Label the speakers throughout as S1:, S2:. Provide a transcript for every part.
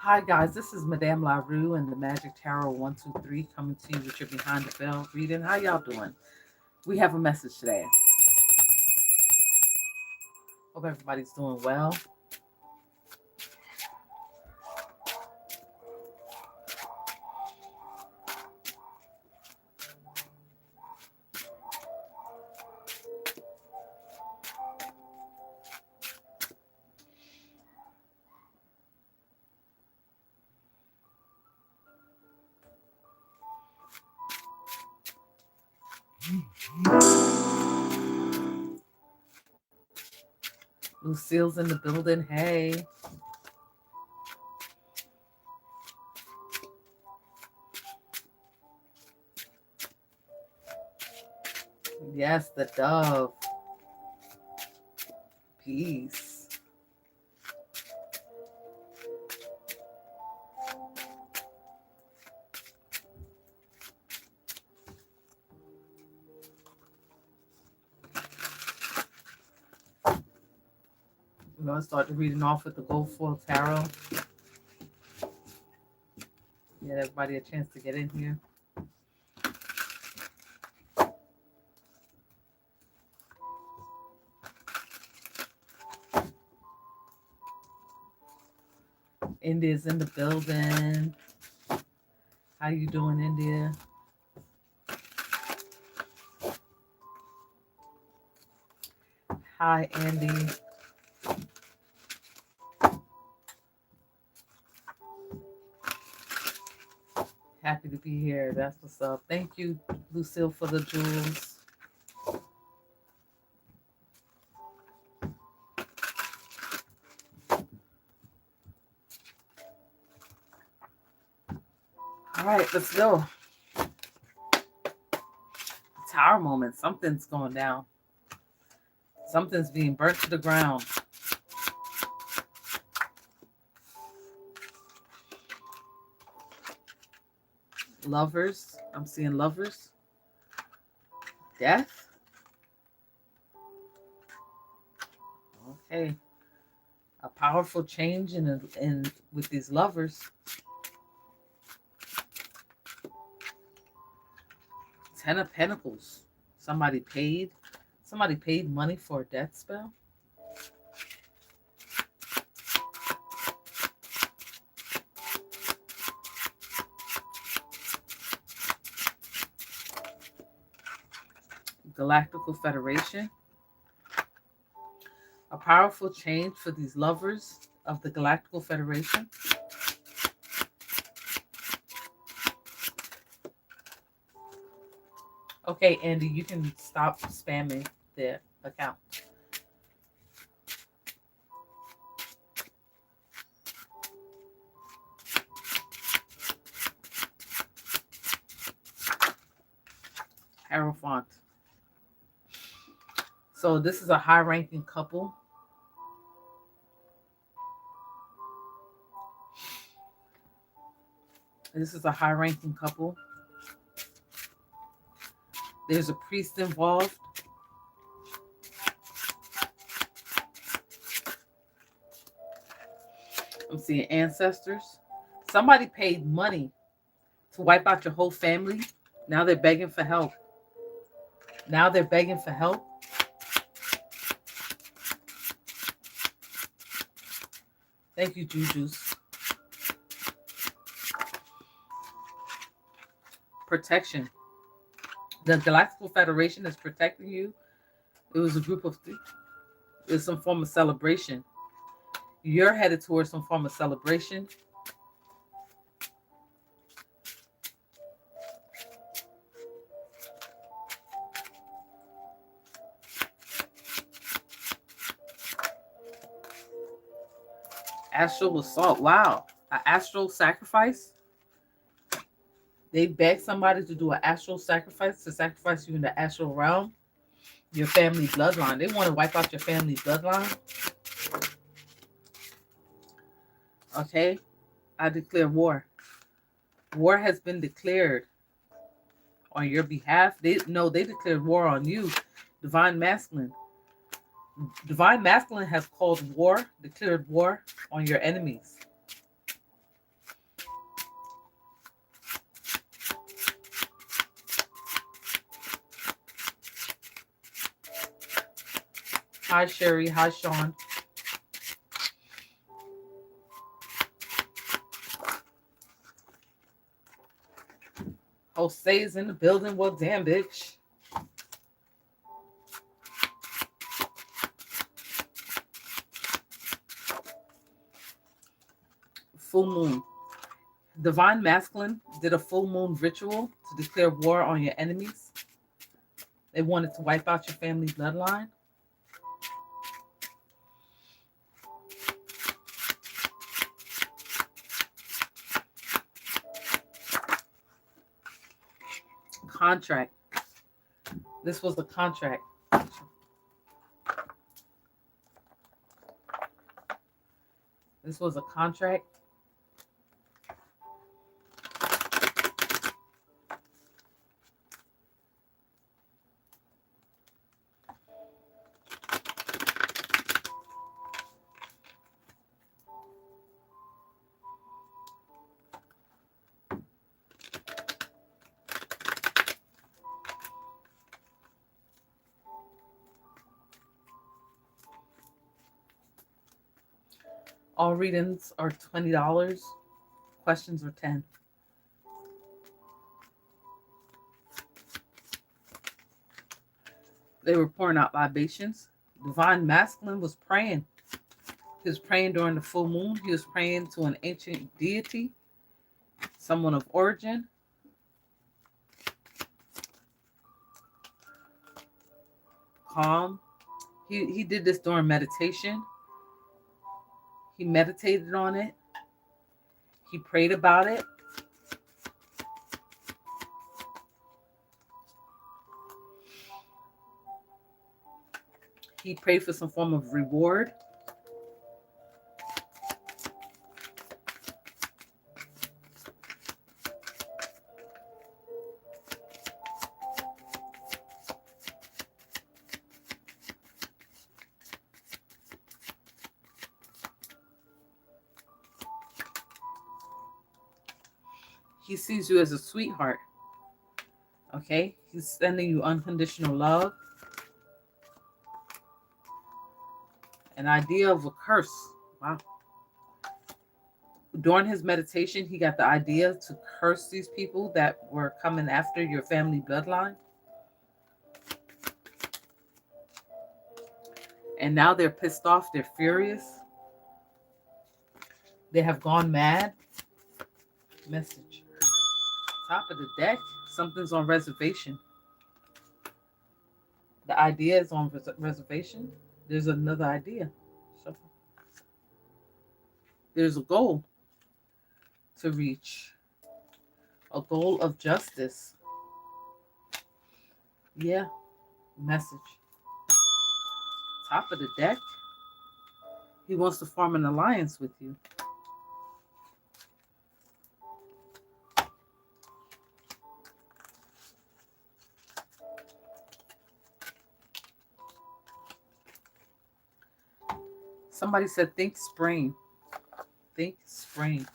S1: Hi guys, this is Madame LaRue and the Magic Tarot 123 coming to you with your Behind the Veil reading. How y'all doing? We have a message today. Hope everybody's doing well. Lucille's in the building. Hey. Yes, the dove. Peace. We're going to start the reading off with the Gold Foil Tarot. Get everybody a chance to get in here. India's in the building. How you doing, India? Hi, Andy. Happy to be here. That's what's up. Thank you, Lucille, for the jewels. All right, let's go. Tower moment. Something's going down. Something's being burnt to the ground. Lovers. I'm seeing lovers. Death. Okay. A powerful change in with these lovers. Ten of Pentacles. Somebody paid money for a death spell. Galactical Federation. A powerful change for these lovers of the Galactical Federation. Okay, Andy, you can stop spamming the account. Hierophant. So this is a high-ranking couple. This is a high-ranking couple. There's a priest involved. I'm seeing ancestors. Somebody paid money to wipe out your whole family. Now they're begging for help. Now they're begging for help. Thank you, Jujus. Protection. The Galactical Federation is protecting you. It was a group of three. It was some form of celebration. You're headed towards some form of celebration. Astral assault. Wow. An astral sacrifice? They beg somebody to do an astral sacrifice, to sacrifice you in the astral realm. Your family bloodline. They want to wipe out your family bloodline. Okay. I declare war. War has been declared on your behalf. They declared war on you. Divine Masculine. Divine Masculine has called war, declared war on your enemies. Hi, Sherry. Hi, Sean. Jose's in the building. Well, damn, bitch. Full moon. Divine Masculine did a full moon ritual to declare war on your enemies. They wanted to wipe out your family bloodline. Contract. This was the contract. This was a contract. All readings are $20. Questions are $10. They were pouring out libations. Divine Masculine was praying. He was praying during the full moon. He was praying to an ancient deity, someone of origin. Calm. He did this during meditation. He meditated on it. He prayed about it. He prayed for some form of reward. He sees you as a sweetheart. Okay? He's sending you unconditional love. An idea of a curse. Wow. During his meditation, he got the idea to curse these people that were coming after your family bloodline. And now they're pissed off. They're furious. They have gone mad. Message. Top of the deck. Something's on reservation. The idea is on reservation. There's another idea. So there's a goal to reach. A goal of justice. Yeah. Message. Top of the deck. He wants to form an alliance with you. Somebody said, think spring. Think spring.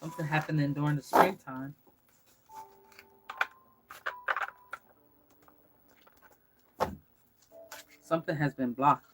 S1: Something happening during the springtime. Something has been blocked.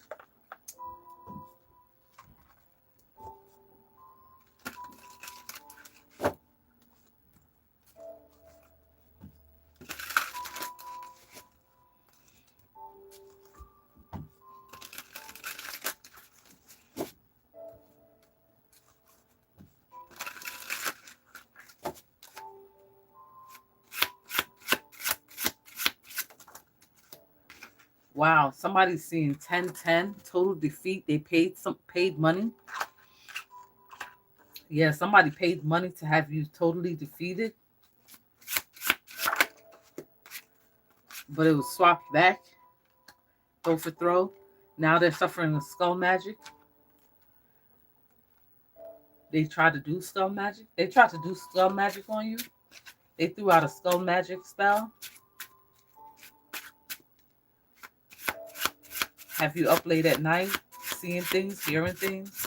S1: Wow, somebody's seeing 10-10, total defeat. They paid money. Yeah, somebody paid money to have you totally defeated. But it was swapped back. Throw for throw. Now they're suffering with skull magic. They tried to do skull magic. They tried to do skull magic on you. They threw out a skull magic spell. Have you up late at night, seeing things, hearing things?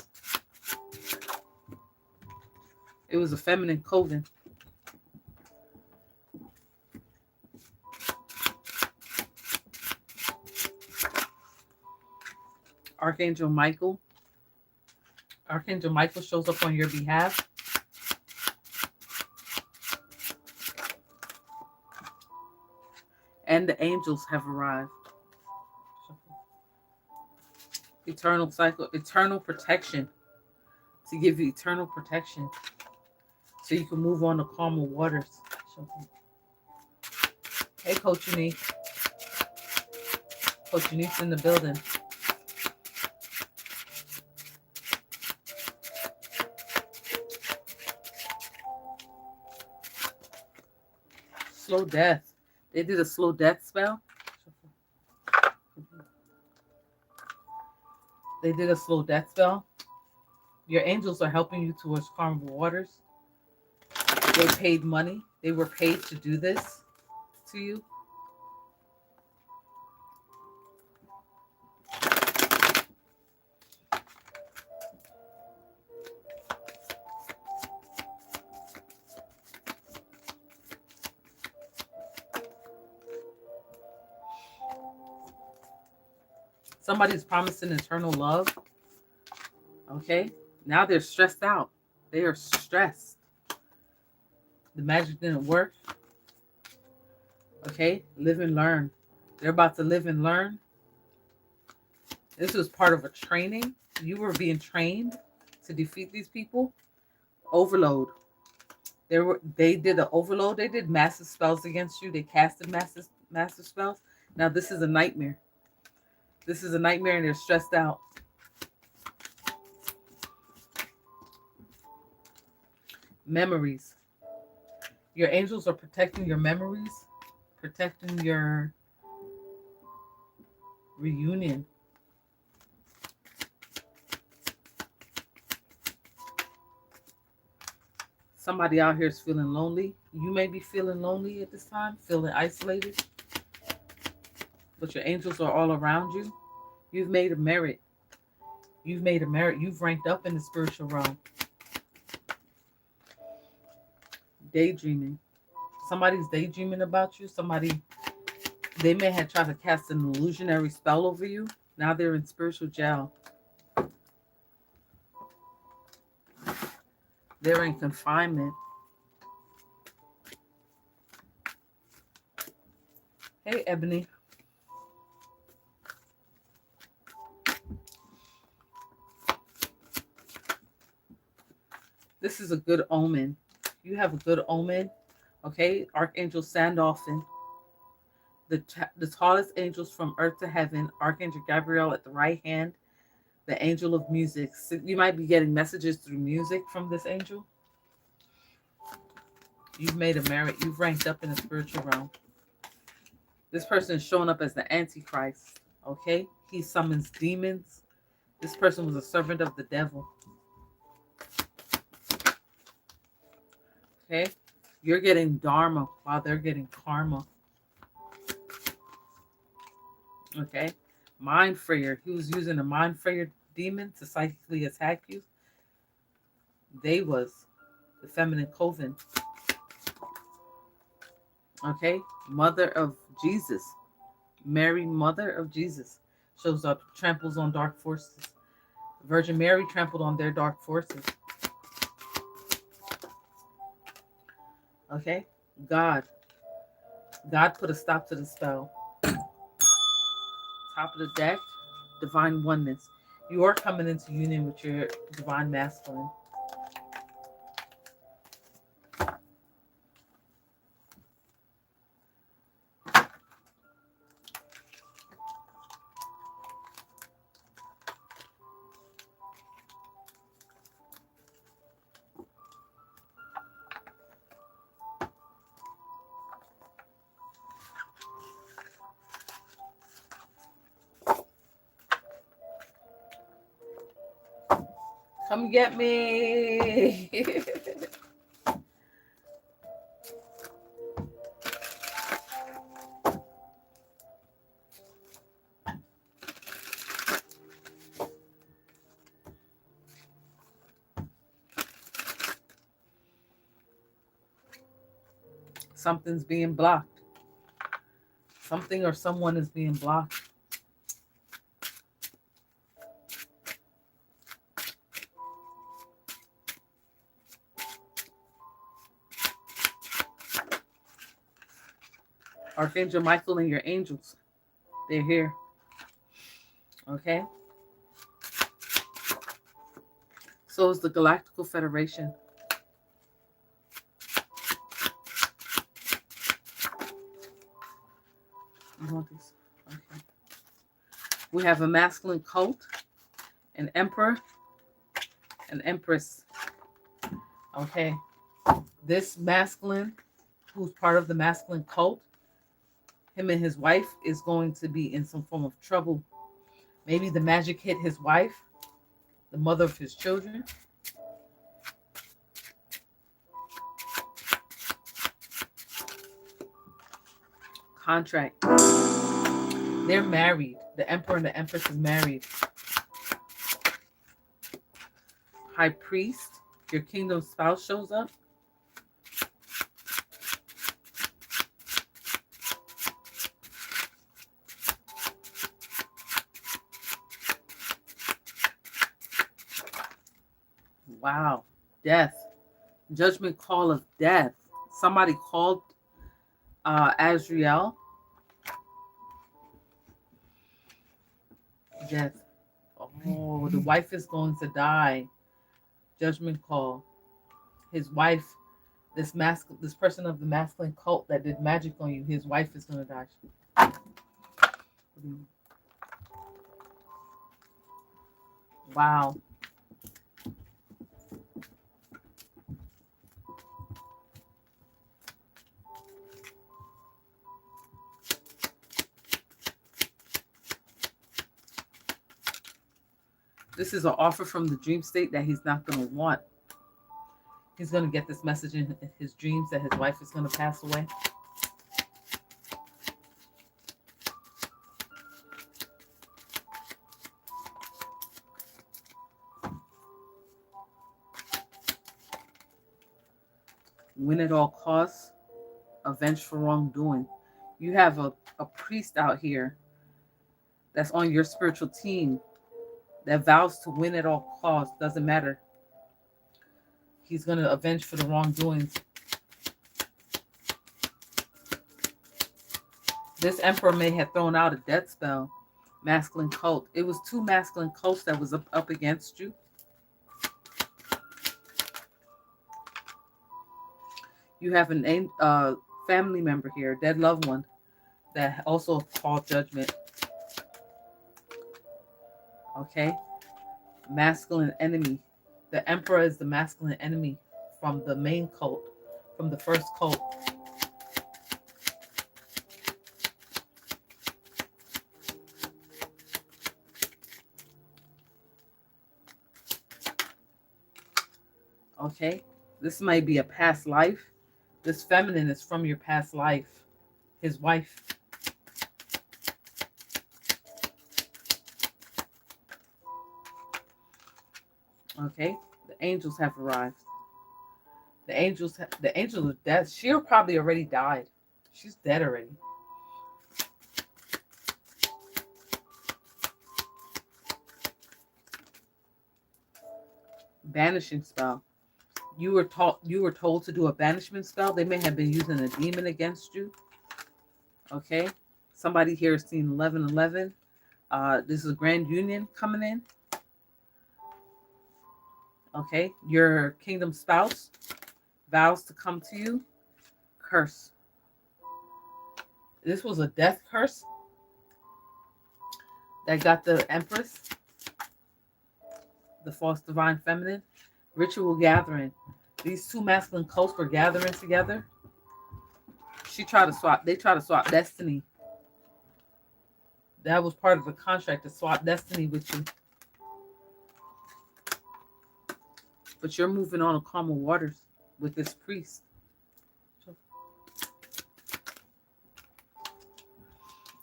S1: It was a feminine coven. Archangel Michael. Archangel Michael shows up on your behalf. And the angels have arrived. Eternal cycle, eternal protection. To give you eternal protection. So you can move on to calmer waters. Hey, Coach Unique. Coach Unique's in the building. Slow death. They did a slow death spell. They did a slow death spell. Your angels are helping you towards calmer waters. They paid money. They were paid to do this to you. Somebody's promising eternal love. Okay? Now they're stressed out. They are stressed. The magic didn't work. Okay? Live and learn. They're about to live and learn. This was part of a training. You were being trained to defeat these people. Overload. They did an overload. They did massive spells against you. They casted massive spells. Now this is a nightmare. This is a nightmare and they're stressed out. Memories. Your angels are protecting your memories, protecting your reunion. Somebody out here is feeling lonely. You may be feeling lonely at this time, feeling isolated. But your angels are all around you. You've made a merit. You've made a merit. You've ranked up in the spiritual realm. Daydreaming. Somebody's daydreaming about you. They may have tried to cast an illusionary spell over you. Now they're in spiritual jail. They're in confinement. Hey, Ebony. This is a good omen. You have a good omen. Okay? Archangel Sandalphon. The tallest angels from earth to heaven. Archangel Gabriel at the right hand. The angel of music. So you might be getting messages through music from this angel. You've made a merit. You've ranked up in the spiritual realm. This person is showing up as the Antichrist. Okay? He summons demons. This person was a servant of the devil. Okay? You're getting dharma while they're getting karma. Okay? Mind Frayer. He was using a Mind Frayer demon to psychically attack you. They was the feminine coven. Okay? Mother of Jesus. Mary, mother of Jesus. Shows up, tramples on dark forces. Virgin Mary trampled on their dark forces. Okay? God put a stop to the spell. Top of the deck, divine oneness. You are coming into union with your divine masculine. Come get me. Something's being blocked. Something or someone is being blocked. Archangel Michael and your angels. They're here. Okay? So is the Galactical Federation. You want these? Okay. We have a masculine cult, an emperor, an empress. Okay. This masculine, who's part of the masculine cult, him and his wife is going to be in some form of trouble. Maybe the magic hit his wife, the mother of his children. Contract. They're married. The emperor and the empress is married. High priest, your kingdom spouse shows up. Wow. Death. Judgment call of death. Somebody called Azrael. Death. Oh, the wife is going to die. Judgment call. His wife, this person of the masculine cult that did magic on you, his wife is going to die. Wow. This is an offer from the dream state that he's not going to want. He's going to get this message in his dreams that his wife is going to pass away. Win at all costs. Avenge for wrongdoing. You have a priest out here that's on your spiritual team that vows to win at all costs. Doesn't matter. He's going to avenge for the wrongdoings. This emperor may have thrown out a death spell. Masculine cult. It was two masculine cults that was up against you. You have a family member here, a dead loved one, that also called judgment. Okay? Masculine enemy. The emperor is the masculine enemy from the main cult, from the first cult. Okay? This might be a past life. This feminine is from your past life. His wife. Okay, the angels have arrived. The angels of death. She probably already died. She's dead already. Banishing spell. You were told to do a banishment spell. They may have been using a demon against you. Okay, somebody here is seeing 1111. This is a grand union coming in. Okay, your kingdom spouse vows to come to you. Curse. This was a death curse that got the Empress, the false divine feminine. Ritual gathering. These two masculine cults were gathering together. They tried to swap destiny. That was part of the contract, to swap destiny with you. But you're moving on calmer waters with this priest.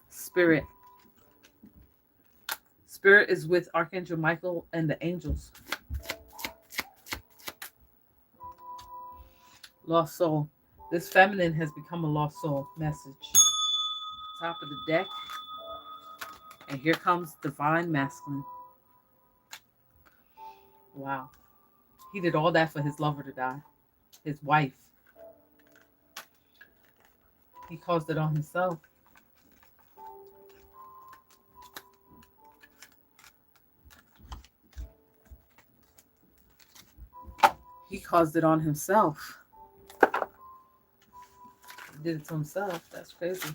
S1: Spirit. Spirit is with Archangel Michael and the angels. Lost soul. This feminine has become a lost soul. Message. Top of the deck. And here comes divine masculine. Wow. He did all that for his lover to die. His wife. He caused it on himself. He caused it on himself. He did it to himself. That's crazy.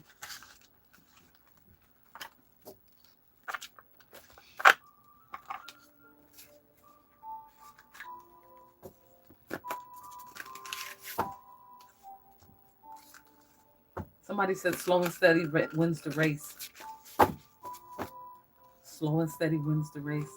S1: Somebody said slow and steady wins the race. Slow and steady wins the race.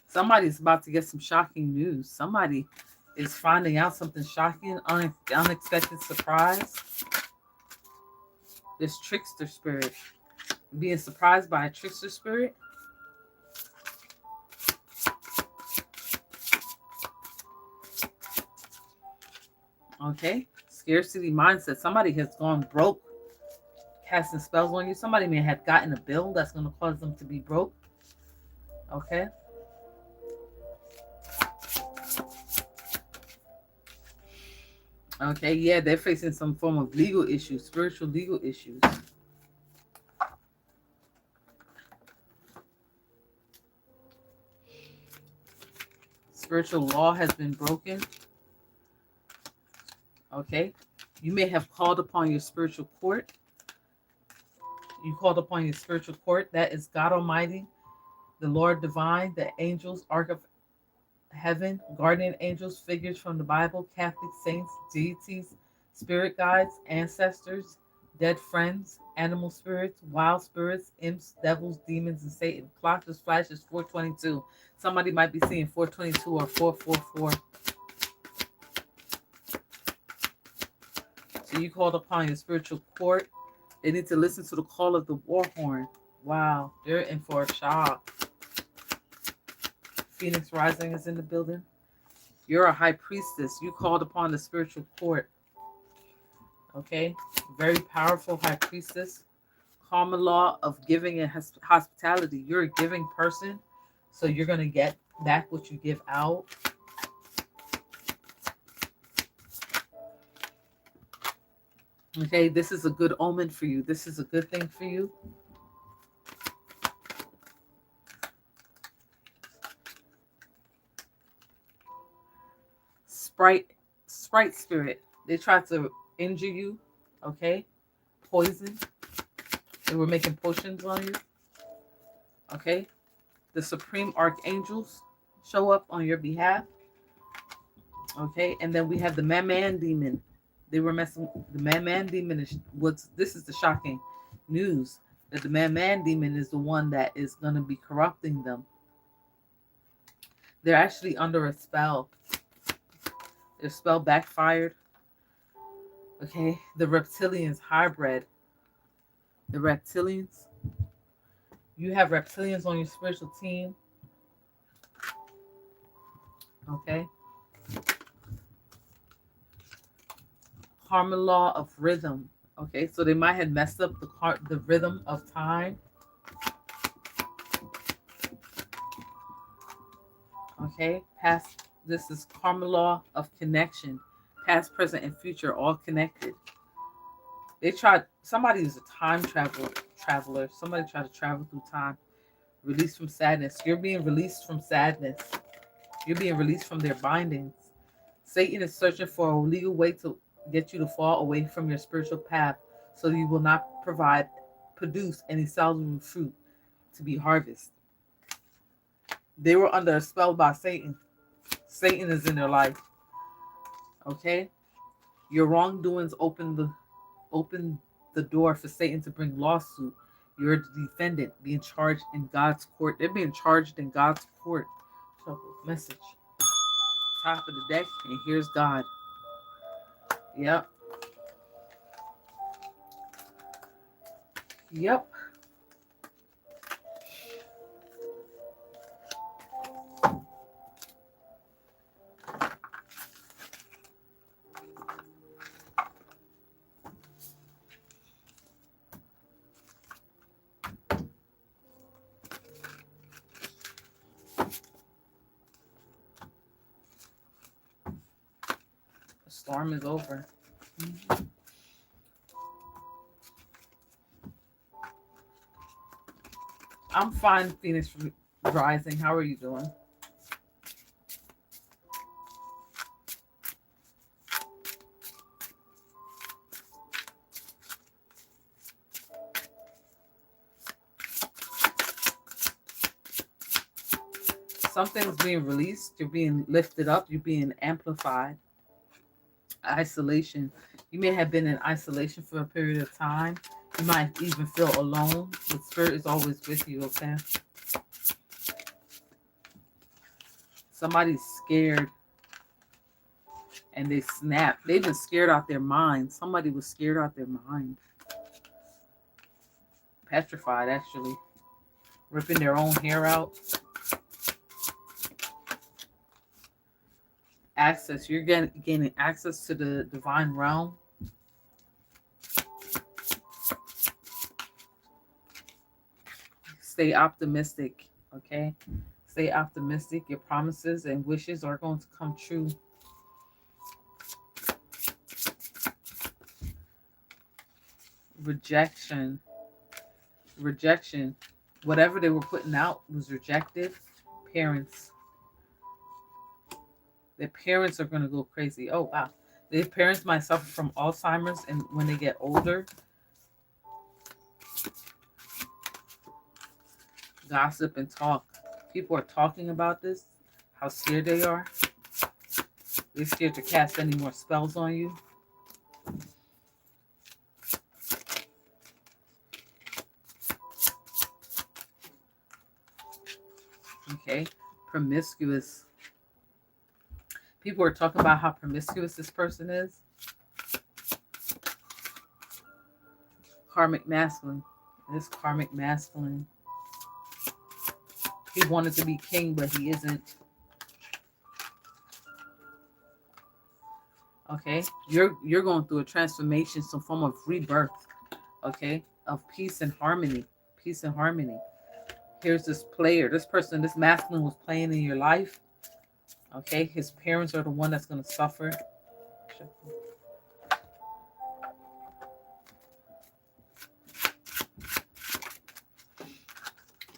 S1: Somebody's about to get some shocking news. Somebody is finding out something shocking, unexpected surprise. This trickster spirit. Being surprised by a trickster spirit. Okay. Scarcity mindset. Somebody has gone broke, casting spells on you. Somebody may have gotten a bill that's going to cause them to be broke. Okay. Okay, yeah, they're facing some form of legal issues, spiritual legal issues. Spiritual law has been broken. Okay. You may have called upon your spiritual court. You called upon your spiritual court. That is God Almighty, the Lord Divine, the angels, Ark of Heaven, guardian angels, figures from the Bible, Catholic saints, deities, spirit guides, ancestors, dead friends, animal spirits, wild spirits, imps, devils, demons, and Satan. Clock just flashes 422. Somebody might be seeing 422 or 444. So you called upon your spiritual court. They need to listen to the call of the war horn. Wow, they're in for a shock. Phoenix Rising is in the building. You're a high priestess. You called upon the spiritual court. Okay? Very powerful high priestess. Karma law of giving and hospitality. You're a giving person, so you're going to get back what you give out. Okay? This is a good omen for you. This is a good thing for you. Sprite spirit. They tried to injure you. Okay? Poison. They were making potions on you. Okay? The supreme archangels show up on your behalf. Okay? And then we have the man demon. They were messing. The man demon is what's. This is the shocking news, that the man demon is the one that is going to be corrupting them. They're actually under a spell. Their spell backfired. Okay, the reptilians hybrid. The reptilians. You have reptilians on your spiritual team. Okay. Karma law of rhythm. Okay, so they might have messed up the rhythm of time. Okay, past. This is karma law of connection. Past, present, and future, all connected. They tried. Somebody is a time traveler. Somebody tried to travel through time. Released from sadness. You're being released from sadness. You're being released from their bindings. Satan is searching for a legal way to get you to fall away from your spiritual path, so you will not produce any salvageable fruit to be harvested. They were under a spell by Satan. Satan is in their life. Okay? Your wrongdoings open the door for Satan to bring lawsuit. You're the defendant being charged in God's court. They're being charged in God's court. Message. Top of the deck, and here's God. Yep. Yep. storm is over. Mm-hmm. I'm fine, Phoenix Rising. How are you doing? Something's being released. You're being lifted up. You're being amplified. Isolation. You may have been in isolation for a period of time. You might even feel alone. The spirit is always with you, okay? Somebody's scared and they snap. They've been scared out their mind. Somebody was scared out their mind. Petrified, actually. Ripping their own hair out. Access. You're gaining access to the divine realm. Stay optimistic, okay? Stay optimistic. Your promises and wishes are going to come true. Rejection. Rejection. Whatever they were putting out was rejected. Parents. Their parents are going to go crazy. Oh, wow. Their parents might suffer from Alzheimer's, and when they get older, gossip and talk. People are talking about this, how scared they are. They're scared to cast any more spells on you. Okay, promiscuous. People are talking about how promiscuous this person is. Karmic masculine. This karmic masculine. He wanted to be king, but he isn't. Okay, you're going through a transformation, some form of rebirth. Okay, of peace and harmony. Peace and harmony. Here's this player, this person, this masculine was playing in your life. Okay, his parents are the one that's going to suffer.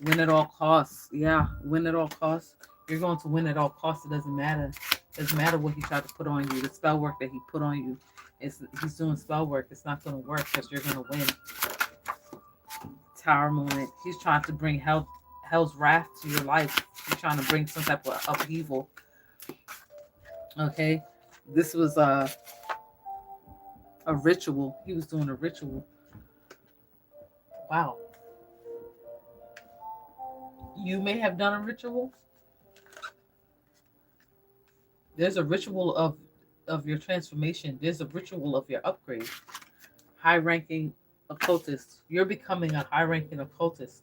S1: Win at all costs. Yeah, win at all costs. You're going to win at all costs. It doesn't matter. It doesn't matter what he tried to put on you. The spell work that he put on you. He's doing spell work. It's not going to work because you're going to win. Tower moment. He's trying to bring hell's wrath to your life. He's trying to bring some type of upheaval. Okay, this was a ritual. He was doing a ritual. Wow. You may have done a ritual. There's a ritual of your transformation. There's a ritual of your upgrade. High-ranking occultist. You're becoming a high-ranking occultist.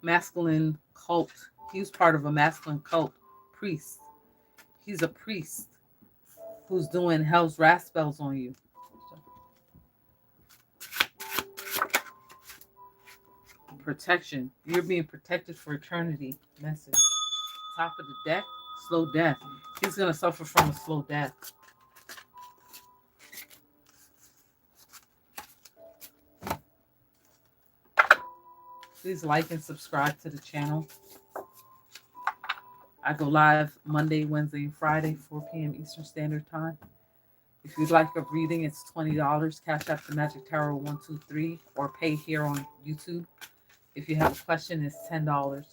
S1: Masculine cult. He was part of a masculine cult. Priest. He's a priest who's doing hell's wrath spells on you. Protection. You're being protected for eternity. Message. Top of the deck. Slow death. He's going to suffer from a slow death. Please like and subscribe to the channel. I go live Monday, Wednesday, and Friday, 4 p.m. Eastern Standard Time. If you'd like a reading, it's $20. Cashapp the Magic Tarot 123 or pay here on YouTube. If you have a question, it's $10.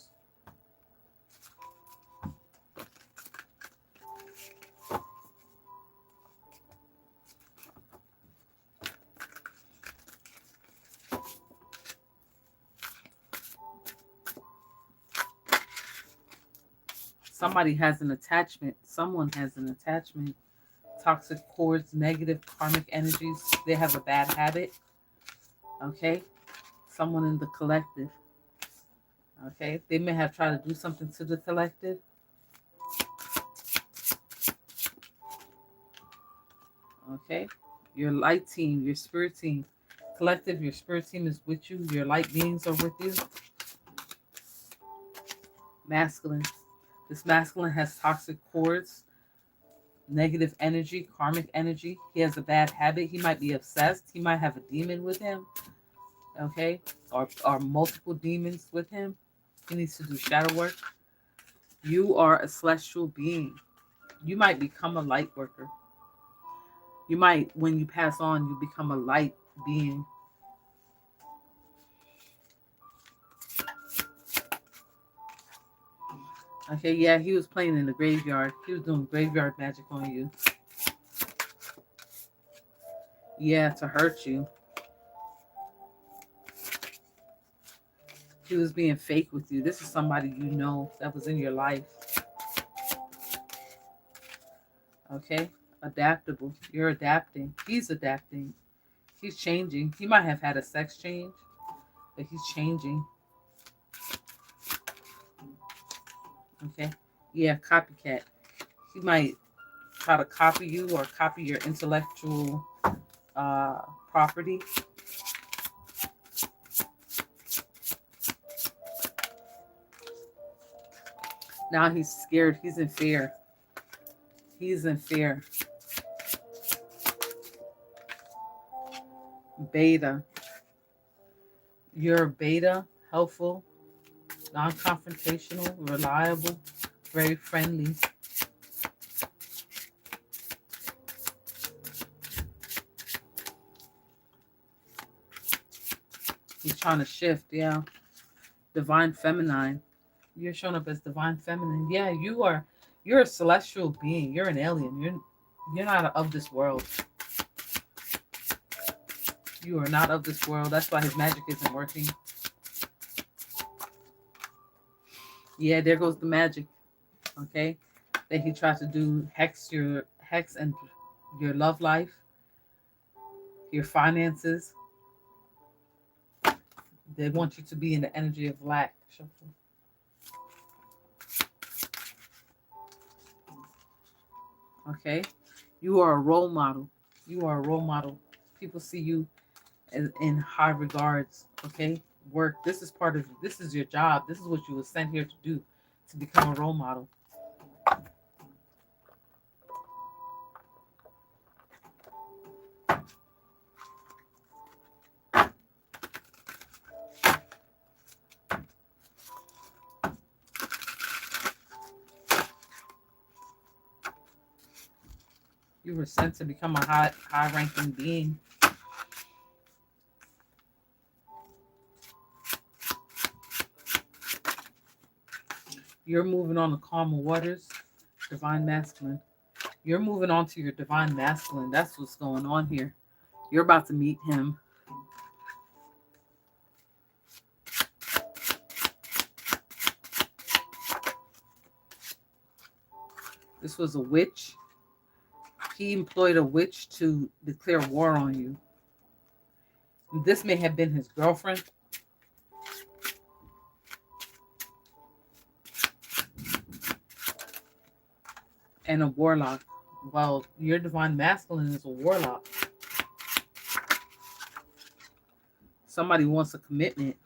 S1: Somebody has an attachment. Someone has an attachment. Toxic cords, negative karmic energies. They have a bad habit. Okay? Someone in the collective. Okay? They may have tried to do something to the collective. Okay? Your light team, your spirit team. Collective, your spirit team is with you. Your light beings are with you. Masculine. This masculine has toxic cords, negative energy, karmic energy. He has a bad habit. He might be obsessed. He might have a demon with him. Okay? Or multiple demons with him. He needs to do shadow work. You are a celestial being. You might become a light worker. You might, when you pass on, you become a light being. Okay, yeah, he was playing in the graveyard. He was doing graveyard magic on you. Yeah, to hurt you. He was being fake with you. This is somebody you know that was in your life. Okay? Adaptable. You're adapting. He's adapting. He's changing. He might have had a sex change, but he's changing. Okay? Yeah, copycat. He might try to copy you or copy your intellectual property. Now he's scared. He's in fear. He's in fear. Beta. You're beta, helpful, non-confrontational, reliable, very friendly. He's trying to shift, yeah. Divine feminine. You're showing up as divine feminine. Yeah, you're a celestial being. You're an alien. You're not of this world. You are not of this world. That's why his magic isn't working. Yeah, there goes the magic. Okay? That he tried to do hex and your love life, your finances. They want you to be in the energy of lack. Okay? You are a role model. You are a role model. People see you in high regards. Okay? Work. This is your job. This is what you were sent here to do, to become a role model. You were sent to become a high ranking being. You're moving on to calmer waters, divine masculine. You're moving on to your divine masculine. That's what's going on here. You're about to meet him. This was a witch. He employed a witch to declare war on you. This may have been his girlfriend. And a warlock. Well, your divine masculine is a warlock. Somebody wants a commitment.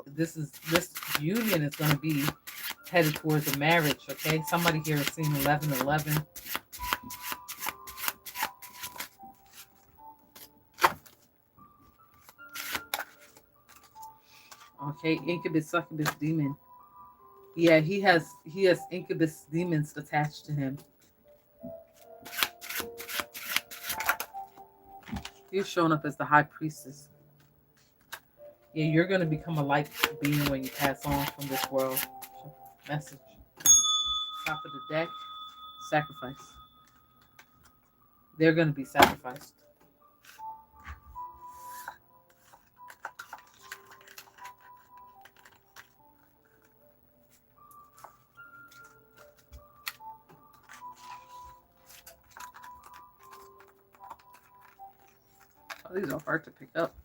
S1: This union is going to be headed towards a marriage. Okay, somebody here is seeing 1111. Okay, incubus, succubus, demon. Yeah, he has incubus demons attached to him. You're showing up as the high priestess. Yeah, you're going to become a light being when you pass on from this world. Message. Top of the deck, sacrifice. They're going to be sacrificed. Oh, these are hard to pick up.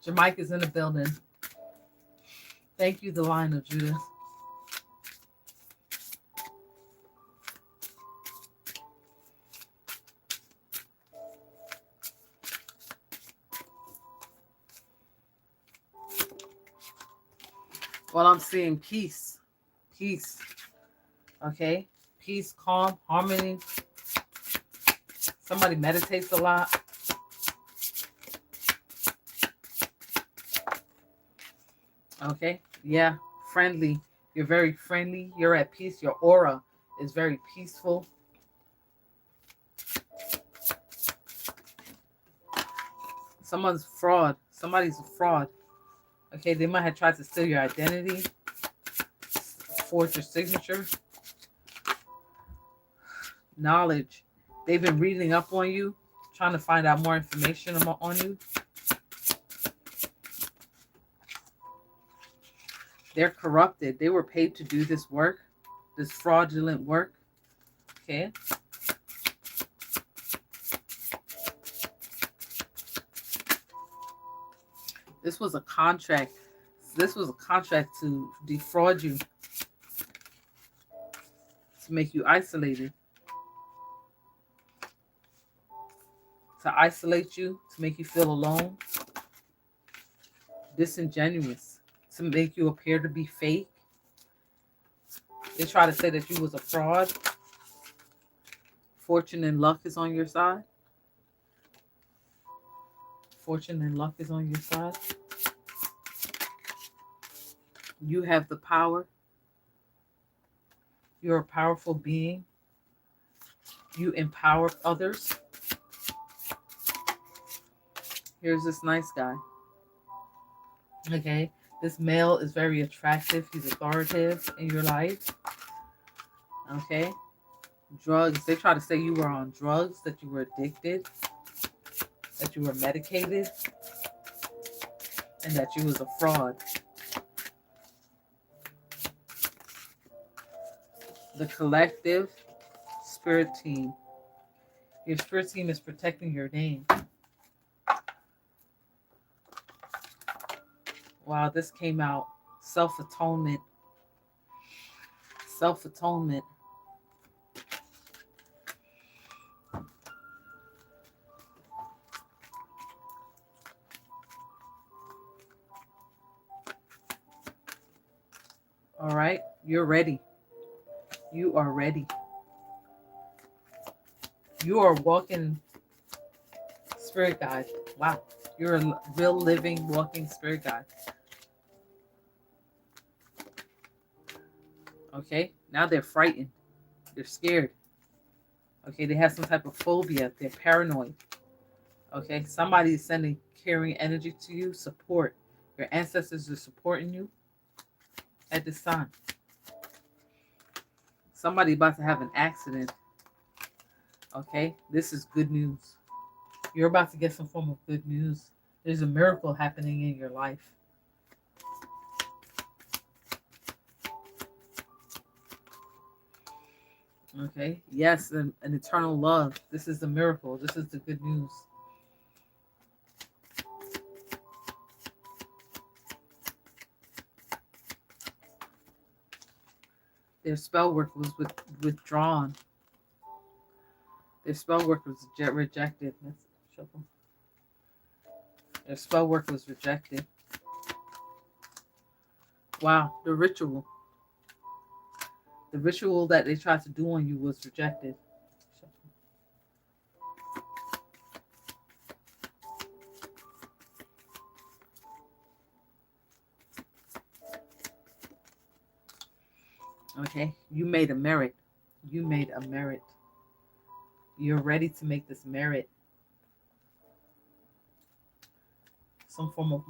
S1: Jamaica's in the building. Thank you, the Lion of Judah. Well, I'm seeing peace. Peace. Okay? Peace, calm, harmony. Somebody meditates a lot. Okay? Yeah. Friendly. You're very friendly. You're at peace. Your aura is very peaceful. Someone's fraud. Somebody's a fraud. Okay? They might have tried to steal your identity. Forge your signature. Knowledge. They've been reading up on you, trying to find out more information on you. They're corrupted. They were paid to do this work, this fraudulent work. Okay. This was a contract. This was a contract to defraud you, to make you isolated. To isolate you, to make you feel alone, disingenuous, to make you appear to be fake. They try to say that you was a fraud. Fortune and luck is on your side. Fortune and luck is on your side. You have the power. You're a powerful being. You empower others. Here's this nice guy. Okay. This male is very attractive. He's authoritative in your life. Okay. Drugs. They try to say you were on drugs, that you were addicted, that you were medicated, and that you was a fraud. The collective spirit team. Your spirit team is protecting your name. Wow, this came out. Self-atonement. Self-atonement. All right, you're ready. You are ready. You are walking spirit guide. Wow, you're a real living walking spirit guide. Okay, now they're frightened. They're scared. Okay, they have some type of phobia. They're paranoid. Okay, somebody is sending carrying energy to you. Support. Your ancestors are supporting you at this time. Somebody about to have an accident. Okay, this is good news. You're about to get some form of good news. There's a miracle happening in your life. Okay, yes, an eternal love. This is the miracle. This is the good news. Their spell work was withdrawn. Their spell work was rejected. Their spell work was rejected. Wow, the ritual. The ritual that they tried to do on you was rejected. Okay, you made a merit. You made a merit. You're ready to make this merit. Some form of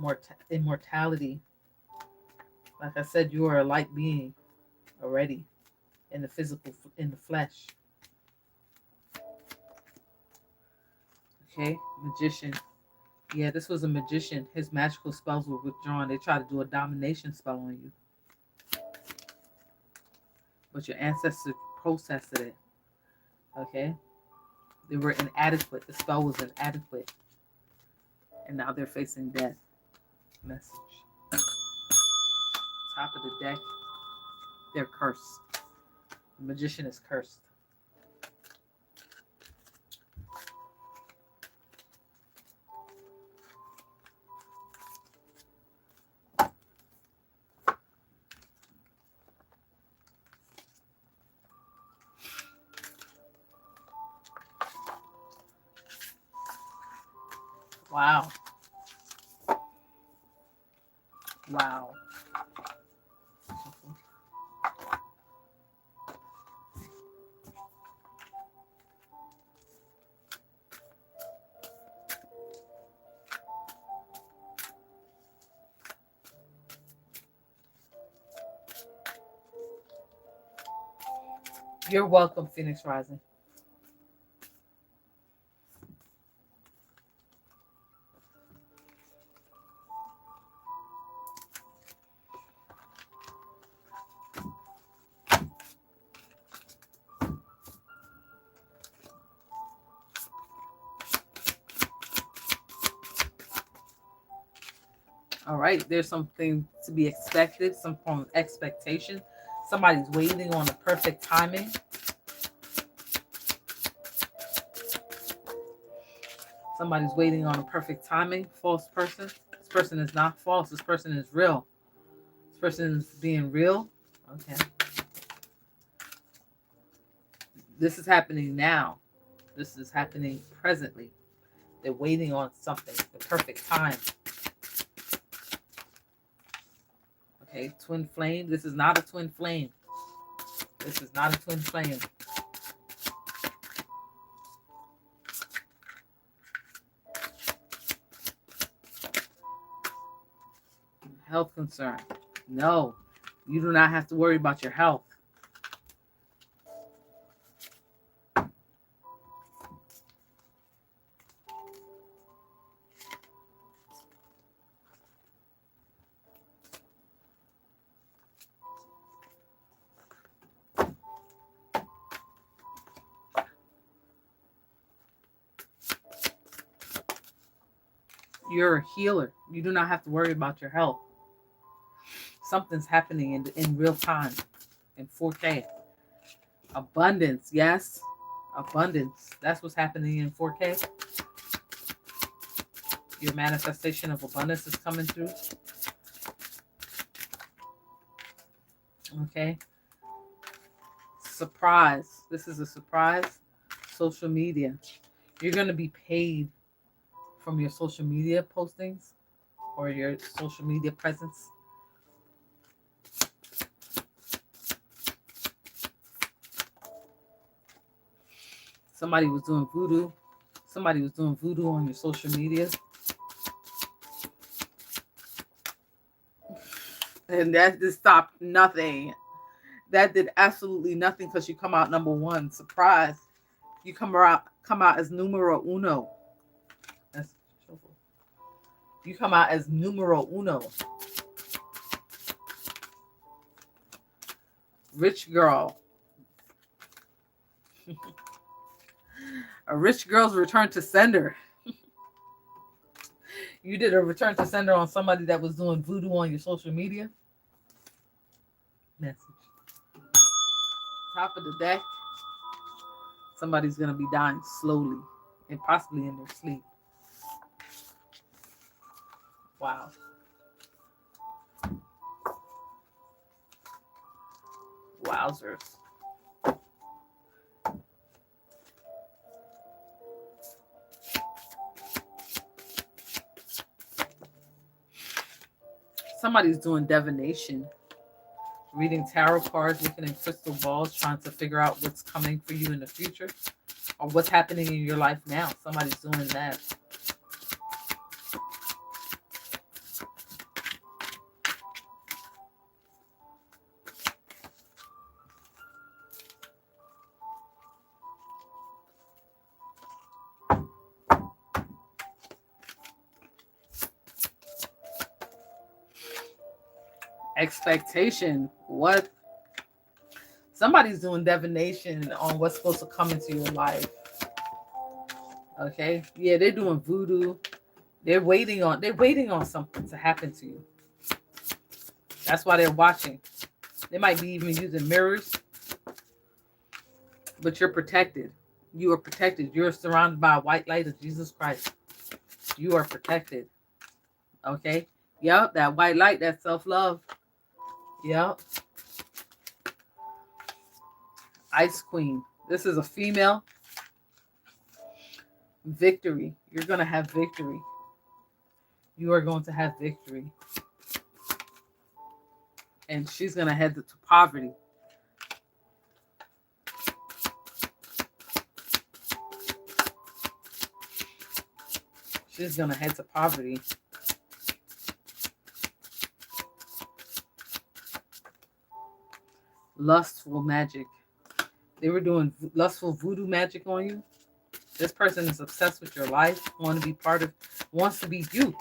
S1: immortality. Like I said, you are a light being already in the physical, in the flesh. Okay, magician. Yeah, this was a magician. His magical spells were withdrawn. They tried to do a domination spell on you. But your ancestors processed it. Okay? They were inadequate. The spell was inadequate. And now they're facing death. Message. Top of the deck. They're cursed. The magician is cursed. Wow. Wow. You're welcome, Phoenix Rising. All right, there's something to be expected, some form of expectation. Somebody's waiting on the perfect timing. Somebody's waiting on a perfect timing. False person. This person is not false. This person is real. This person is being real. Okay. This is happening now. This is happening presently. They're waiting on something, the perfect time. Okay, twin flame. This is not a twin flame. This is not a twin flame. Health concern. No, you do not have to worry about your health. You're a healer. You do not have to worry about your health. Something's happening in real time, in 4K. Abundance, yes. Abundance. That's what's happening in 4K. Your manifestation of abundance is coming through. Okay. Surprise. This is a surprise. Social media. You're going to be paid from your social media postings or your social media presence. Somebody was doing voodoo. Somebody was doing voodoo on your social media. And that just stopped nothing. That did absolutely nothing because you come out number one. Surprise. You come out as numero uno. That's you come out as numero uno. Rich girl. A rich girl's return to sender. You did a return to sender on somebody that was doing voodoo on your social media. Message. Top of the deck. Somebody's going to be dying slowly and possibly in their sleep. Wow. Wowzers. Somebody's doing divination, reading tarot cards, looking at crystal balls, trying to figure out what's coming for you in the future or what's happening in your life now. Somebody's doing that. Expectation. What? Somebody's doing divination on what's supposed to come into your life. Okay. Yeah, they're doing voodoo. They're waiting on something to happen to you. That's why they're watching. They might be even using mirrors, but you're protected. You are protected. You're surrounded by a white light of Jesus Christ. You are protected. Okay? Yep, that white light, that self-love. Yep. Ice Queen. This is a female. Victory. You're going to have victory. You are going to have victory. And she's going to head to poverty. She's going to head to poverty. Lustful magic. They were doing lustful voodoo magic on you. This person is obsessed with your life, wants to be you.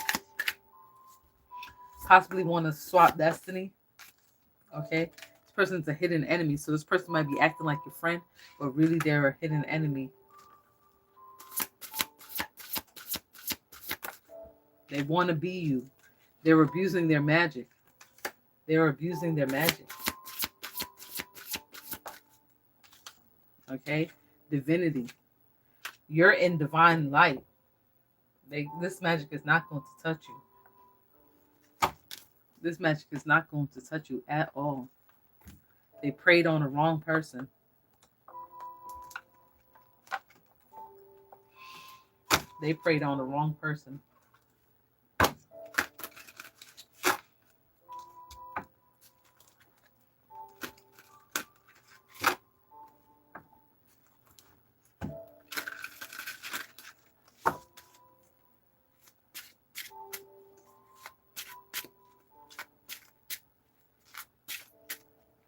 S1: Possibly want to swap destiny. Okay? This person's a hidden enemy. So this person might be acting like your friend, but really they're a hidden enemy. They want to be you. They're abusing their magic. They're abusing their magic. Okay? Divinity. You're in divine light. This magic is not going to touch you. This magic is not going to touch you at all. They preyed on the wrong person. They preyed on the wrong person.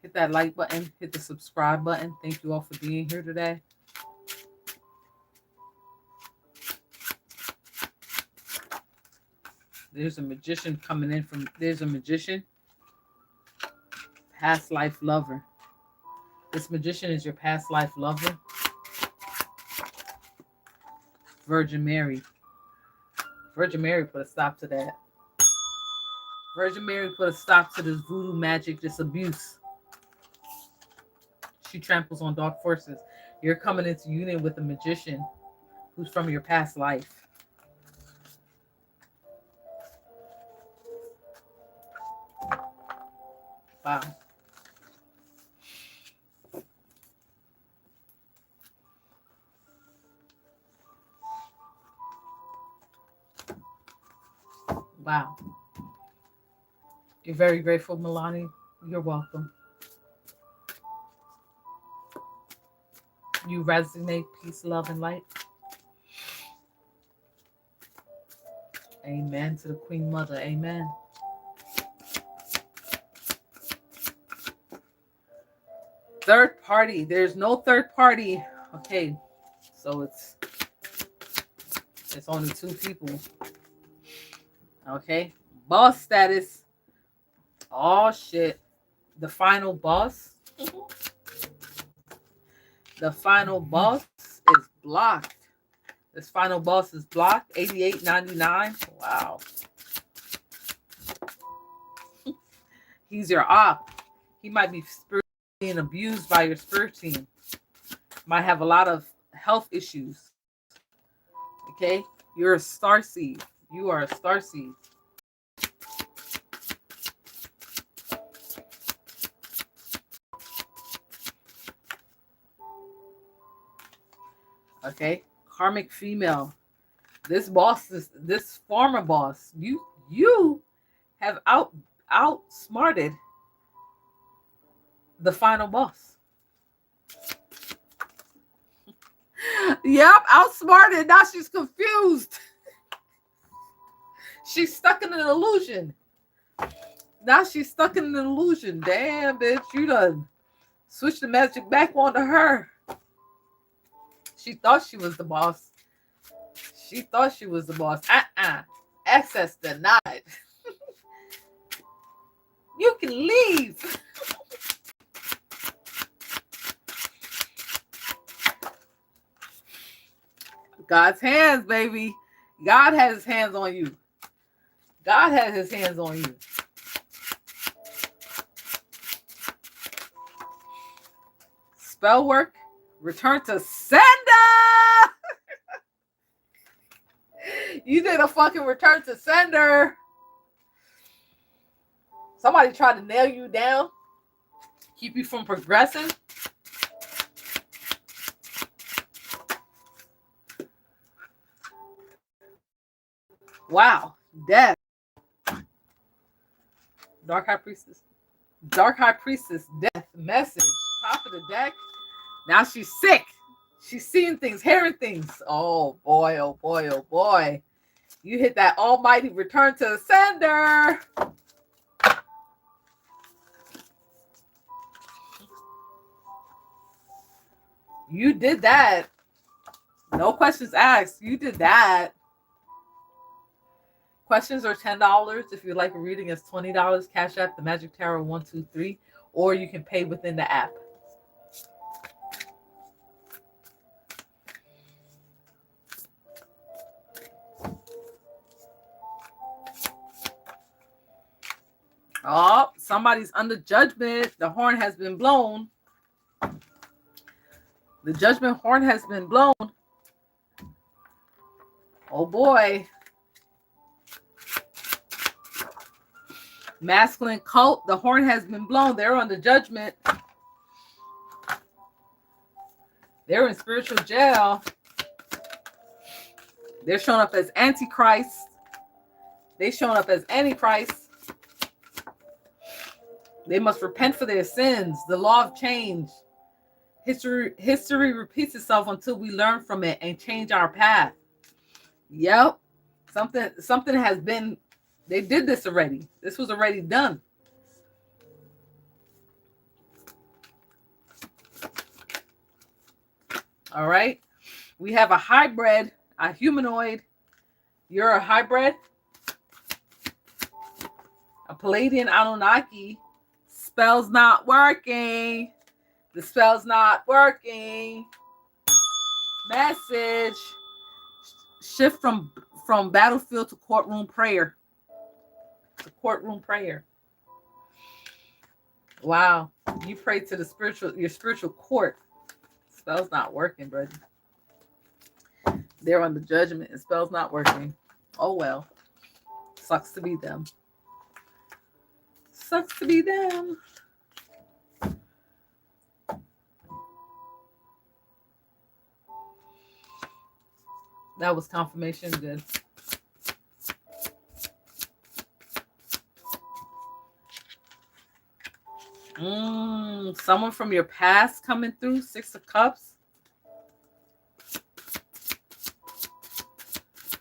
S1: Hit that like button. Hit the subscribe button. Thank you all for being here today. There's a magician coming in from... There's a magician. Past life lover. This magician is your past life lover. Virgin Mary. Virgin Mary put a stop to that. Virgin Mary put a stop to this voodoo magic, this abuse. She tramples on dark forces. You're coming into union with a magician who's from your past life. Wow. Wow. You're very grateful, Milani. You're welcome. You resonate, peace, love, and light. Amen to the Queen Mother. Amen. Third party. There's no third party. Okay. So it's only two people. Okay. Boss status. Oh, shit. The final boss. The final boss is blocked. This final boss is blocked. 88.99. Wow. He's your op. He might be being abused by your spirit team. Might have a lot of health issues. Okay? You're a starseed. You are a starseed. Okay, karmic female. This boss is this former boss. You have outsmarted the final boss. Yep, outsmarted. Now she's confused. She's stuck in an illusion. Now she's stuck in an illusion. Damn, bitch, you done switched the magic back onto her. She thought she was the boss. She thought she was the boss. Access denied. You can leave. God's hands, baby. God has his hands on you. God has his hands on you. Spell work. Return to sender. You did a fucking return to sender. Somebody tried to nail you down. Keep you from progressing. Wow. Death. Dark High Priestess. Dark High Priestess. Death. Message. Top of the deck. Now she's sick. She's seeing things, hearing things. Oh boy, oh boy, oh boy. You hit that almighty return to sender. You did that. No questions asked. You did that. Questions are $10. If you'd like a reading, it's $20. Cashapp, the Magic Tarot 123, or you can pay within the app. Oh, somebody's under judgment. The horn has been blown. The judgment horn has been blown. Oh boy. Masculine cult. The horn has been blown. They're under judgment. They're in spiritual jail. They're showing up as Antichrist. They showing up as Antichrist. They must repent for their sins. The law of change. History repeats itself until we learn from it and change our path. Yep. Something has been, they did this already. This was already done. All right. We have a hybrid, a humanoid. You're a hybrid. A Palladian Anunnaki. Spell's not working. The spell's not working. Message. Shift from battlefield to courtroom prayer. To courtroom prayer. Wow. You pray to your spiritual court. Spell's not working, brother. They're under judgment and spell's not working. Oh well. Sucks to be them. Sucks to be them. That was confirmation. Good. Someone from your past coming through. 6 of Cups.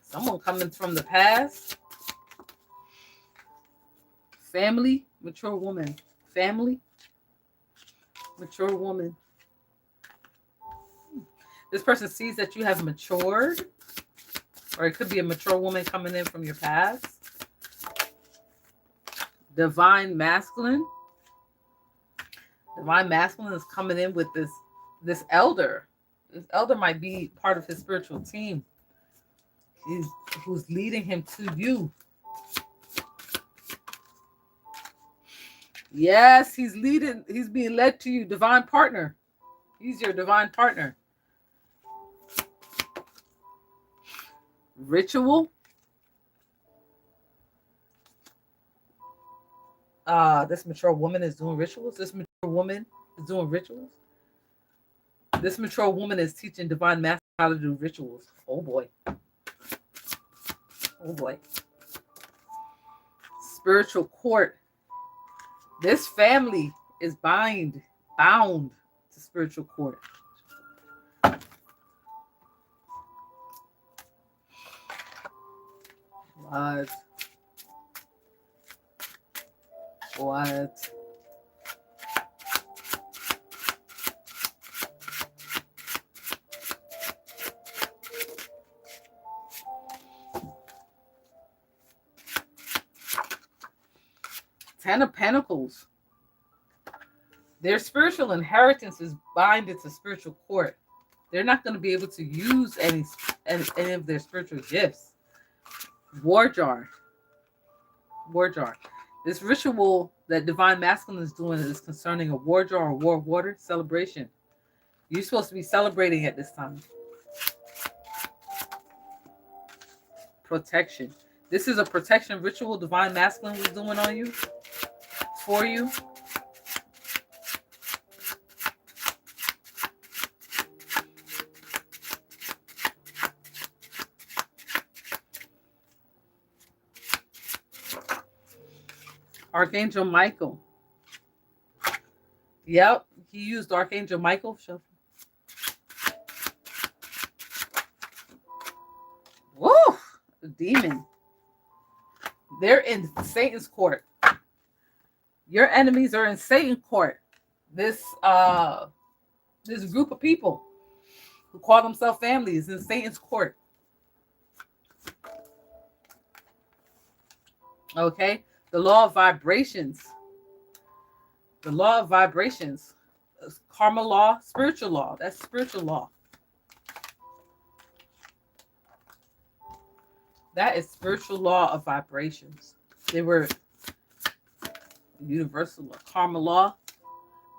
S1: Someone coming from the past. Family. Mature woman. Family. Mature woman. This person sees that you have matured. Or it could be a mature woman coming in from your past. Divine masculine. Divine masculine is coming in with this elder. This elder might be part of his spiritual team. Who's leading him to you. Yes, he's being led to you. Divine partner. He's your divine partner. Ritual. This mature woman is doing rituals. This mature woman is doing rituals. This mature woman is teaching divine master how to do rituals. Oh boy. Oh boy. Spiritual court. This family is bound to spiritual court. What? Ten of Pentacles. Their spiritual inheritance is binded to spiritual court. They're not going to be able to use any of their spiritual gifts. War jar. War jar. This ritual that divine masculine is doing is concerning a war jar or war water celebration. You're supposed to be celebrating at this time. Protection. This is a protection ritual divine masculine was doing on you, for you. Archangel Michael. Yep, he used Archangel Michael. Woo! The demon. They're in Satan's court. Your enemies are in Satan's court. This group of people who call themselves families in Satan's court. Okay? The law of vibrations. The law of vibrations. Karma law, spiritual law. That's spiritual law. That is spiritual law of vibrations. They were universal law. Karma law.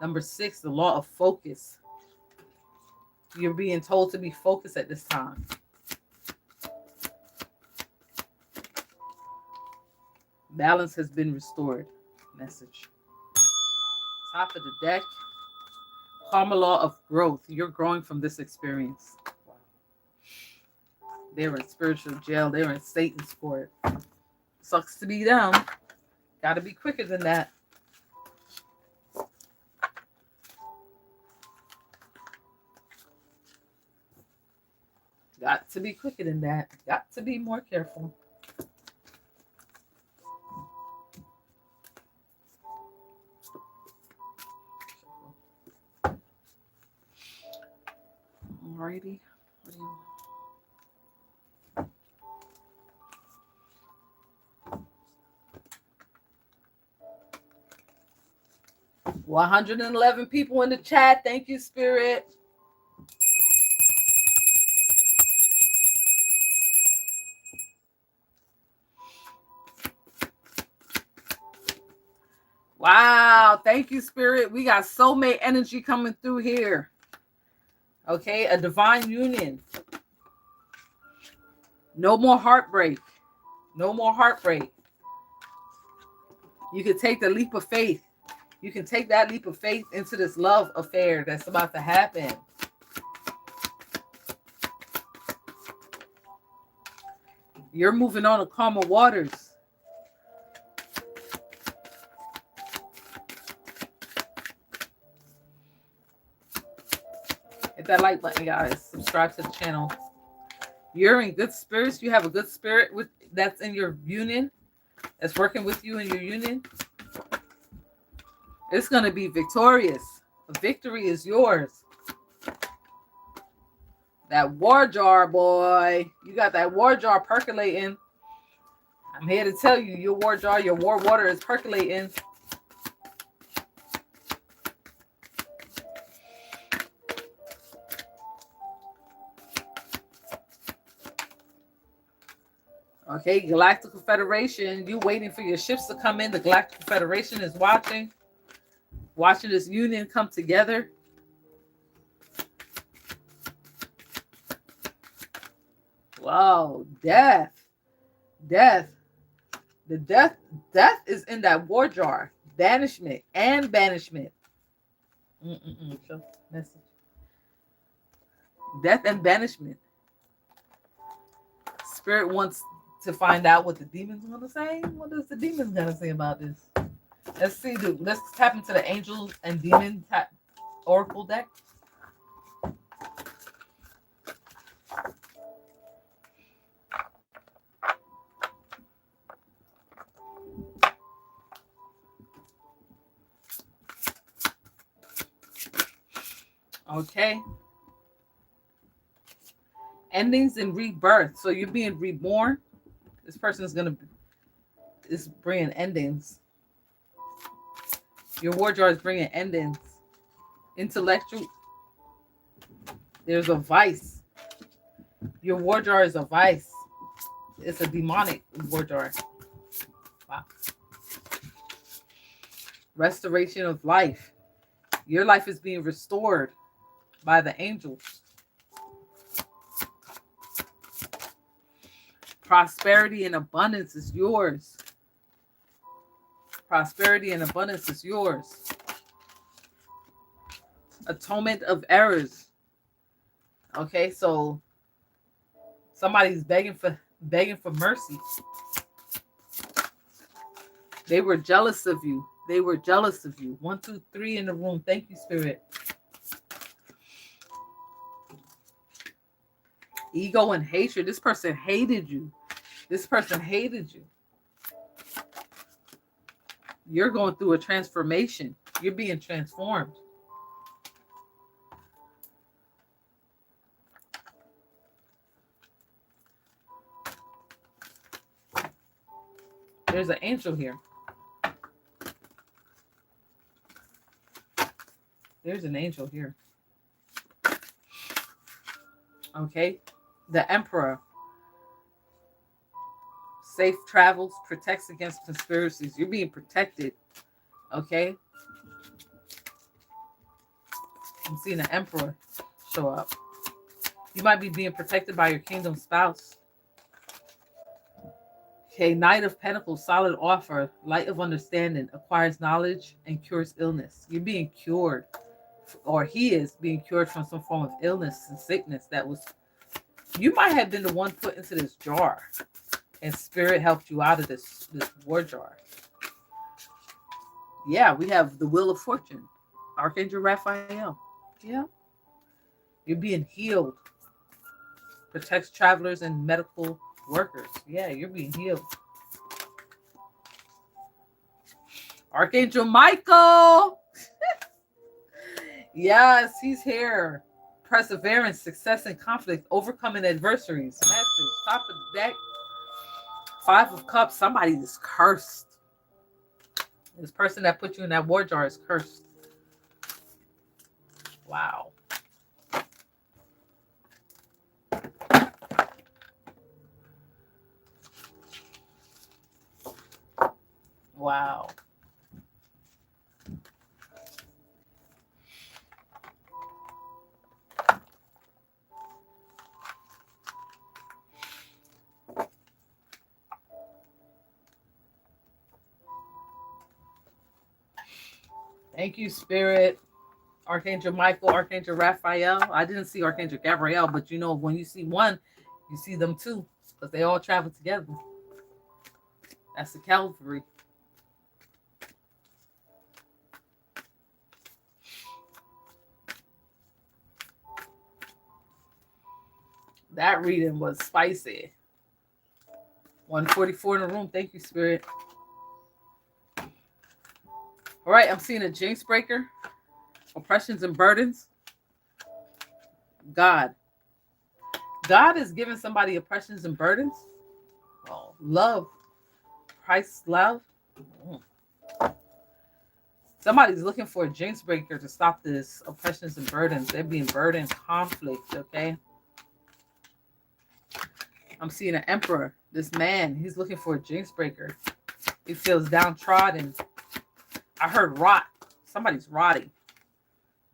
S1: Number 6, the law of focus. You're being told to be focused at this time. Balance has been restored. Message. Top of the deck. Karma law of growth. You're growing from this experience. Wow. They were in spiritual jail. They were in Satan's court. Sucks to be them. Got to be quicker than that. Got to be quicker than that. Got to be more careful. Alrighty. What do you... 111 people in the chat. Thank you, Spirit. Wow. Thank you, Spirit. We got soulmate energy coming through here. Okay. A divine union. No more heartbreak. No more heartbreak. You can take the leap of faith. You can take that leap of faith into this love affair that's about to happen. You're moving on to calmer waters. Hit that like button, guys. Subscribe to the channel. You're in good spirits. You have a good spirit that's in your union, that's working with you in your union. It's going to be victorious. The victory is yours. That war jar, boy. You got that war jar percolating. I'm here to tell you, your war jar, your war water is percolating. Okay, Galactic Federation. You waiting for your ships to come in. The Galactic Federation is watching. Watching this union come together. Wow, death. Death. The death is in that war jar. Banishment and banishment. Message. Death and banishment. Spirit wants to find out what the demon's going to say. What is the demon's going to say about this? Let's see. Let's tap into the angels and demon oracle deck. Okay. Endings and rebirth. So you're being reborn. This person is bringing endings. Your war jar is bringing endings. Intellectual. There's a vice. Your war jar is a vice. It's a demonic war jar. Wow. Restoration of life. Your life is being restored by the angels. Prosperity and abundance is yours. Prosperity and abundance is yours. Atonement of errors. Okay, so somebody's begging for mercy. They were jealous of you. They were jealous of you. 1, 2, 3 in the room. Thank you, Spirit. Ego and hatred. This person hated you. This person hated you. You're going through a transformation. You're being transformed. There's an angel here. There's an angel here. Okay. The Emperor. Safe travels, protects against conspiracies. You're being protected. Okay. I'm seeing the Emperor show up. You might be being protected by your kingdom spouse. Okay, Knight of Pentacles, solid offer, light of understanding, acquires knowledge and cures illness. You're being cured, or he is being cured from some form of illness and sickness that was, you might have been the one put into this jar, and Spirit helped you out of this war jar. Yeah, we have the Wheel of Fortune, Archangel Raphael. Yeah, you're being healed. Protects travelers and medical workers. Yeah, you're being healed. Archangel Michael. Yes, he's here. Perseverance, success in conflict, overcoming adversaries. Message. Top of the deck. 5 of Cups. Somebody is cursed. This person that put you in that war jar is cursed. Wow. Wow. Thank you, Spirit. Archangel Michael, Archangel Raphael. I didn't see Archangel Gabriel, but you know, when you see one, you see them too, because they all travel together. That's the Calvary. That reading was spicy. 144 in the room. Thank you, Spirit. All right, I'm seeing a jinx breaker. Oppressions and burdens. God. God is giving somebody oppressions and burdens. Oh, love. Christ's love. Somebody's looking for a jinx breaker to stop this oppressions and burdens. They're being burdened, conflict, okay? I'm seeing an emperor. This man, he's looking for a jinx breaker. He feels downtrodden. I heard rot. Somebody's rotting.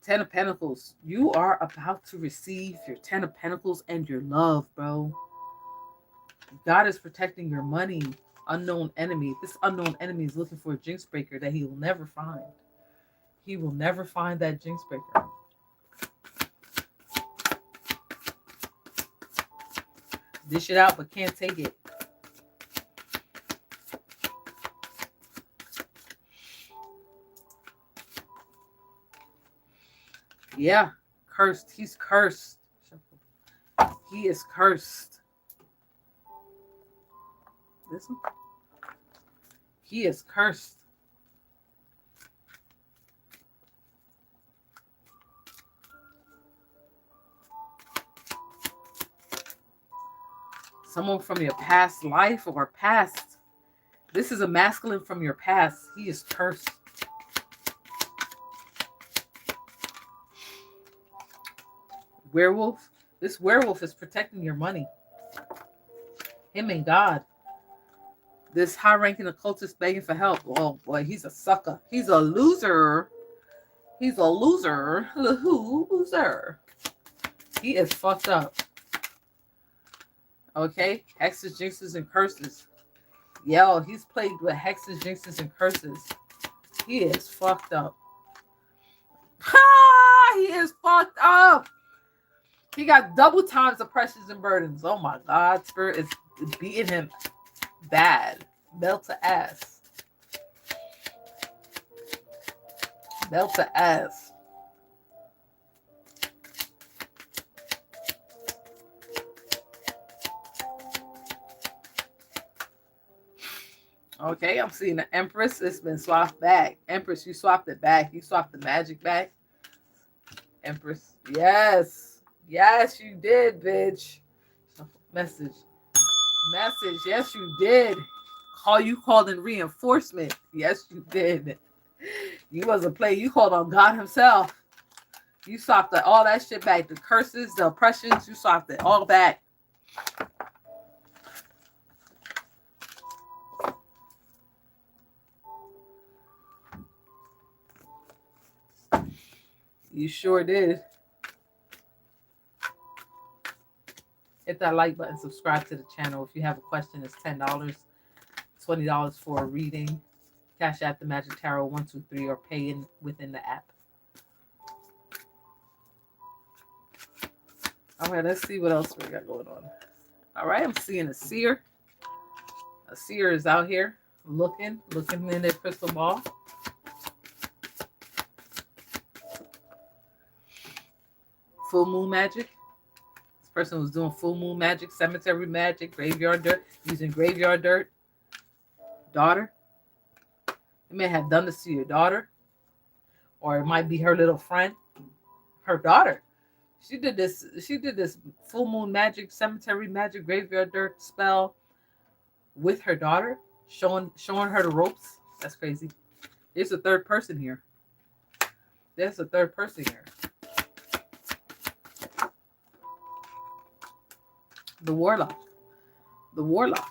S1: 10 of Pentacles. You are about to receive your 10 of Pentacles and your love, bro. God is protecting your money. Unknown enemy. This unknown enemy is looking for a jinx breaker that he will never find. He will never find that jinx breaker. Dish it out, but can't take it. Yeah, cursed. He's cursed. He is cursed. This one? He is cursed. Someone from your past life or past. This is a masculine from your past. He is cursed. Werewolf. This werewolf is protecting your money. Him and God. This high-ranking occultist begging for help. Oh boy, he's a sucker. He's a loser. He's a loser. Loser. He is fucked up. Okay? Hexes, jinxes, and curses. Yo, he's plagued with hexes, jinxes, and curses. He is fucked up. Ha! He is fucked up. He got double times the pressures and burdens. Oh my God. Spirit is beating him bad. Belt to ass. Belt to ass. Okay, I'm seeing the Empress. It's been swapped back. Empress, you swapped it back. You swapped the magic back. Empress. Yes. Yes, you did, bitch. Message. Message. Yes, you did. You called in reinforcement. Yes, you did. You wasn't playing. You called on God himself. You swapped all that shit back. The curses, the oppressions, you swapped it all back. You sure did. Hit that like button, subscribe to the channel. If you have a question, it's $10, $20 for a reading. Cashapp the Magic Tarot 123 or pay in within the app. All right, let's see what else we got going on. All right, I'm seeing a seer. A seer is out here looking in their crystal ball. Full moon magic. This person was doing full moon magic, cemetery magic, graveyard dirt, using graveyard dirt. Daughter. You may have done this to your daughter. Or it might be her little friend. Her daughter. She did this full moon magic, cemetery magic, graveyard dirt spell with her daughter, showing her the ropes. That's crazy. There's a third person here. There's a third person here. The warlock. The warlock.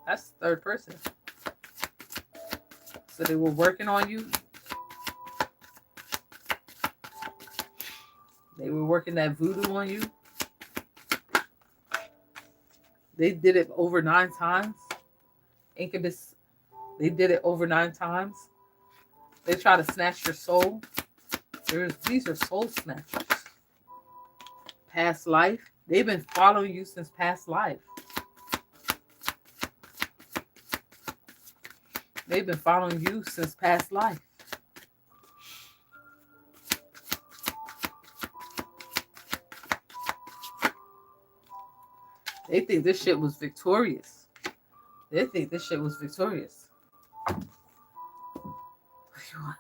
S1: That's the third person. So they were working on you. They were working that voodoo on you. They did it over 9 times. Incubus, they did it over 9 times. They try to snatch your soul. These are soul snatchers. Past life. They've been following you since past life. They've been following you since past life. They think this shit was victorious. They think this shit was victorious. What do you want?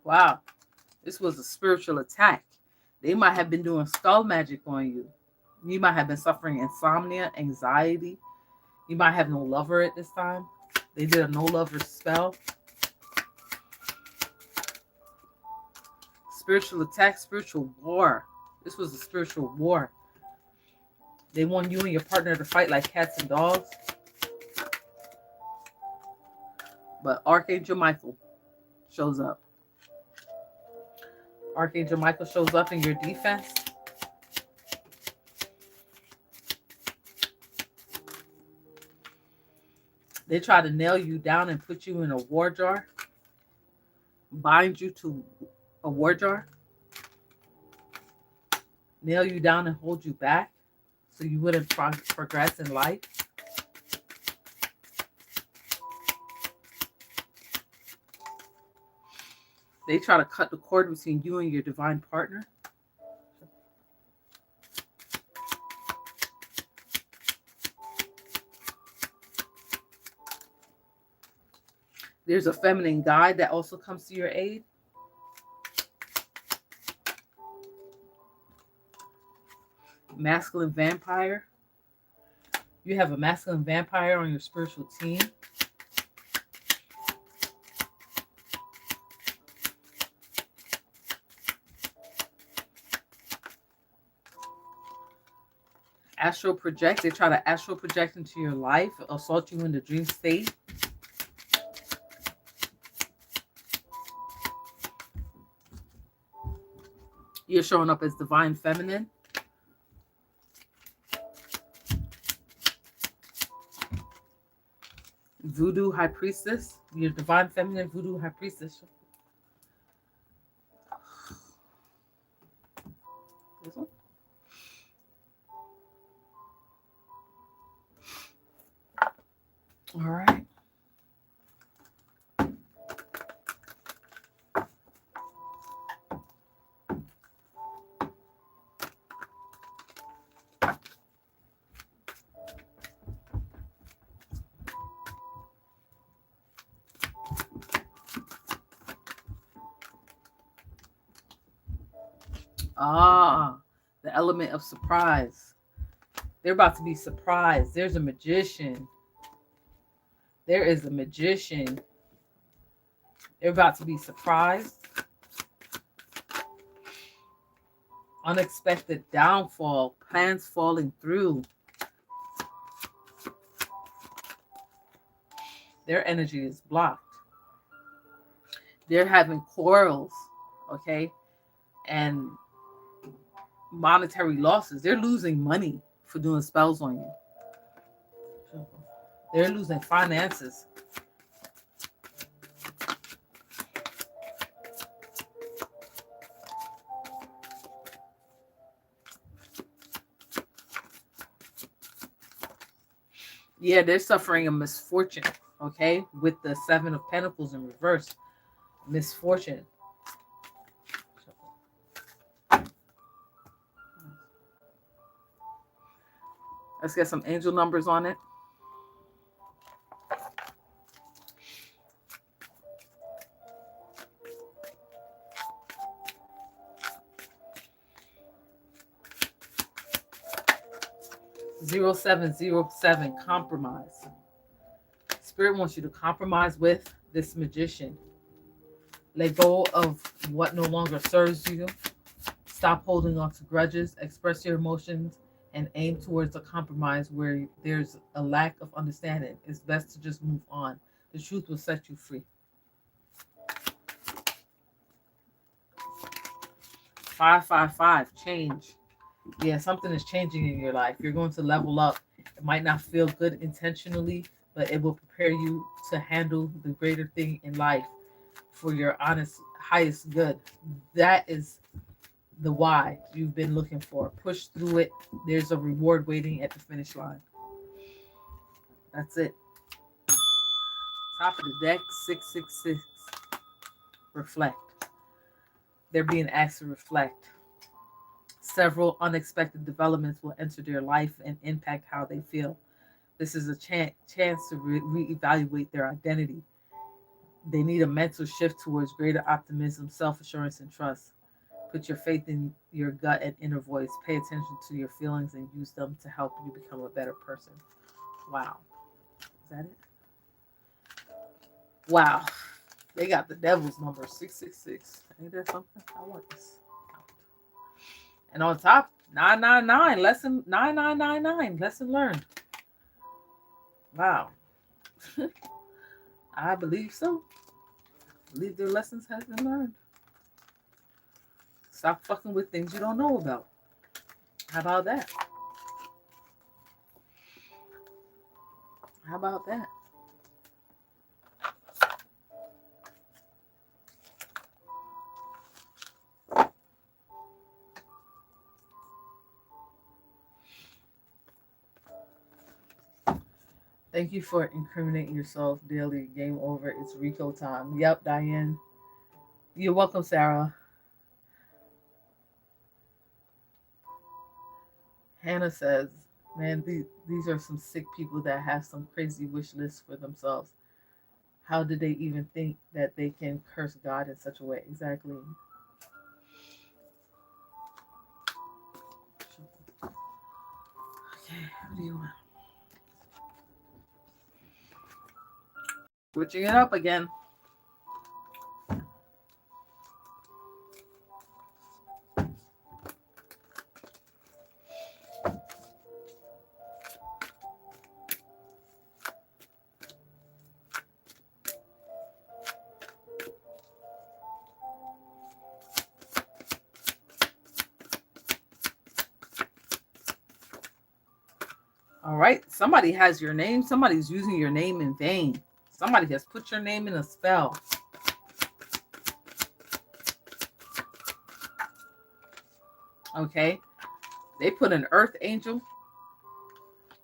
S1: Wow, this was a spiritual attack. They might have been doing skull magic on you. You might have been suffering insomnia, anxiety. You might have no lover at this time. They did a no lover spell. Spiritual attack, spiritual war. This was a spiritual war. They want you and your partner to fight like cats and dogs. But Archangel Michael shows up. Archangel Michael shows up in your defense. They try to nail you down and put you in a war jar. Bind you to a war jar. Nail you down and hold you back so you wouldn't progress in life. They try to cut the cord between you and your divine partner. There's a feminine guide that also comes to your aid. Masculine vampire. You have a masculine vampire on your spiritual team. Astral project. They try to astral project into your life, assault you in the dream state. You're showing up as divine feminine. Voodoo high priestess. You're divine feminine voodoo high priestess. This one. All right. The element of surprise. They're about to be surprised. There's a magician. There is a magician. They're about to be surprised. Unexpected downfall. Plans falling through. Their energy is blocked. They're having quarrels, okay? And monetary losses. They're losing money for doing spells on you. They're losing finances. Yeah, they're suffering a misfortune, okay? With the Seven of Pentacles in reverse. Misfortune. Let's get some angel numbers on it. Zero 0707, compromise. Spirit wants you to compromise with this magician. Let go of what no longer serves you. Stop holding on to grudges. Express your emotions and aim towards a compromise where there's a lack of understanding. It's best to just move on. The truth will set you free. 555, change. Yeah, something is changing in your life. You're going to level up. It might not feel good intentionally, but it will prepare you to handle the greater thing in life for your honest, highest good. That is the why you've been looking for. Push through it. There's a reward waiting at the finish line. That's it. Top of the deck, 666. Reflect. They're being asked to reflect. Several unexpected developments will enter their life and impact how they feel. This is a chance to reevaluate their identity. They need a mental shift towards greater optimism, self-assurance, and trust. Put your faith in your gut and inner voice. Pay attention to your feelings and use them to help you become a better person. Wow. Is that it? Wow. They got the devil's number, 666. Ain't that something? I want this. And on top, 999, lesson 9999, lesson learned. Wow. I believe so. I believe their lessons have been learned. Stop fucking with things you don't know about. How about that? How about that? Thank you for incriminating yourself daily. Game over. It's Rico time. Yep, Diane. You're welcome, Sarah. Hannah says, man, these are some sick people that have some crazy wish lists for themselves. How did they even think that they can curse God in such a way? Exactly. do you want? Switching it up again. All right. Somebody has your name. Somebody's using your name in vain. Somebody has put your name in a spell. Okay. They put an earth angel.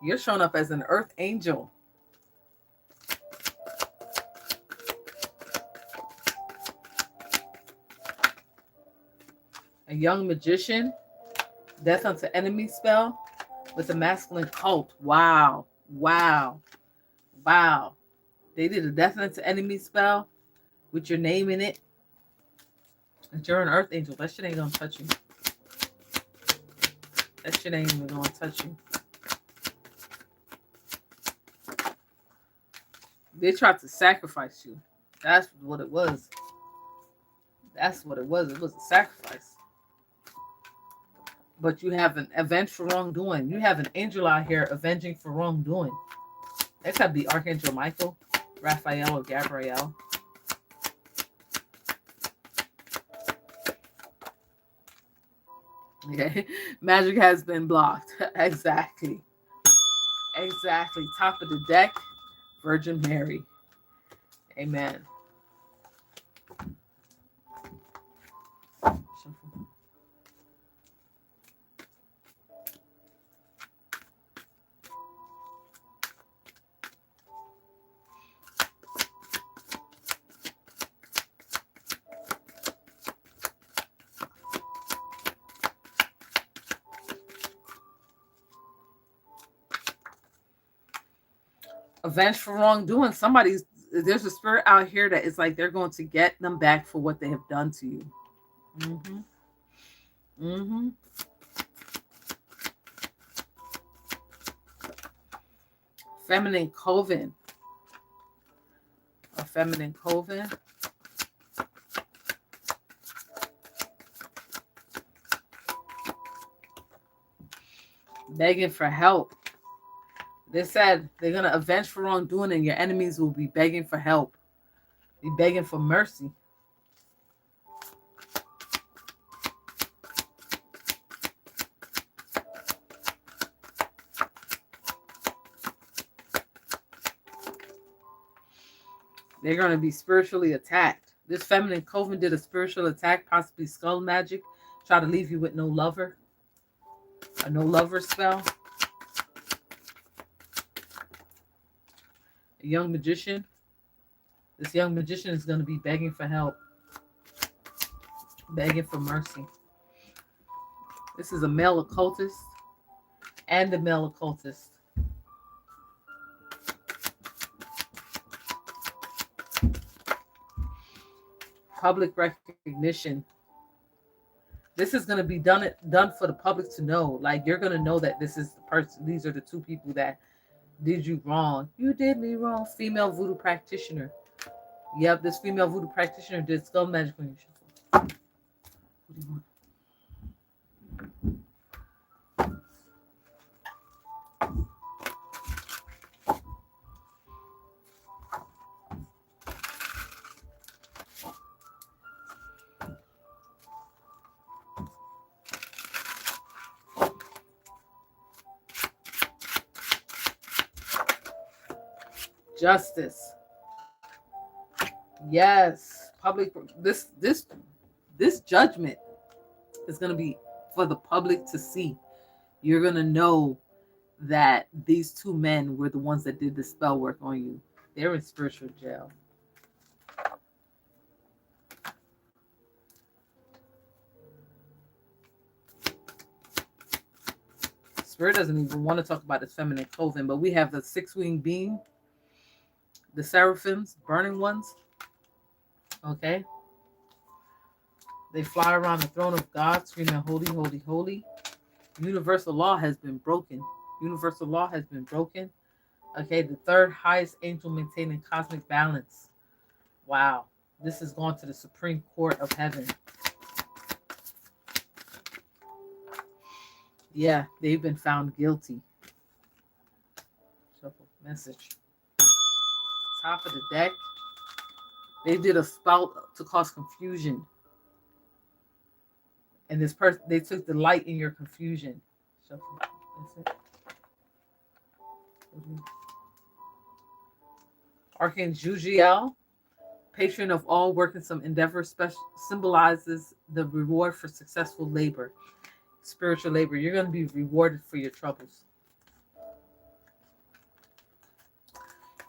S1: You're showing up as an earth angel. A young magician. Death unto enemy spell with a masculine cult. Wow. Wow. Wow. They did a death unto enemy spell with your name in it. And you're an earth angel. That shit ain't gonna touch you. That shit ain't even gonna touch you. They tried to sacrifice you. That's what it was. That's what it was. It was a sacrifice. But you have an avenge for wrongdoing. You have an angel out here avenging for wrongdoing. That could be Archangel Michael, Raphael, or Gabriel. Okay. Magic has been blocked. Exactly. Exactly. Top of the deck, Virgin Mary. Amen. Avenge for wrongdoing. There's a spirit out here that is like they're going to get them back for what they have done to you. Mm-hmm. Mm-hmm. Feminine coven. A feminine coven. Begging for help. They said they're going to avenge for wrongdoing and your enemies will be begging for help. Be begging for mercy. They're going to be spiritually attacked. This feminine coven did a spiritual attack, possibly skull magic. Try to leave you with no lover. A no lover spell. A young magician. This young magician is going to be begging for help. Begging for mercy. This is a male occultist and a male occultist. Public recognition. This is going to be done for the public to know. Like, you're going to know that this is the person. These are the two people that did you wrong. You did me wrong. Female voodoo practitioner. Yep, this female voodoo practitioner did skull magic on you. What do you want? Justice. Yes. Public. This judgment is going to be for the public to see. You're going to know that these two men were the ones that did the spell work on you. They're in spiritual jail. Spirit doesn't even want to talk about this feminine coven, but we have the six-winged being, the seraphims, burning ones. Okay. They fly around the throne of God, screaming, holy, holy, holy. Universal law has been broken. Universal law has been broken. Okay, the third highest angel maintaining cosmic balance. Wow. This is going to the Supreme Court of Heaven. Yeah, they've been found guilty. Shuffle message. Top of the deck. They did a spout to cause confusion. And this person, they took delight in your confusion. Shuffle. That's it. Archangel Jujiel, patron of all work in some endeavor, symbolizes the reward for successful labor, spiritual labor. You're going to be rewarded for your troubles.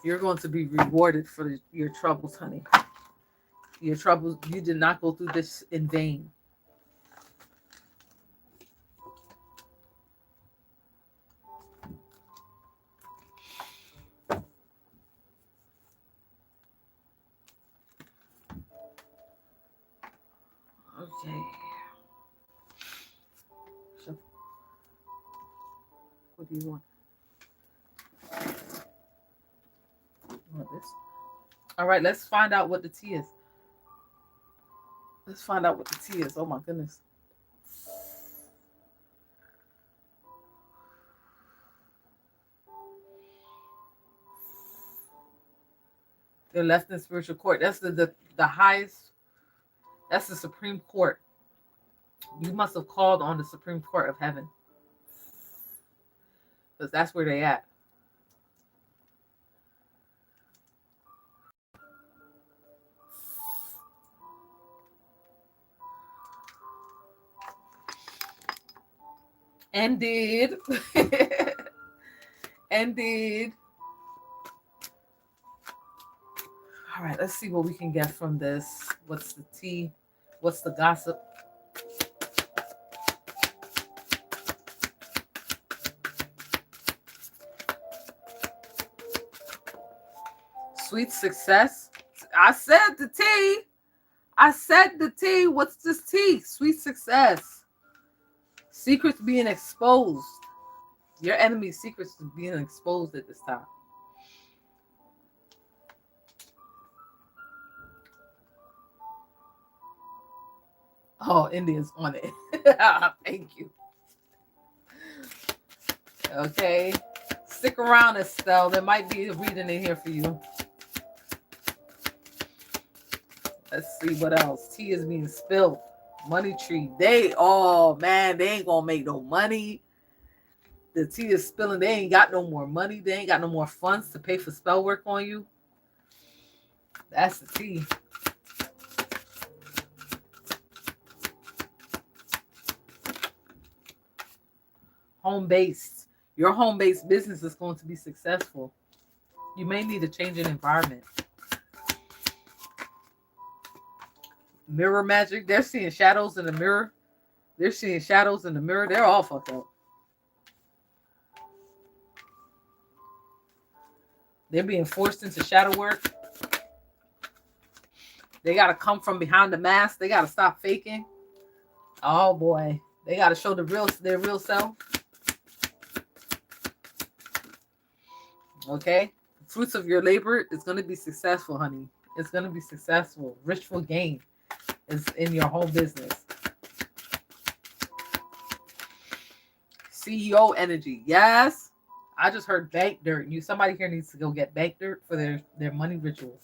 S1: You're going to be rewarded for your troubles, honey. Your troubles, you did not go through this in vain. Okay. So, what do you want? You want this? All right, let's find out what the tea is. Let's find out what the tea is. Oh my goodness. They're left in spiritual court. That's the highest. That's the Supreme Court. You must have called on the Supreme Court of Heaven. Because that's where they at. Indeed. Indeed. All right, let's see what we can get from this. What's the tea? What's the gossip? Sweet success. I said the tea. I said the tea. What's this tea? Sweet success. Secrets being exposed. Your enemy's secrets are being exposed at this time. Oh, India's on it. Thank you. Okay. Stick around, Estelle. There might be a reading in here for you. Let's see what else. Tea is being spilled. Money tree. Oh man, they ain't gonna make no money. The tea is spilling. They ain't got no more money. They ain't got no more funds to pay for spell work on you. That's the tea. Home-based. Your home-based business is going to be successful. You may need a change in environment. Mirror magic. They're seeing shadows in the mirror. They're seeing shadows in the mirror. They're all fucked up. They're being forced into shadow work. They got to come from behind the mask. They got to stop faking. Oh boy. They got to show their real self. Okay. Fruits of your labor is going to be successful, honey. It's going to be successful. Ritual gain is in your whole business. CEO energy. Yes. I just heard bank dirt. Somebody here needs to go get bank dirt for their money rituals.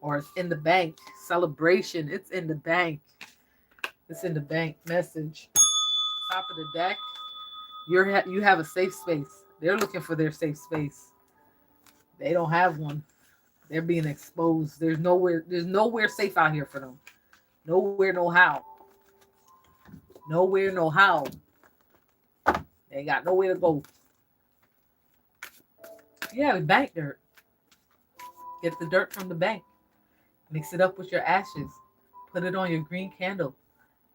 S1: Or it's in the bank. Celebration. It's in the bank. It's in the bank. Message. Top of the deck. You have a safe space. They're looking for their safe space. They don't have one. They're being exposed. There's nowhere safe out here for them. Nowhere, no how. Nowhere, no how. They ain't got nowhere to go. Yeah, bank dirt. Get the dirt from the bank. Mix it up with your ashes. Put it on your green candle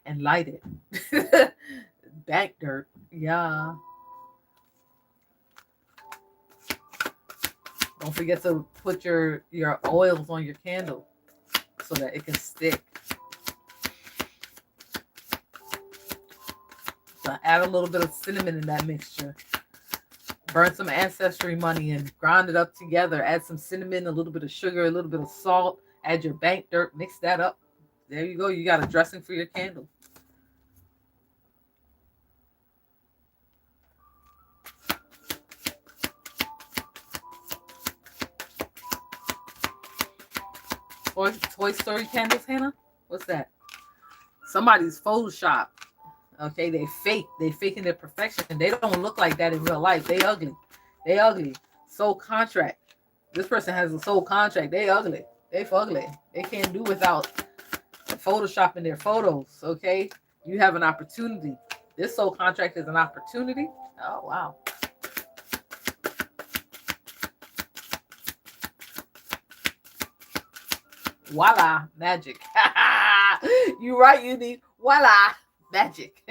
S1: and light it. Bank dirt. Yeah. Don't forget to put your oils on your candle so that it can stick. salsa. Add a little bit of cinnamon in that mixture. Burn some ancestry money and grind it up together. Add some cinnamon, a little bit of sugar, a little bit of salt. Add your bank dirt. Mix that up. There you go. You got a dressing for your candle. Toy Story candles, Hannah? What's that? Somebody's Photoshop. Okay, they fake. They faking their perfection. They don't look like that in real life. They ugly. They ugly. Soul contract. This person has a soul contract. They ugly. They fugly. They can't do without photoshopping their photos. Okay, you have an opportunity. This soul contract is an opportunity. Oh wow. Voila, magic. You right, you need voila, magic.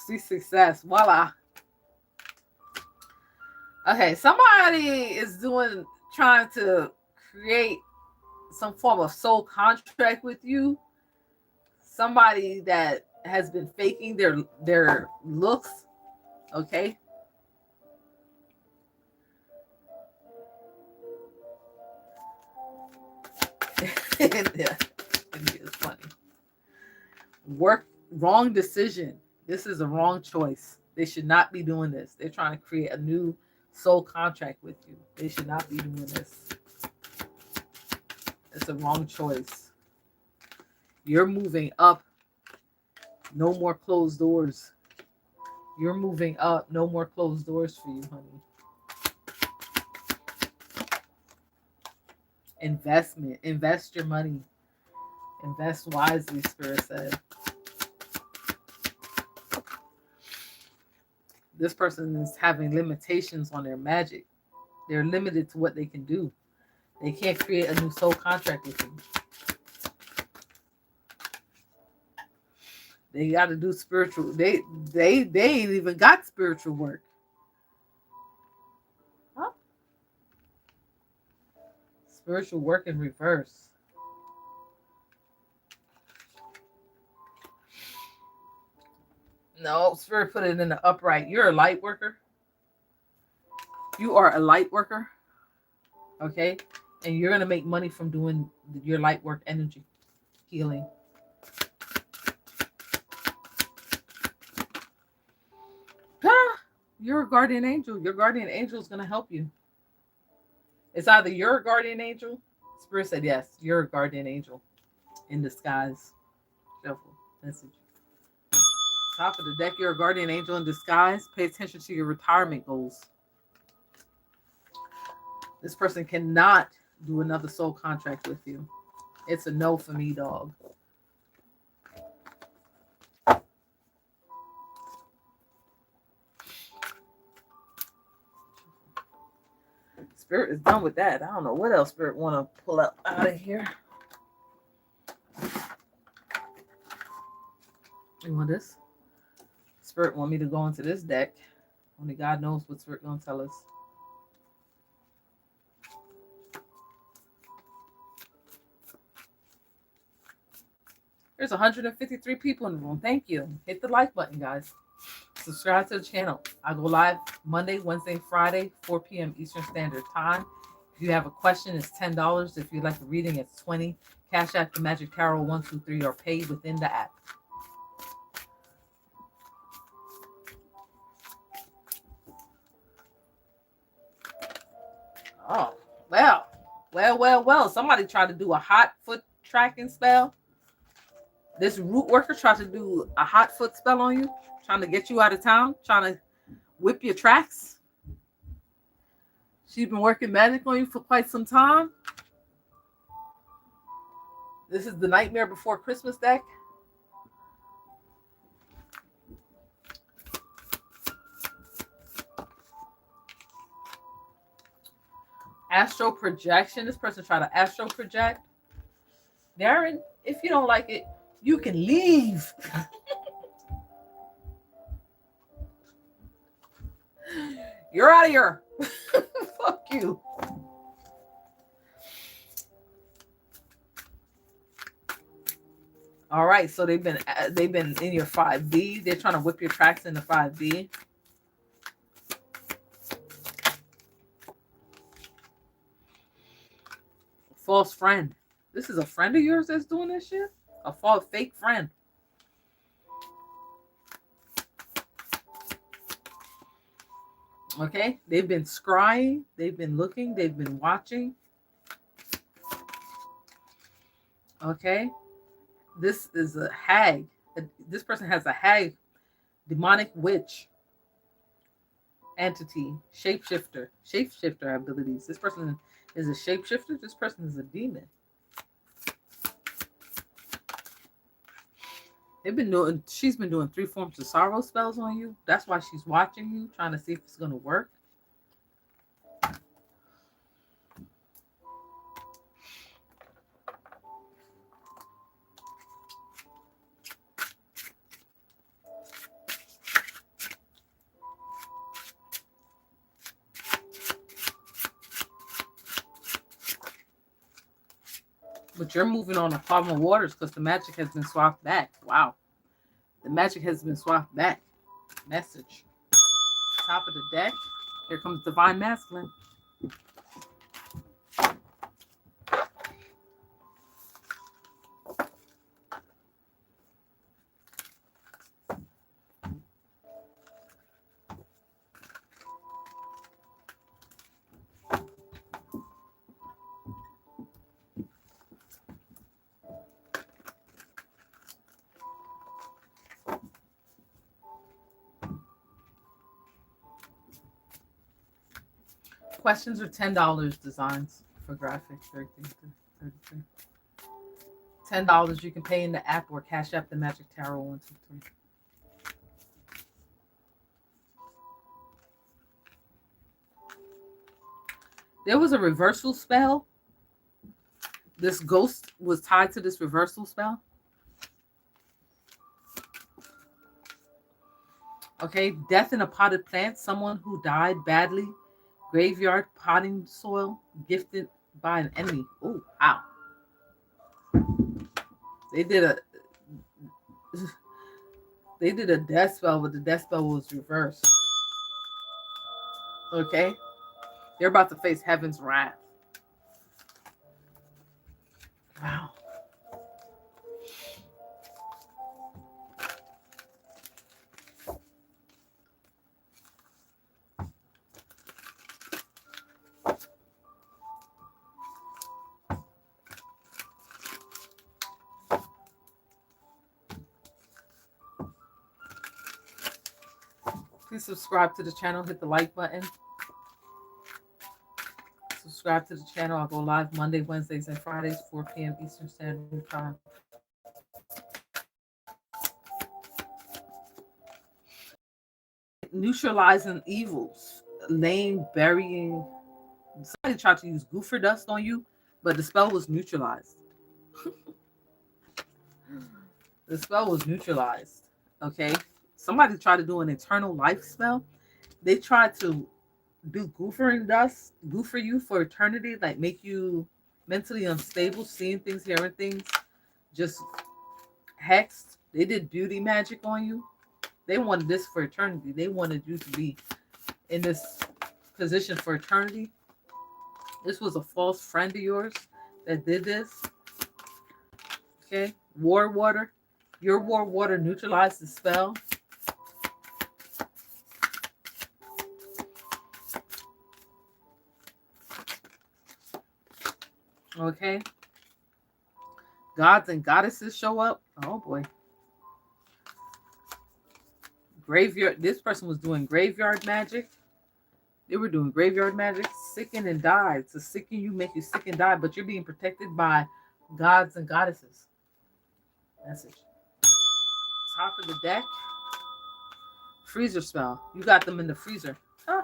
S1: See success. Voila. Okay, somebody is trying to create some form of soul contract with you. Somebody that has been faking their looks. Okay. It's funny. Wrong decision. This is a wrong choice. They should not be doing this. They're trying to create a new soul contract with you. They should not be doing this. It's a wrong choice. You're moving up. No more closed doors. You're moving up. No more closed doors for you, honey. Investment. Invest your money. Invest wisely, Spirit said. This person is having limitations on their magic. They're limited to what they can do. They can't create a new soul contract with you. They got to do spiritual. They ain't even got spiritual work. Huh? Spiritual work in reverse. No, Spirit put it in the upright. You're a light worker. You are a light worker. Okay? And you're going to make money from doing your light work energy. Healing. You're a guardian angel. Your guardian angel is going to help you. It's either you're a guardian angel. Spirit said yes. You're a guardian angel in disguise. Shuffle. Message. Top of the deck, you're a guardian angel in disguise. Pay attention to your retirement goals. This person cannot do another soul contract with you. It's a no for me, dog. Spirit is done with that. I don't know what else Spirit want to pull up out of here. You want this? Spirit want me to go into this deck. Only God knows what Spirit gonna tell us. There's 153 people in the room. Thank you. Hit the like button, guys. Subscribe to the channel. I go live Monday, Wednesday, Friday, 4 p.m. Eastern Standard Time. If you have a question, it's $10. If you'd like a reading, it's $20. Cashapp the Magic Tarot 123 or paid within the app. Oh, well. Somebody tried to do a hot foot tracking spell. This root worker tried to do a hot foot spell on you, trying to get you out of town, trying to whip your tracks. She's been working magic on you for quite some time. This is the Nightmare Before Christmas deck. Astral projection. This person tried to astral project. Darren, if you don't like it, you can leave. You're out of here. Fuck you. All right, so they've been in your 5D. They're trying to whip your tracks into 5D. False friend. This is a friend of yours that's doing this shit? A false fake friend. Okay? They've been scrying, they've been looking, they've been watching. Okay? This is a hag. This person has a hag, demonic witch, entity, shapeshifter abilities. This person is a shapeshifter. This person is a demon. She's been doing 3 forms of sorrow spells on you. That's why she's watching you, trying to see if it's going to work. But you're moving on the calmer waters because the magic has been swapped back. Wow. The magic has been swapped back. Message. Top of the deck. Here comes Divine Masculine. Questions are $10 designs for graphic 33. $10 you can pay in the app or Cashapp the Magic Tarot 123. There was a reversal spell. This ghost was tied to this reversal spell. Okay, death in a potted plant. Someone who died badly. Graveyard potting soil gifted by an enemy. Oh, wow. They did a death spell, but the death spell was reversed. Okay? They're about to face heaven's wrath. Wow. Please subscribe to the channel. Hit the like button. Subscribe to the channel. I'll go live Monday, Wednesdays, and Fridays, 4 p.m. Eastern Standard Time. Neutralizing evils. Laying, burying. Somebody tried to use goofer dust on you, but the spell was neutralized. The spell was neutralized. Okay? Somebody tried to do an eternal life spell. They tried to do goofering dust, goofer you for eternity, like make you mentally unstable, seeing things, hearing things, just hexed. They did beauty magic on you. They wanted this for eternity. They wanted you to be in this position for eternity. This was a false friend of yours that did this. Okay, war water. Your war water neutralized the spell. Okay. Gods and goddesses show up. Oh boy. Graveyard. This person was doing graveyard magic. They were doing graveyard magic. Sicken and die. To sicken you, make you sick and die, but you're being protected by gods and goddesses. Message. Top of the deck. Freezer spell. You got them in the freezer. Huh.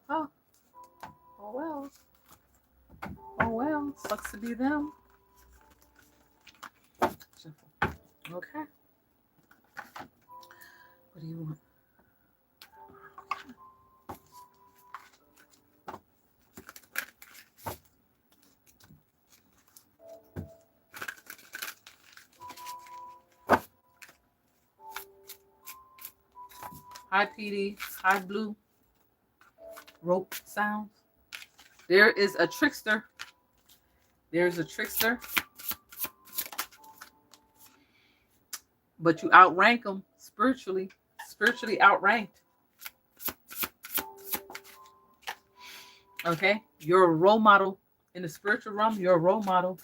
S1: Oh. Oh well. Oh well. Sucks to be them. Simple. Okay. What do you want? high PD, high blue, rope sounds. There is a trickster. There's a trickster. But you outrank them spiritually. Spiritually outranked. Okay? You're a role model. In the spiritual realm, you're a role model.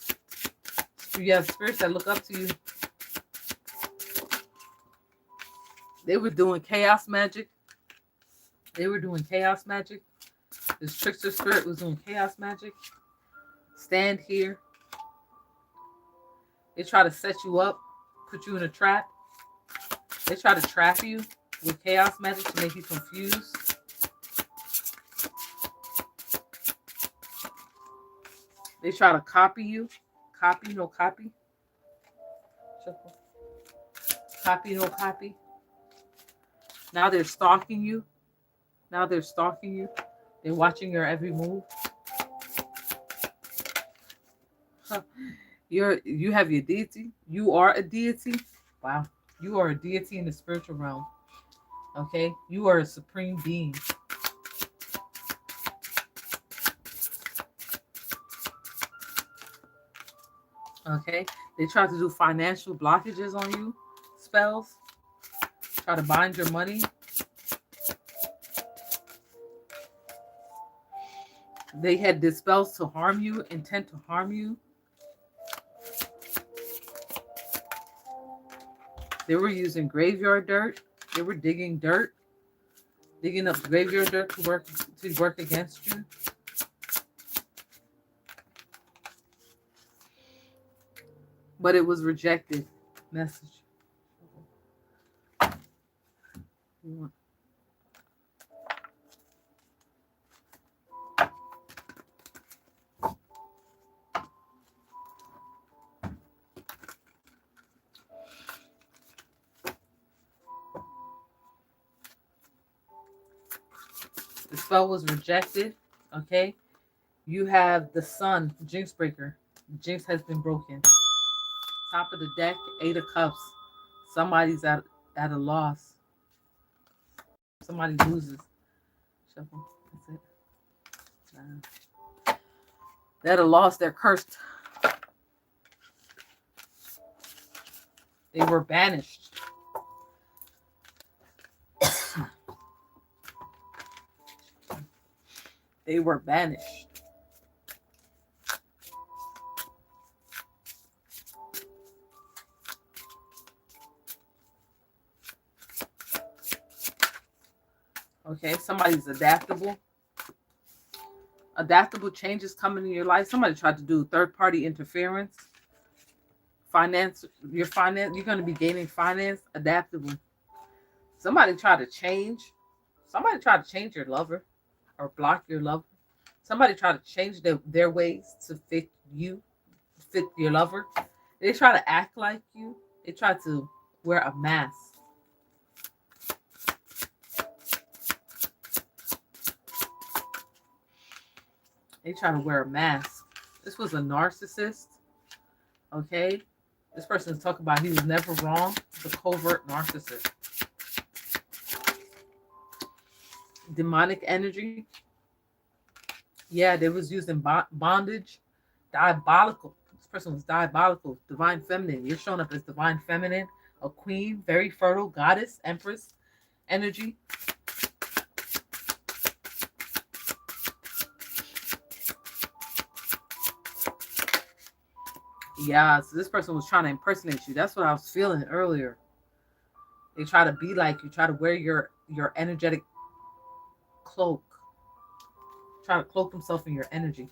S1: You have spirits that look up to you. They were doing chaos magic. They were doing chaos magic. This trickster spirit was doing chaos magic. Stand here. They try to set you up, put you in a trap. They try to trap you with chaos magic to make you confused. They try to copy you. Copy, no copy. Copy, no copy. Now they're stalking you. Now they're stalking you. They're watching your every move. You have your deity. You are a deity. Wow. You are a deity in the spiritual realm. Okay? You are a supreme being. Okay? They try to do financial blockages on you. Spells. Try to bind your money. They had these spells to harm you, intent to harm you. They were using graveyard dirt. They were digging dirt. Digging up graveyard dirt to work against you. But it was rejected. Message. The spell was rejected. Okay. You have the sun, Jinx Breaker. Jinx has been broken. Top of the deck, 8 of Cups. Somebody's at a loss. Somebody loses. Shuffle. That's it. They're at a loss. They're cursed. They were banished. They were banished. Okay, somebody's adaptable. Adaptable changes coming in your life. Somebody tried to do third-party interference. Finance, you're going to be gaining finance. Adaptable. Somebody tried to change. Somebody tried to change your lover or block your lover. Somebody tried to change their ways to fit you, fit your lover. They try to act like you. They try to wear a mask. They try to wear a mask. This was a narcissist. Okay? This person is talking about he was never wrong. It's a covert narcissist. Demonic energy. Yeah, they was using bondage. Diabolical. This person was diabolical. Divine feminine. You're showing up as divine feminine. A queen. Very fertile. Goddess. Empress. Energy. Yeah, so this person was trying to impersonate you. That's what I was feeling earlier. They try to be like you. Try to wear your energetic cloak. Try to cloak himself in your energy.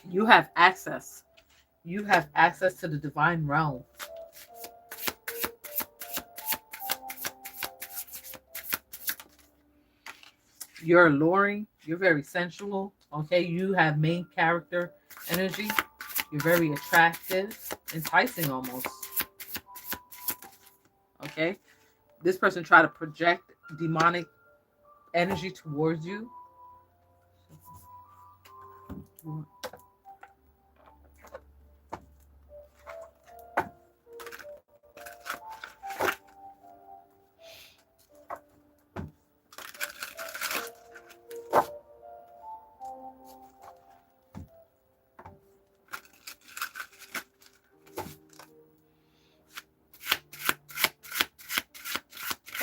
S1: You have access. You have access to the divine realm. You're alluring. You're very sensual. Okay, you have main character energy. You're very attractive, enticing almost. Okay, this person tried to project demonic energy towards you.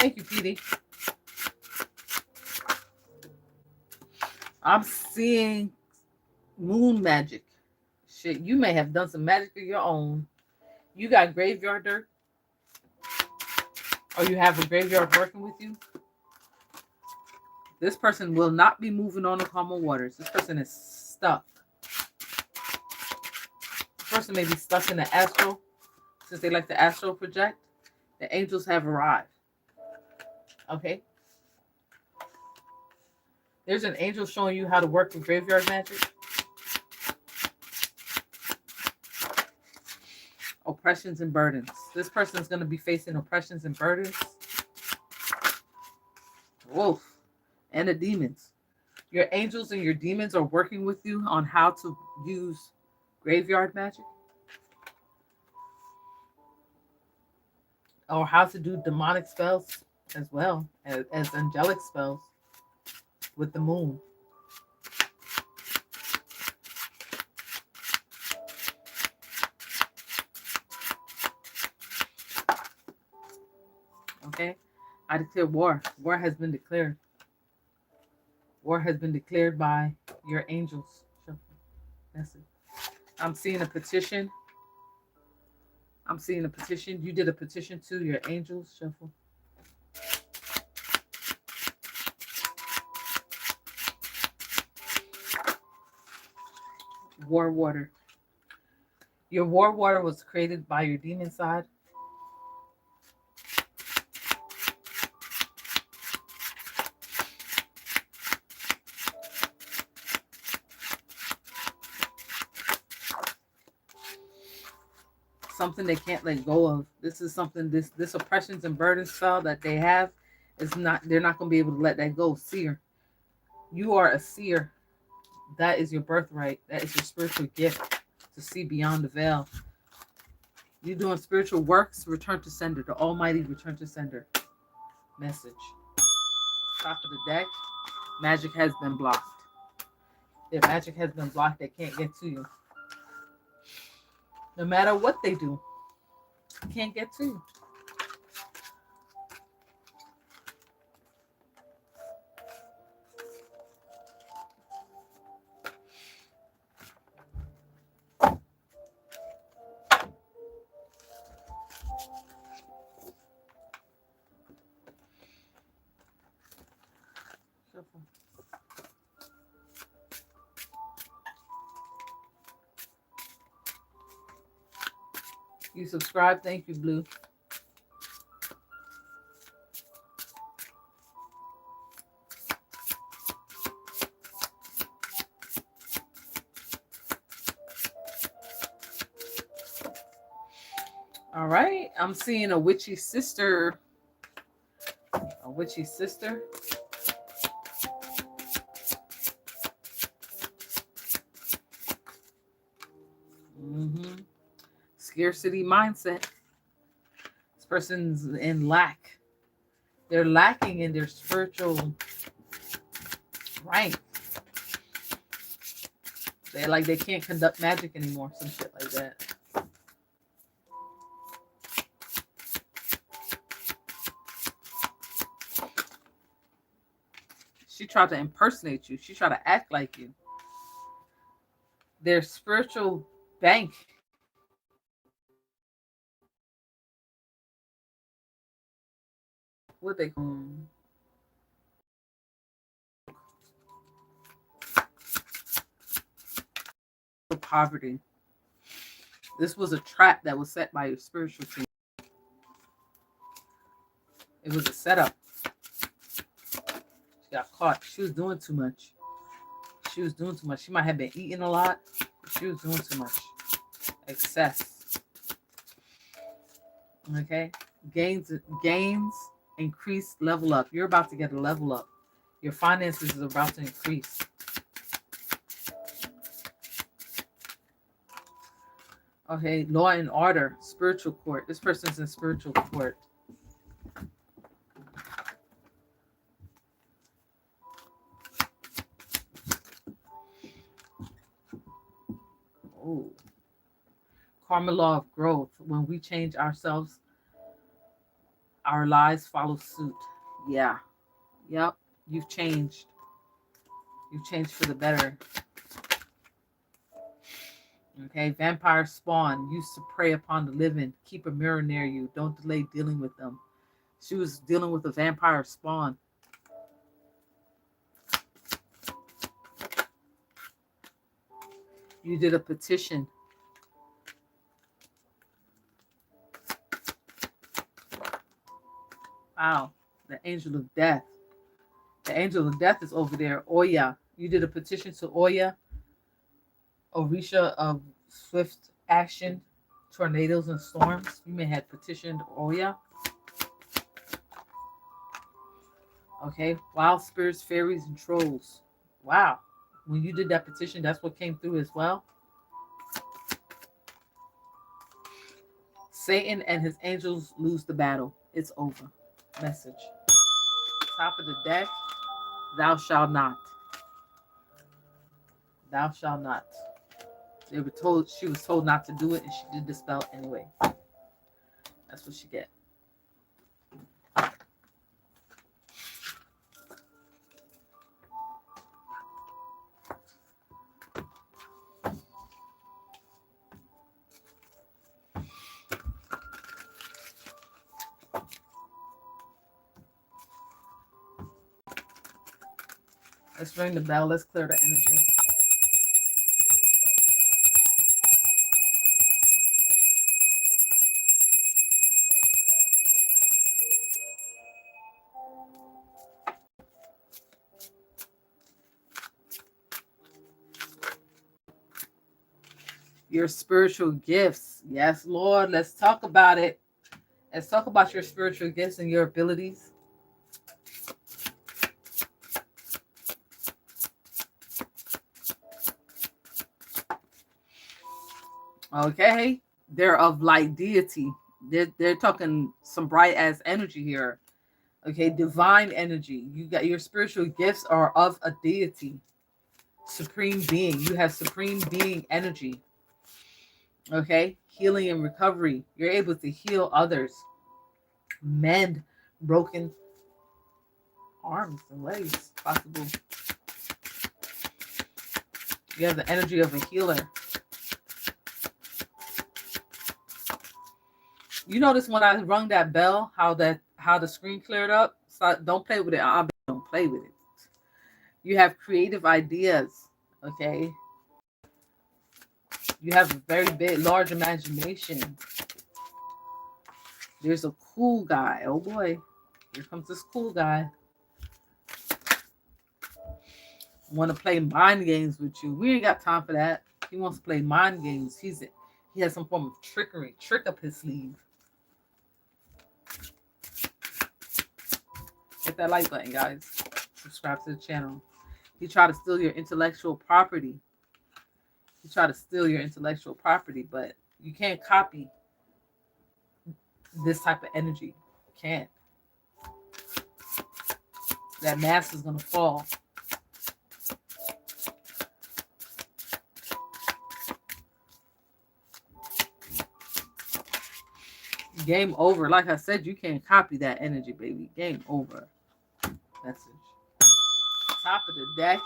S1: Thank you, Petey. I'm seeing moon magic. Shit, you may have done some magic of your own. You got graveyard dirt, or you have a graveyard working with you. This person will not be moving on the calmer waters. This person is stuck. This person may be stuck in the astral, since they like to astral project. The angels have arrived. Okay? There's an angel showing you how to work with graveyard magic. Oppressions and burdens. This person is going to be facing oppressions and burdens. Wolf. And the demons. Your angels and your demons are working with you on how to use graveyard magic. Or how to do demonic spells as well as angelic spells with the moon. Okay? I declare war. War has been declared. War has been declared by your angels. That's it. I'm seeing a petition. I'm seeing a petition. You did a petition to your angels. Shuffle. War water. Your war water was created by your demon side. Something they can't let go of. This is something, this oppressions and burdens spell that they have is not, they're not going to be able to let that go. Seer. You are a seer. That is your birthright. That is your spiritual gift to see beyond the veil. You're doing spiritual works. Return to sender. The Almighty return to sender. Message. Top of the deck. Magic has been blocked. Their magic has been blocked. They can't get to you. No matter what they do, they can't get to you. You subscribe. Thank you, Blue. All right. I'm seeing a witchy sister. A witchy sister. Scarcity mindset. This person's in lack. They're lacking in their spiritual rank. They're like they can't conduct magic anymore. Some shit like that. She tried to impersonate you. She tried to act like you. Their spiritual bank. What they call poverty. This was a trap that was set by your spiritual team. It was a setup. She got caught. She was doing too much. She was doing too much. She might have been eating a lot. But she was doing too much. Excess. Okay? Gains, increase, level up. You're about to get a level up. Your finances is about to increase. Okay, law and order, spiritual court. This person's in spiritual court. Oh. Karma law of growth. When we change ourselves, our lives follow suit. Yeah. Yep. You've changed. You've changed for the better. Okay. Vampire spawn used to prey upon the living. Keep a mirror near you. Don't delay dealing with them. She was dealing with a vampire spawn. You did a petition. Wow. The angel of death. The angel of death is over there. Oya. You did a petition to Oya. Orisha of swift action, tornadoes and storms. You may have petitioned Oya. Okay. Wild spirits, fairies, and trolls. Wow. When you did that petition, that's what came through as well. Satan and his angels lose the battle. It's over. Message. Top of the deck. Thou shalt not. Thou shalt not. They were told, she was told not to do it, and she did the spell anyway. That's what she get. Let's ring the bell. Let's clear the energy. Your spiritual gifts. Yes, Lord. Let's talk about it. Let's talk about your spiritual gifts and your abilities. Okay. They're of light deity. They're talking some bright ass energy here. Okay, divine energy. You got your spiritual gifts are of a deity. Supreme being. You have supreme being energy. Okay, healing and recovery. You're able to heal others, mend broken arms and legs, possible. You have the energy of a healer. You notice when I rung that bell, how the screen cleared up? So don't play with it. Don't play with it. You have creative ideas. Okay. You have a very big, large imagination. There's a cool guy. Oh boy. Here comes this cool guy. Want to play mind games with you. We ain't got time for that. He wants to play mind games. He has some form of trickery, trick up his sleeve. Hit that like button, guys. Subscribe to the channel. He tried to steal your intellectual property. He tried to steal your intellectual property, but you can't copy this type of energy. You can't. That mask is going to fall. Game over. Like I said, you can't copy that energy, baby. Game over. Message. Top of the deck.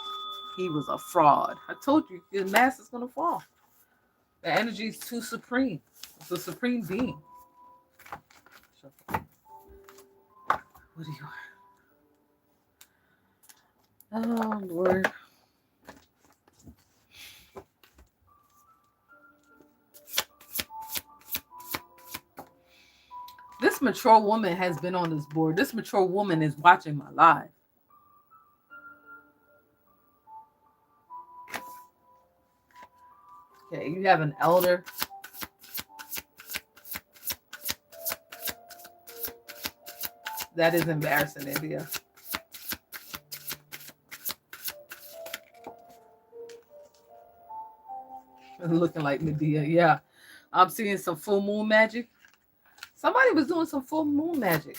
S1: He was a fraud. I told you, the mask is going to fall. The energy is too supreme. It's a supreme being. What do you want? Oh, Lord. This mature woman has been on this board. This mature woman is watching my live. Okay, you have an elder. That is embarrassing, India. Looking like Medea. Yeah. I'm seeing some full moon magic. Somebody was doing some full moon magic.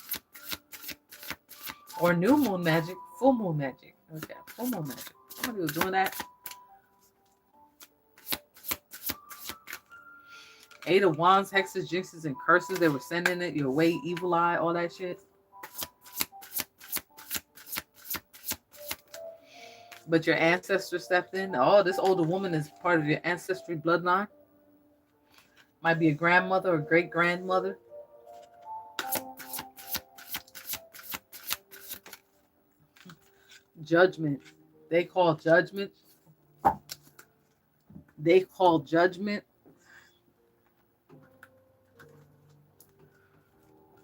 S1: Or new moon magic. Full moon magic. Okay, full moon magic. Somebody was doing that. Eight of Wands, hexes, jinxes, and curses. They were sending it your way, evil eye, all that shit. But your ancestor stepped in. Oh, this older woman is part of your ancestry bloodline. Might be a grandmother or great-grandmother. Judgment. They call judgment. They call judgment.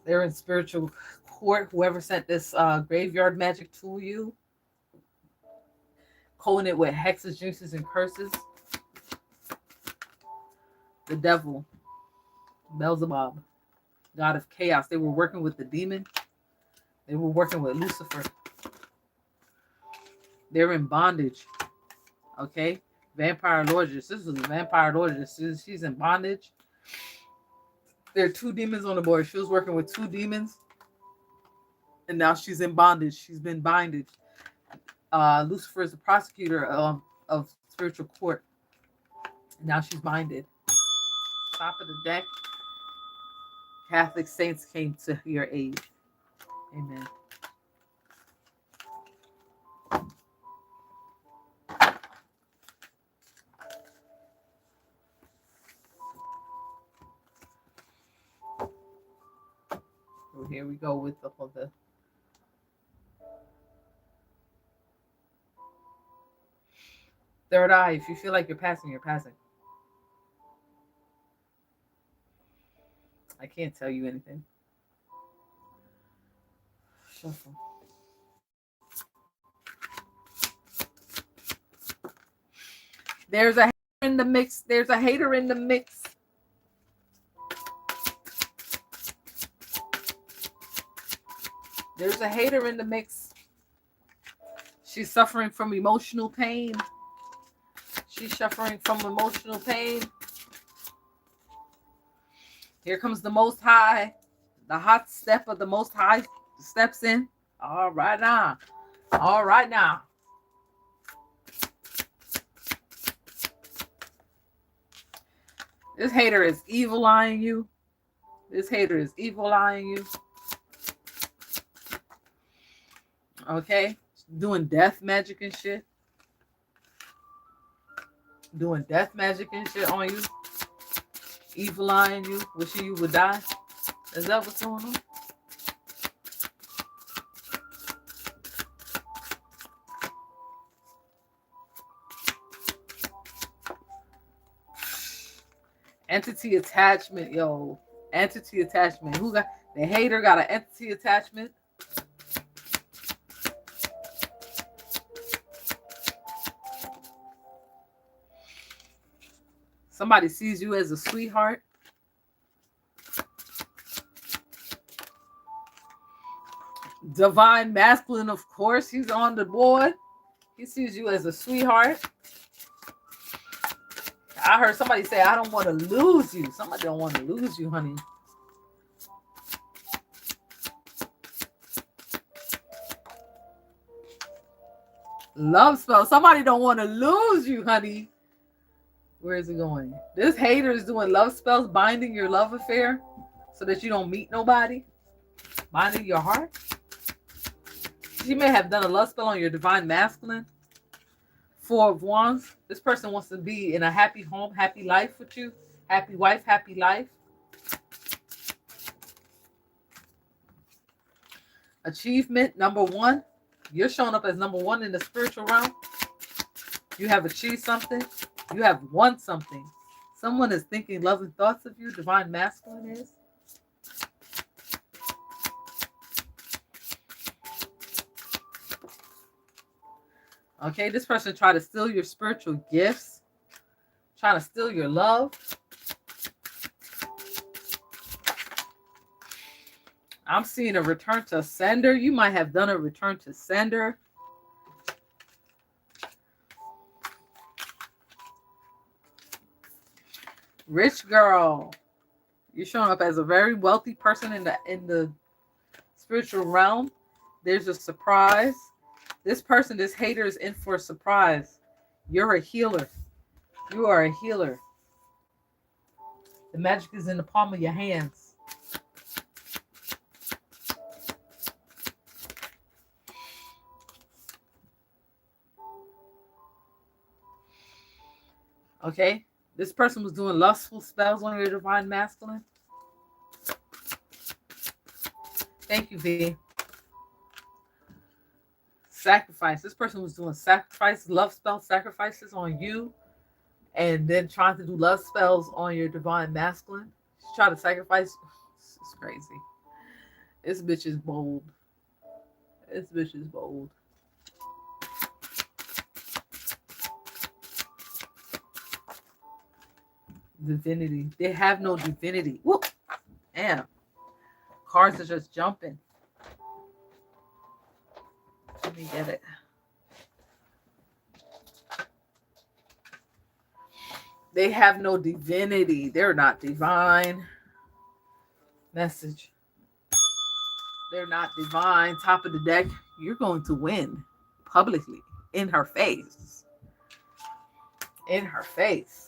S1: They're in spiritual court. Whoever sent this graveyard magic to you. Coding it with hexes, jinxes, and curses. The devil. Beelzebub. God of chaos. They were working with the demon. They were working with Lucifer. They're in bondage. Okay? Vampire Lordess. This is a vampire Lordess. She's in bondage. There are two demons on the board. She was working with two demons. And now she's in bondage. She's been binded. Lucifer is the prosecutor of spiritual court. Now she's binded. Top of the deck. Catholic saints came to your aid. Amen. So here we go with the third eye. If you feel like you're passing, you're passing. I can't tell you anything. Shuffle. There's a hater in the mix. There's a hater in the mix. There's a hater in the mix. She's suffering from emotional pain. She's suffering from emotional pain. Here comes the Most High. The hot step of the Most High steps in. All right now. All right now. This hater is evil eyeing you. This hater is evil eyeing you. Okay? Doing death magic and shit. Doing death magic and shit on you. Evil eyeing you. Wishing you would die. Is that what's going on? Entity attachment, yo. Entity attachment. Who got the hater? Got an entity attachment. Somebody sees you as a sweetheart. Divine masculine, of course, he's on the board. He sees you as a sweetheart. I heard somebody say, I don't want to lose you. Somebody don't want to lose you, honey. Love spell. Somebody don't want to lose you, honey. Where is it going? This hater is doing love spells, binding your love affair so that you don't meet nobody. Binding your heart. She may have done a love spell on your divine masculine. Four of Wands. This person wants to be in a happy home, happy life with you. Happy wife, happy life. Achievement, number one. You're showing up as number one in the spiritual realm. You have achieved something. You have won something. Someone is thinking loving thoughts of you. Divine masculine is. Okay, this person tried to steal your spiritual gifts. Trying to steal your love. I'm seeing a return to sender. You might have done a return to sender. Rich girl. You're showing up as a very wealthy person in the spiritual realm. There's a surprise. This person, this hater is in for a surprise. You're a healer. You are a healer. The magic is in the palm of your hands. Okay? This person was doing lustful spells on your divine masculine. Thank you, V. Sacrifice. This person was doing sacrifice, love spell sacrifices on you, and then trying to do love spells on your divine masculine. She's trying to sacrifice. This is crazy. This bitch is bold. This bitch is bold. Divinity. They have no divinity. Whoop. Damn. Cards are just jumping. Let me get it. They have no divinity. They're not divine. Message. They're not divine. Top of the deck. You're going to win publicly in her face. In her face.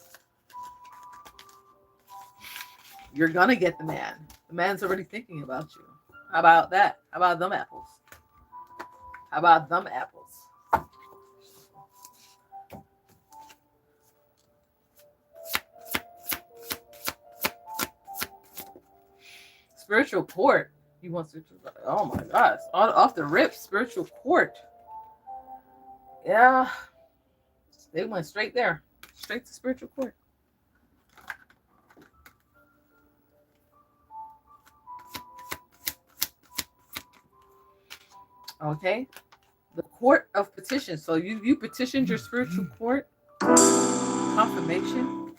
S1: You're gonna get the man. The man's already thinking about you. How about that? How about them apples? How about them apples? Spiritual court. He wants to. Oh my gosh! Off the rip, spiritual court. Yeah, they went straight there, straight to spiritual court. Okay, the court of petitions. So you petitioned your spiritual court. Confirmation.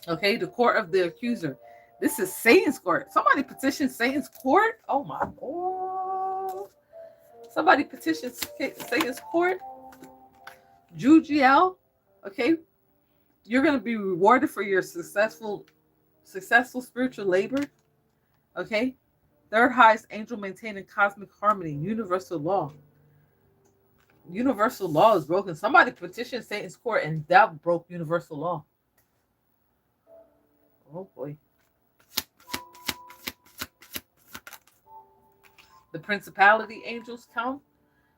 S1: Okay, the court of the accuser. This is Satan's court. Somebody petitioned Satan's court. Oh my God. Somebody petitioned Satan's court. Jujiel. Okay, you're gonna be rewarded for your successful spiritual labor. Okay, third highest angel maintaining cosmic harmony, universal law. Universal law is broken. Somebody petitioned Satan's court and that broke universal law. Oh boy. The principality angels count.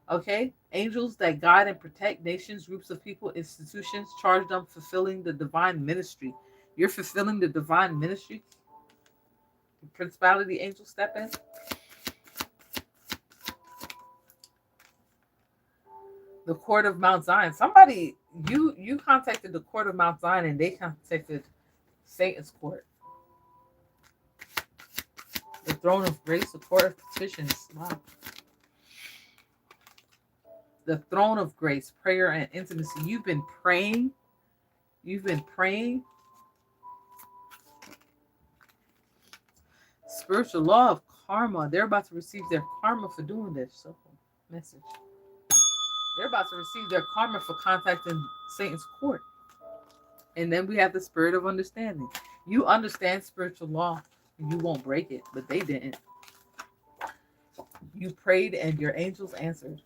S1: Okay, angels that guide and protect nations, groups of people, institutions, charged on fulfilling the divine ministry. You're fulfilling the divine ministry. The principality angels step in. The court of Mount Zion. Somebody, you contacted the court of Mount Zion and they contacted Satan's court. The throne of grace, the court of petitions. Wow. The throne of grace, prayer and intimacy. You've been praying. You've been praying. Spiritual law of karma. They're about to receive their karma for doing this. So, message. They're about to receive their karma for contacting Satan's court. And then we have the spirit of understanding. You understand spiritual law. You won't break it, but they didn't. You prayed and your angels answered.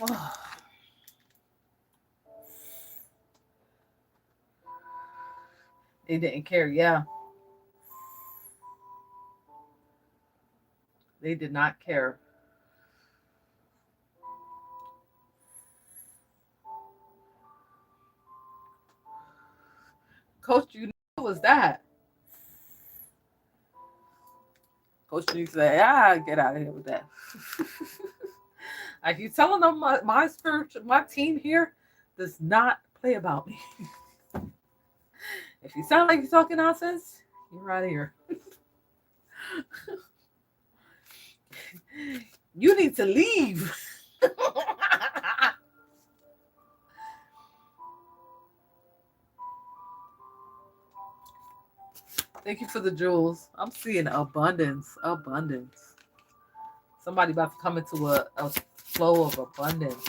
S1: Oh. They didn't care, yeah. They did not care. Coach, you know what was that? Coach, you say, get out of here with that. I keep telling them my team here does not play about me. If you sound like you're talking nonsense, you're out of here. You need to leave. Thank you for the jewels. I'm seeing abundance. Abundance. Somebody about to come into a flow of abundance.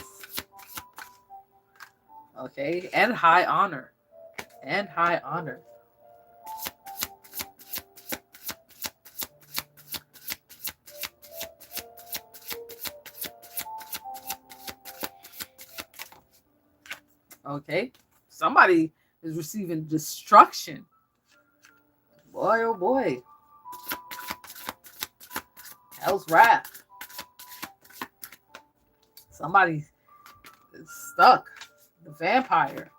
S1: Okay. And high honor. And high honor. Okay? Somebody is receiving destruction. Boy, oh boy. Hell's wrath. Somebody is stuck. The vampire.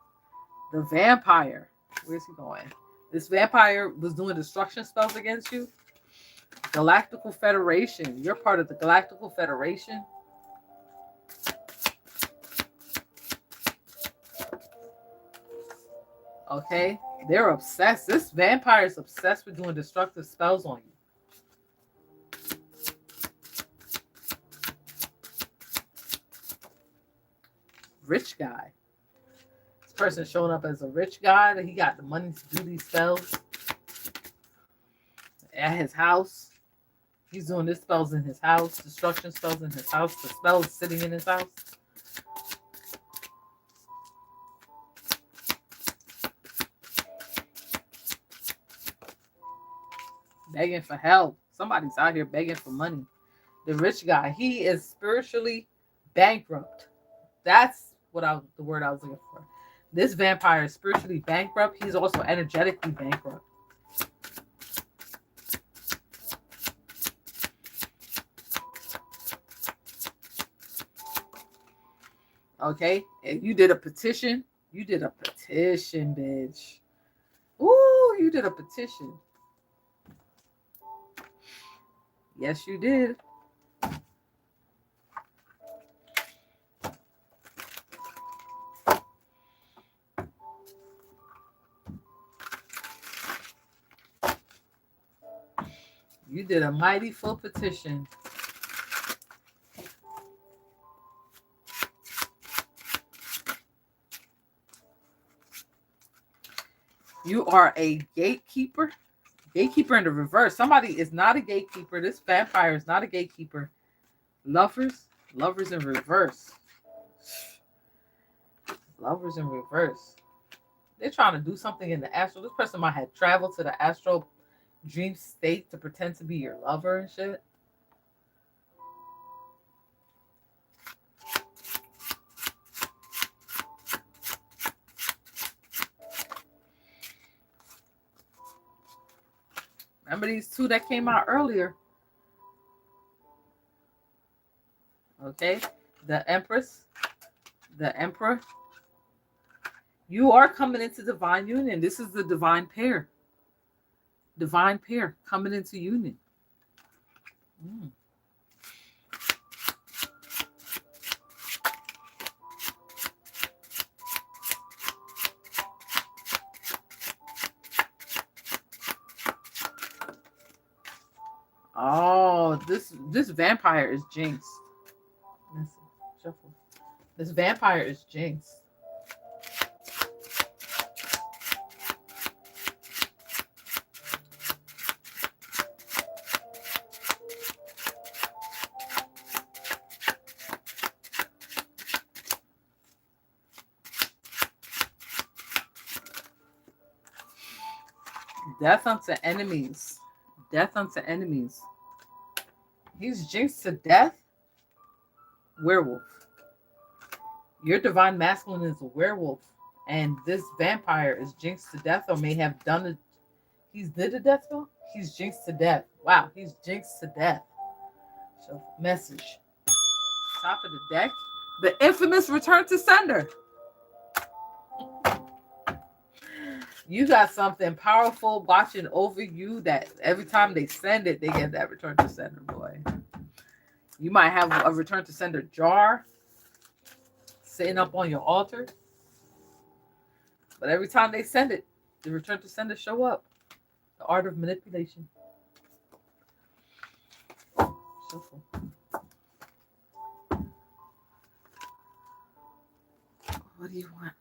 S1: The vampire. Where's he going? This vampire was doing destruction spells against you. Galactical Federation. You're part of the Galactical Federation. Okay? They're obsessed. This vampire is obsessed with doing destructive spells on you. Rich guy. This person showing up as a rich guy that he got the money to do these spells at his house. He's doing this spells in his house, destruction spells in his house. The spell is sitting in his house. Begging for help. Somebody's out here begging for money. The rich guy, he is spiritually bankrupt. That's the word I was looking for. This vampire is spiritually bankrupt. He's also energetically bankrupt. Okay? And you did a petition. You did a petition, bitch. Ooh, you did a petition. Yes, you did. You did a mighty full petition. You are a gatekeeper. Gatekeeper in the reverse. Somebody is not a gatekeeper. This vampire is not a gatekeeper. Lovers in reverse. Lovers in reverse. They're trying to do something in the astral. This person might have traveled to the astral dream state to pretend to be your lover and shit. Remember these two that came out earlier? Okay. The Empress. The Emperor. You are coming into divine union. This is the divine pair. Divine pair coming into union. Oh, this vampire is jinxed. Let's see. Shuffle. This vampire is jinxed. Death unto enemies. Death unto enemies. He's jinxed to death. Werewolf. Your divine masculine is a werewolf. And this vampire is jinxed to death or may have done it. He's did a death spell? He's jinxed to death. Wow, he's jinxed to death. So, message. Top of the deck. The infamous return to sender. You got something powerful watching over you that every time they send it, they get that return to sender, boy. You might have a return to sender jar sitting up on your altar. But every time they send it, the return to sender show up. The art of manipulation. Shuffle. What do you want?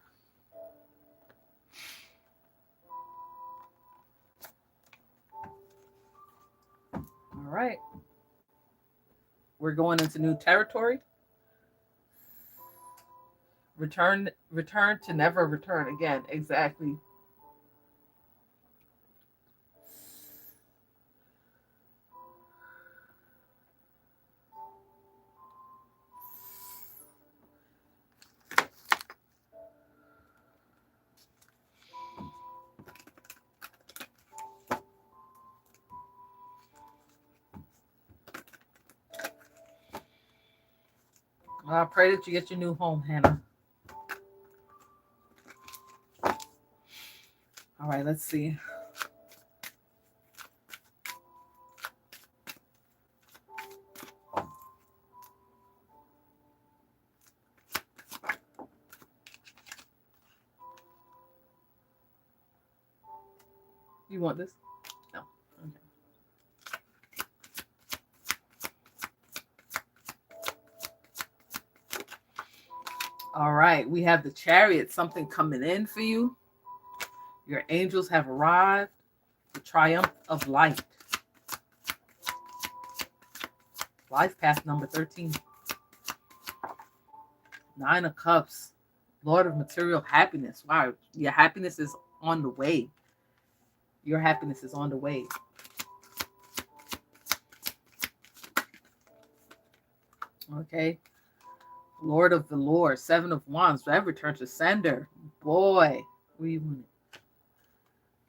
S1: All right. We're going into new territory. Return to never return again. Exactly. Well, I pray that you get your new home, Hannah. All right, let's see. You want this? No. Okay. All right, we have the Chariot, something coming in for you. Your angels have arrived. The triumph of light. Life path number 13. 9 of Cups. Lord of material happiness. Wow, your happiness is on the way. Your happiness is on the way. Okay. Lord of the Lord. 7 of Wands. That return to sender. Boy, we want it.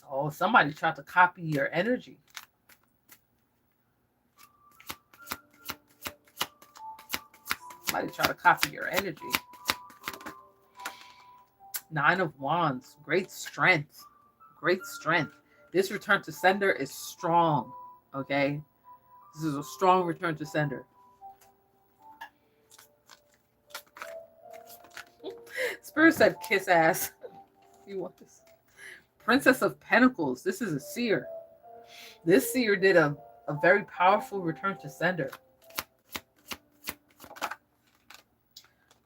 S1: Oh, somebody tried to copy your energy. Somebody tried to copy your energy. 9 of Wands. Great strength. Great strength. This return to sender is strong. Okay. This is a strong return to sender. Spirit said kiss ass. You want this? Princess of Pentacles. This is a seer. This seer did a very powerful return to sender.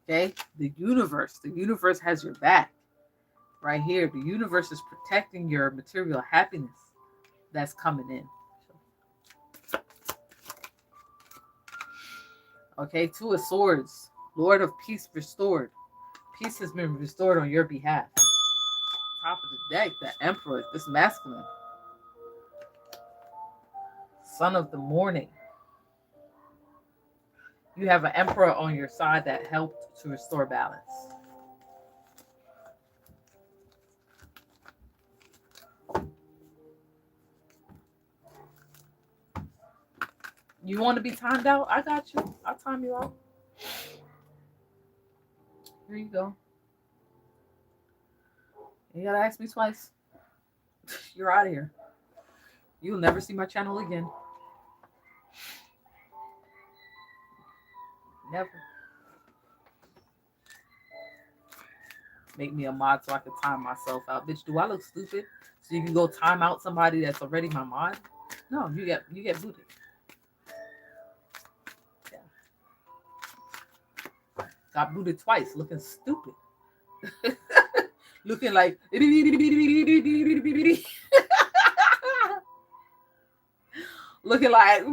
S1: Okay. The universe has your back. Right here. The universe is protecting your material happiness that's coming in. Okay. 2 of Swords. Lord of Peace restored. Peace has been restored on your behalf. Top of the deck, the Emperor, this masculine. Son of the morning. You have an Emperor on your side that helped to restore balance. You want to be timed out? I got you. I'll time you out. Here you go. You gotta ask me twice. You're out of here. You'll never see my channel again. Never. Make me a mod so I can time myself out. Bitch, do I look stupid? So you can go time out somebody that's already my mod? No, you get booted. Yeah. Got booted twice, looking stupid. Looking like looking like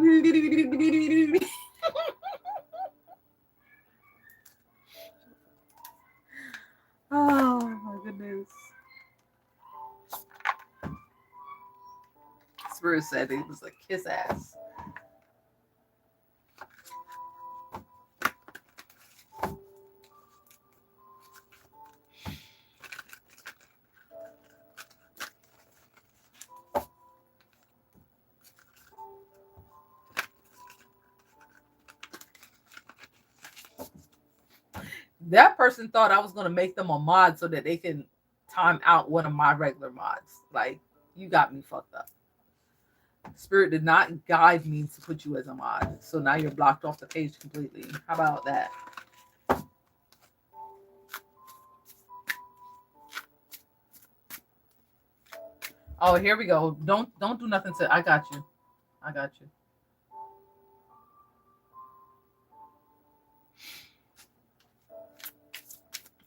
S1: oh my goodness. Spirit said it was a kiss ass. That person thought I was going to make them a mod so that they can time out one of my regular mods. Like, you got me fucked up. Spirit did not guide me to put you as a mod. So now you're blocked off the page completely. How about that? Oh, here we go. Don't do nothing to... I got you. I got you.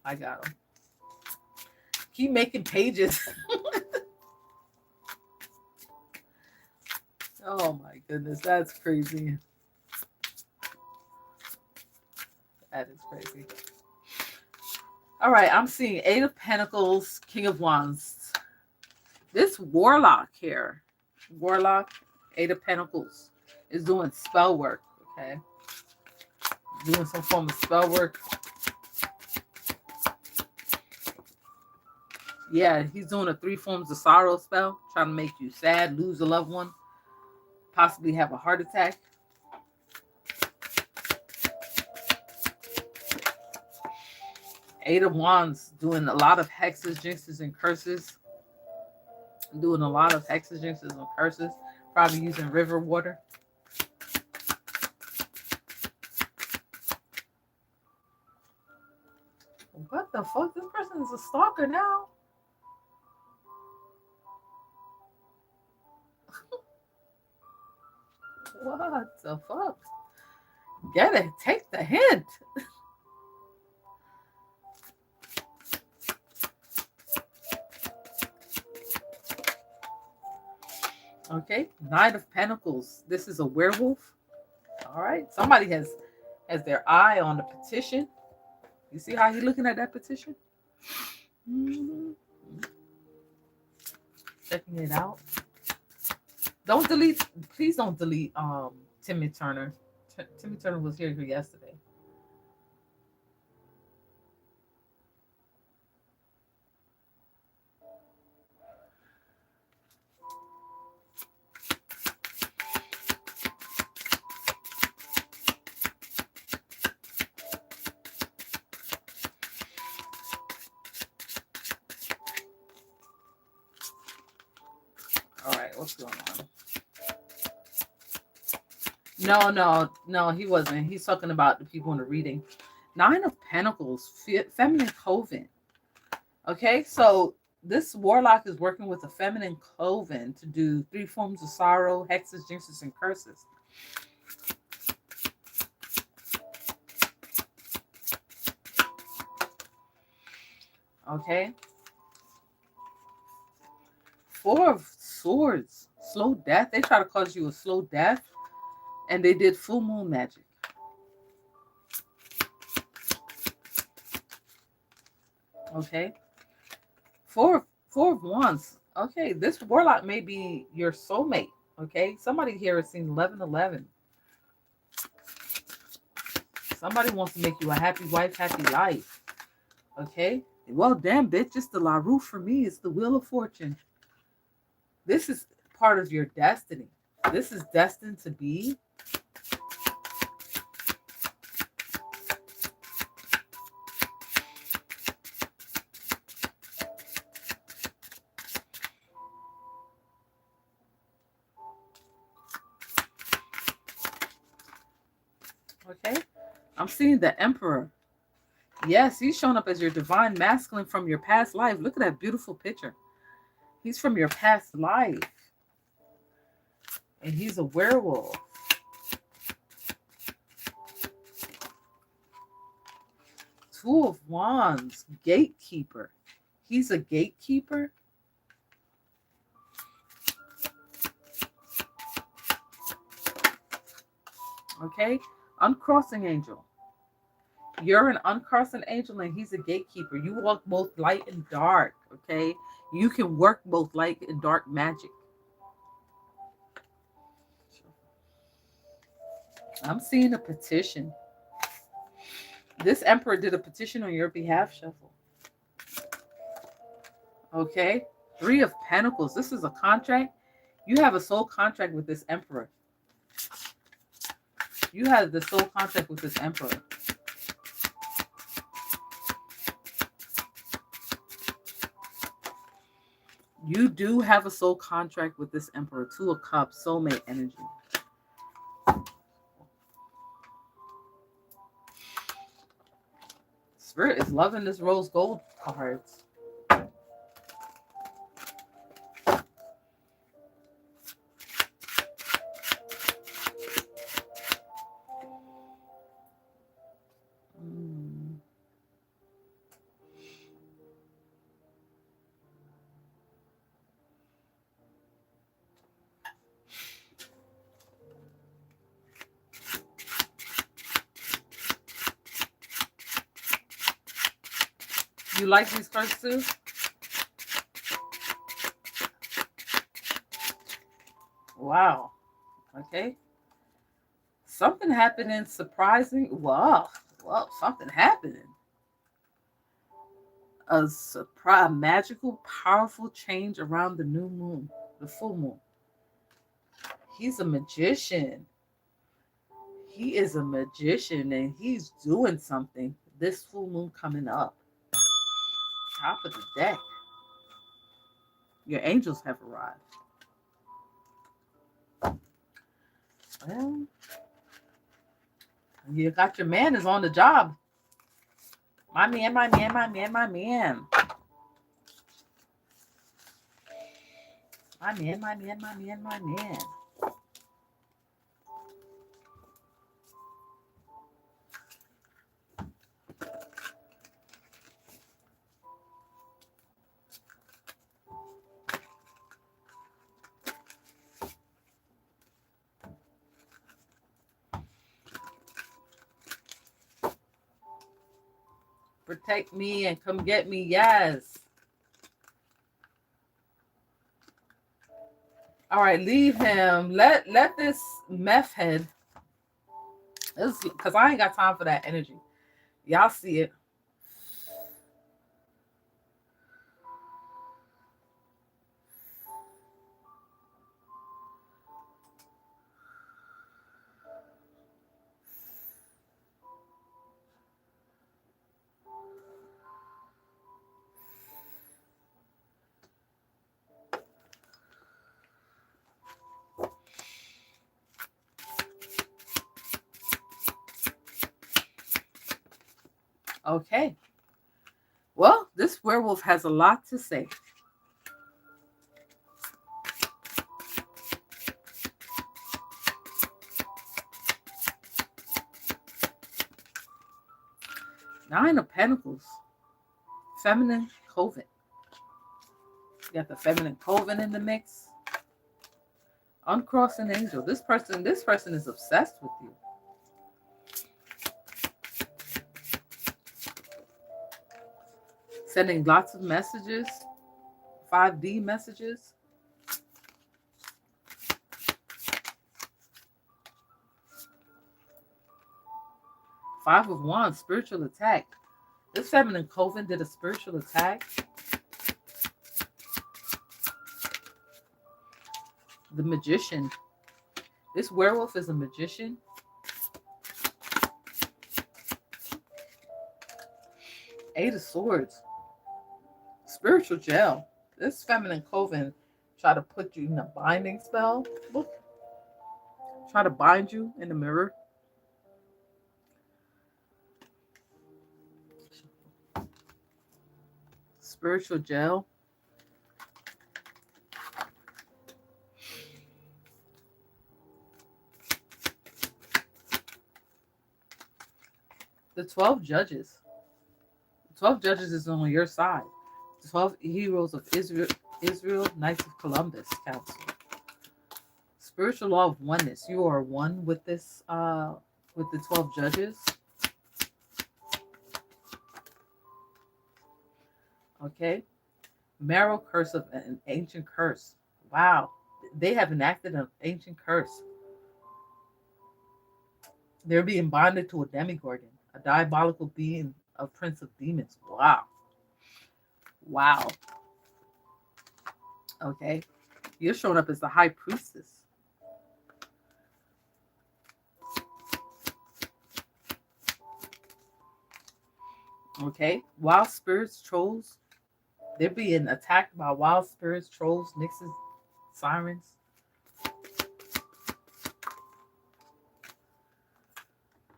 S1: I got them. Keep making pages. Oh my goodness, that's crazy. That is crazy. All right, I'm seeing 8 of Pentacles, King of Wands. This Warlock here, Warlock, 8 of Pentacles, is doing spell work, okay? Doing some form of spell work. Yeah, he's doing a 3 forms of sorrow spell, trying to make you sad, lose a loved one, possibly have a heart attack. Eight of Wands, doing a lot of hexes, jinxes, and curses. Doing a lot of hexes, jinxes, and curses. Probably using river water. What the fuck? This person is a stalker now. What the fuck? Get it. Take the hint. Okay. Knight of Pentacles. This is a werewolf. All right. Somebody has their eye on the petition. You see how he's looking at that petition? Mm-hmm. Checking it out. Don't delete. Please don't delete Timmy Turner. Timmy Turner was here yesterday. All right, what's going on? No, he wasn't. He's talking about the people in the reading. Nine of Pentacles, feminine coven. Okay, so this warlock is working with a feminine coven to do 3 forms of sorrow, hexes, jinxes, and curses. Okay. 4 of Swords, slow death. They try to cause you a slow death, and they did full moon magic. Okay. Four of Wands. Okay, this warlock may be your soulmate. Okay, somebody here has seen 11:11. Somebody wants to make you a happy wife, happy life. Okay. Well, damn, bitch, it's the La Rue for me. It's the Wheel of Fortune. This is part of your destiny. This is destined to be. Okay. I'm seeing the Emperor. Yes, he's showing up as your divine masculine from your past life. Look at that beautiful picture. He's from your past life. And he's a werewolf. Two of Wands, gatekeeper. He's a gatekeeper. Okay, uncrossing angel. You're an uncrossing angel and he's a gatekeeper. You walk both light and dark, okay? You can work both light and dark magic. I'm seeing a petition. This Emperor did a petition on your behalf, Shuffle. Okay? 3 of Pentacles. This is a contract. You have a soul contract with this Emperor. You have the soul contract with this Emperor. You do have a soul contract with this Emperor. 2 of Cups, soulmate energy. Spirit is loving this rose gold cards. You like these cards too? Wow. Okay. Something happening surprising. Wow. Well, something happening. A surprise, magical, powerful change around the new moon, the full moon. He's a magician. He is a magician and he's doing something this full moon coming up. Top of the deck. Your angels have arrived. Well, you got your man is on the job. My man, my man, my man, my man. My man, my man, my man, my man. Protect me and come get me, yes. All right, leave him. Let this meth head. Because I ain't got time for that energy. Y'all see it. Okay. Well, this werewolf has a lot to say. Nine of Pentacles. Feminine coven. You got the feminine coven in the mix. Uncrossing angel. This person is obsessed with you. Sending lots of messages. 5D messages. Five of Wands, spiritual attack. This feminine coven did a spiritual attack. The magician. This werewolf is a magician. Eight of Swords. Spiritual jail. This feminine coven try to put you in a binding spell. Look. Try to bind you in the mirror. Spiritual jail. The 12 judges. The 12 judges is on your side. 12 heroes of Israel, Knights of Columbus Council. Spiritual law of oneness. You are one with this, with the 12 judges. Okay. Marrow curse of an ancient curse. Wow. They have enacted an ancient curse. They're being bonded to a demigorgon, a diabolical being, a prince of demons. Wow. Wow. Okay. You're showing up as the high priestess. Okay. Wild spirits, trolls. They're being attacked by wild spirits, trolls, nixes, sirens.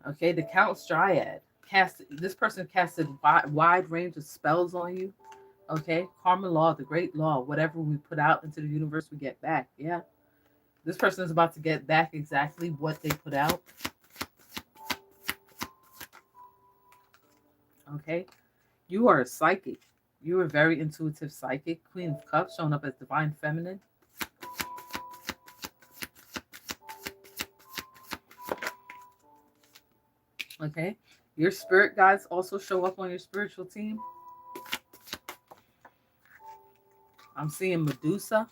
S1: Okay, the Count's Dryad. This person casted wide range of spells on you. Okay, karma law, the great law. Whatever we put out into the universe, we get back. Yeah. This person is about to get back exactly what they put out. Okay. You are a psychic. You are a very intuitive psychic. Queen of Cups showing up as divine feminine. Okay. Your spirit guides also show up on your spiritual team. I'm seeing Medusa.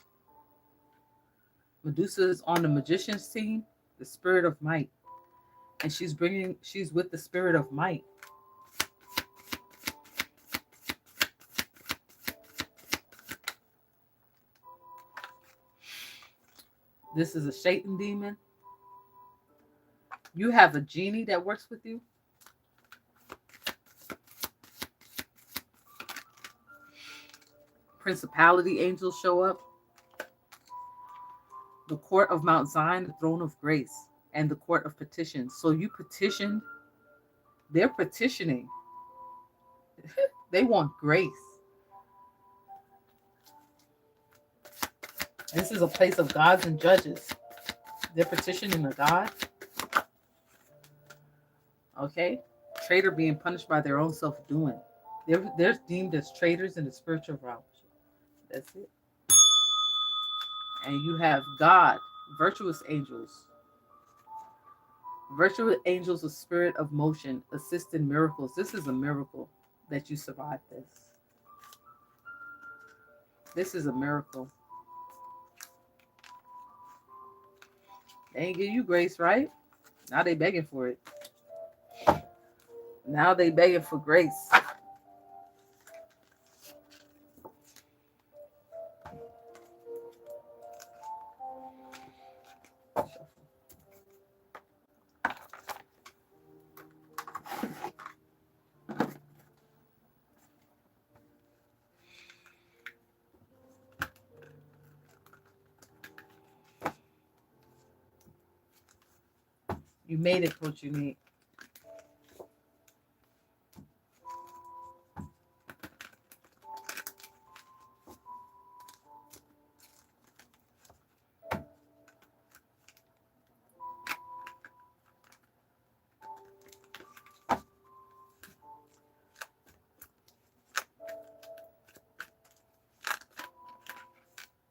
S1: Medusa is on the magician's team, the spirit of might. And she's with the spirit of might. This is a Shaitan demon. You have a genie that works with you. Principality angels show up. The court of Mount Zion, the throne of grace, and the court of petitions. So you petitioned, they're petitioning. They want grace. This is a place of gods and judges. They're petitioning a God. Okay? Traitor being punished by their own self-doing. They're deemed as traitors in the spiritual realm. That's it. And you have God, virtuous angels. Virtuous angels, a spirit of motion, assist in miracles. This is a miracle that you survived this. This is a miracle. They ain't give you grace, right? Now they begging for it. Now they begging for grace. You made it, Coach Unique.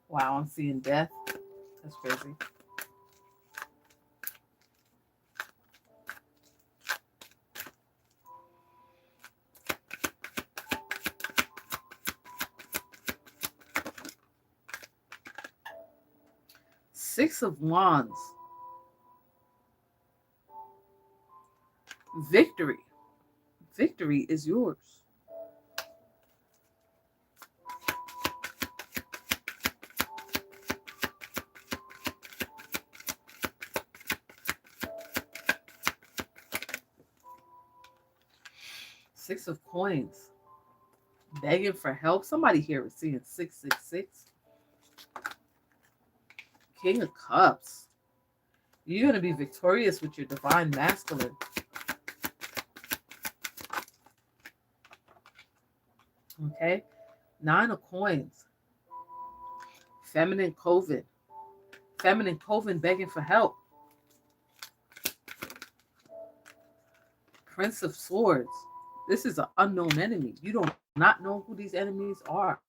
S1: Wow, I'm seeing death. That's crazy. Six of Wands. Victory. Victory is yours. Six of Coins. Begging for help. Somebody here is seeing 666. King of Cups. You're going to be victorious with your divine masculine. Okay. Nine of Coins. Feminine Coven. Feminine Coven begging for help. Prince of Swords. This is an unknown enemy. You do not know who these enemies are.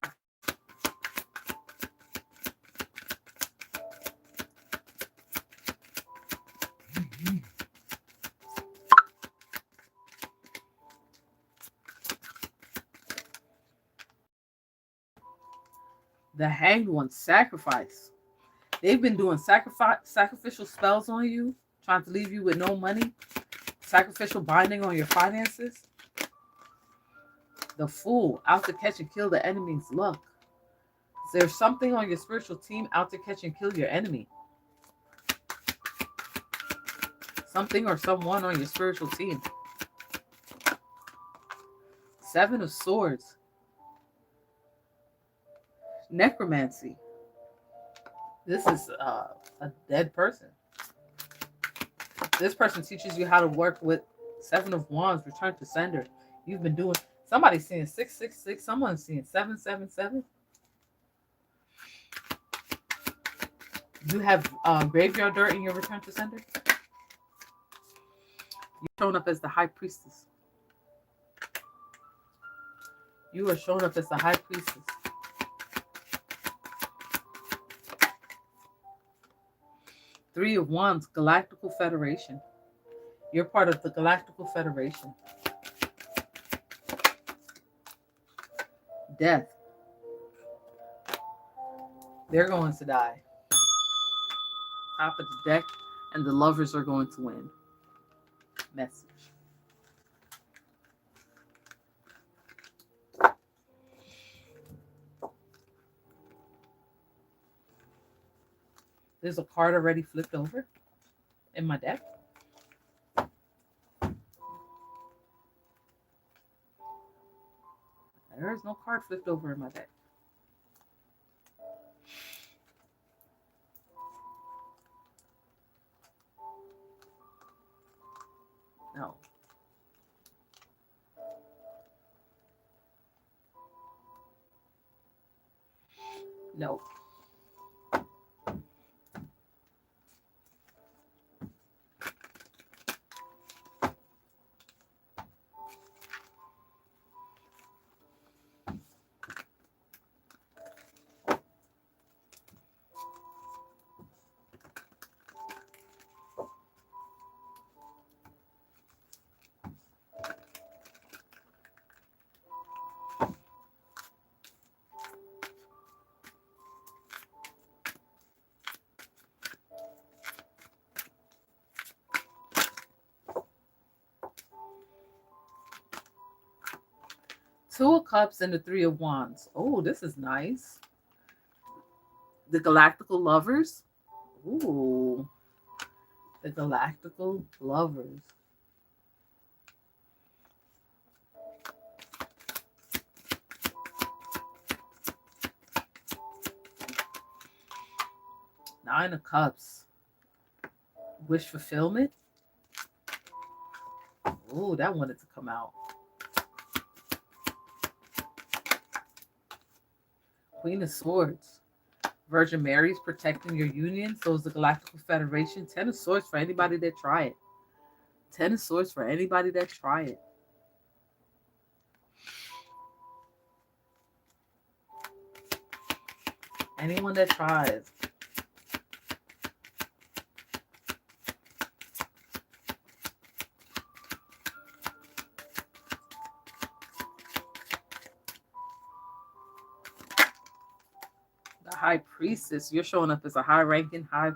S1: The Hanged One, sacrifice. They've been doing sacrificial spells on you, trying to leave you with no money. Sacrificial binding on your finances. The Fool, out to catch and kill the enemy's luck. There's something on your spiritual team out to catch and kill your enemy. Something or someone on your spiritual team. Seven of Swords. Necromancy. This is a dead person. This person teaches you how to work with Seven of Wands, return to sender. You've been doing, somebody's seeing 666, someone's seeing 777. You have graveyard dirt in your return to sender. You're showing up as the high priestess. You are showing up as the high priestess. Three of Wands, Galactical Federation. You're part of the Galactical Federation. Death. They're going to die. Top of the deck, and the lovers are going to win. Message. There's a card already flipped over in my deck. There is no card flipped over in my deck. No. No. Two of Cups and the Three of Wands. Oh, this is nice. The Galactical Lovers. Ooh. The Galactical Lovers. Nine of Cups. Wish fulfillment. Ooh, that wanted to come out. Queen of Swords. Virgin Mary's protecting your union. So is the Galactical Federation. Ten of Swords for anybody that try it. Ten of Swords for anybody that try it. Anyone that tries. The High Priestess. You're showing up as a high-ranking, high...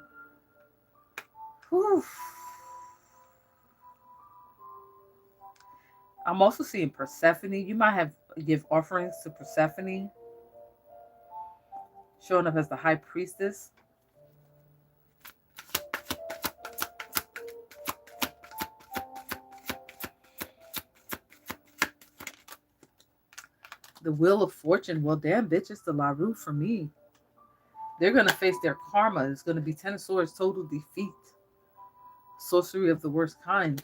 S1: Whew. I'm also seeing Persephone. You might have give offerings to Persephone. Showing up as the High Priestess. The Wheel of Fortune. Well, damn, bitch, it's the La Rue for me. They're going to face their karma. It's going to be Ten of Swords, total defeat. Sorcery of the worst kind.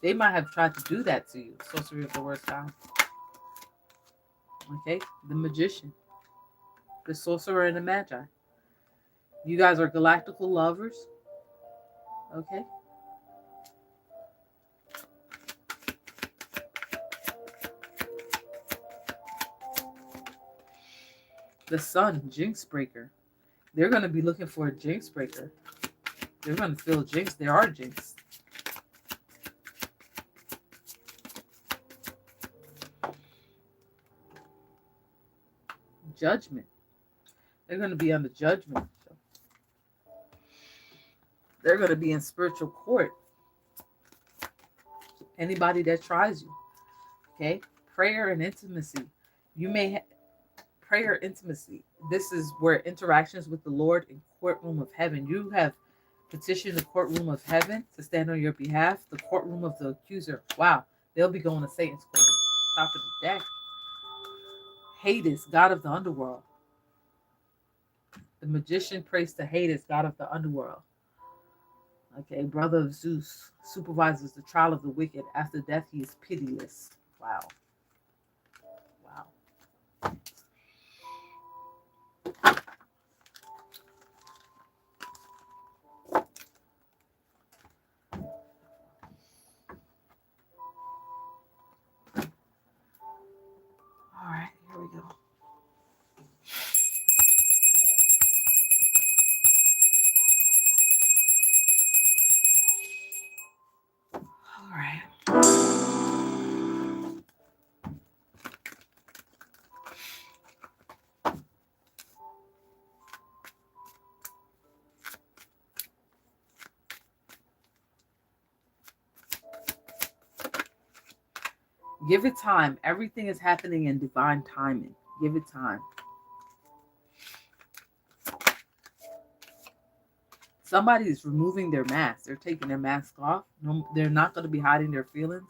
S1: They might have tried to do that to you. Sorcery of the worst kind. Okay? The Magician. The Sorcerer and the Magi. You guys are galactical lovers. Okay? The Sun, Jinx Breaker. They're going to be looking for a Jinx Breaker. They're going to feel jinxed. They are jinxed. Judgment. They're going to be under judgment. They're going to be in spiritual court. Anybody that tries you. Okay? Prayer and intimacy. You may have prayer intimacy. This is where interactions with the Lord in courtroom of heaven. You have petitioned the courtroom of heaven to stand on your behalf. The courtroom of the accuser. Wow. They'll be going to Satan's court. Top of the deck. Hades, god of the underworld. The Magician prays to Hades, god of the underworld. Okay, brother of Zeus, supervises the trial of the wicked. After death, he is pitiless. Wow. Wow. All right, here we go. All right. Give it time. Everything is happening in divine timing. Give it time. Somebody is removing their mask. They're taking their mask off. No, they're not going to be hiding their feelings.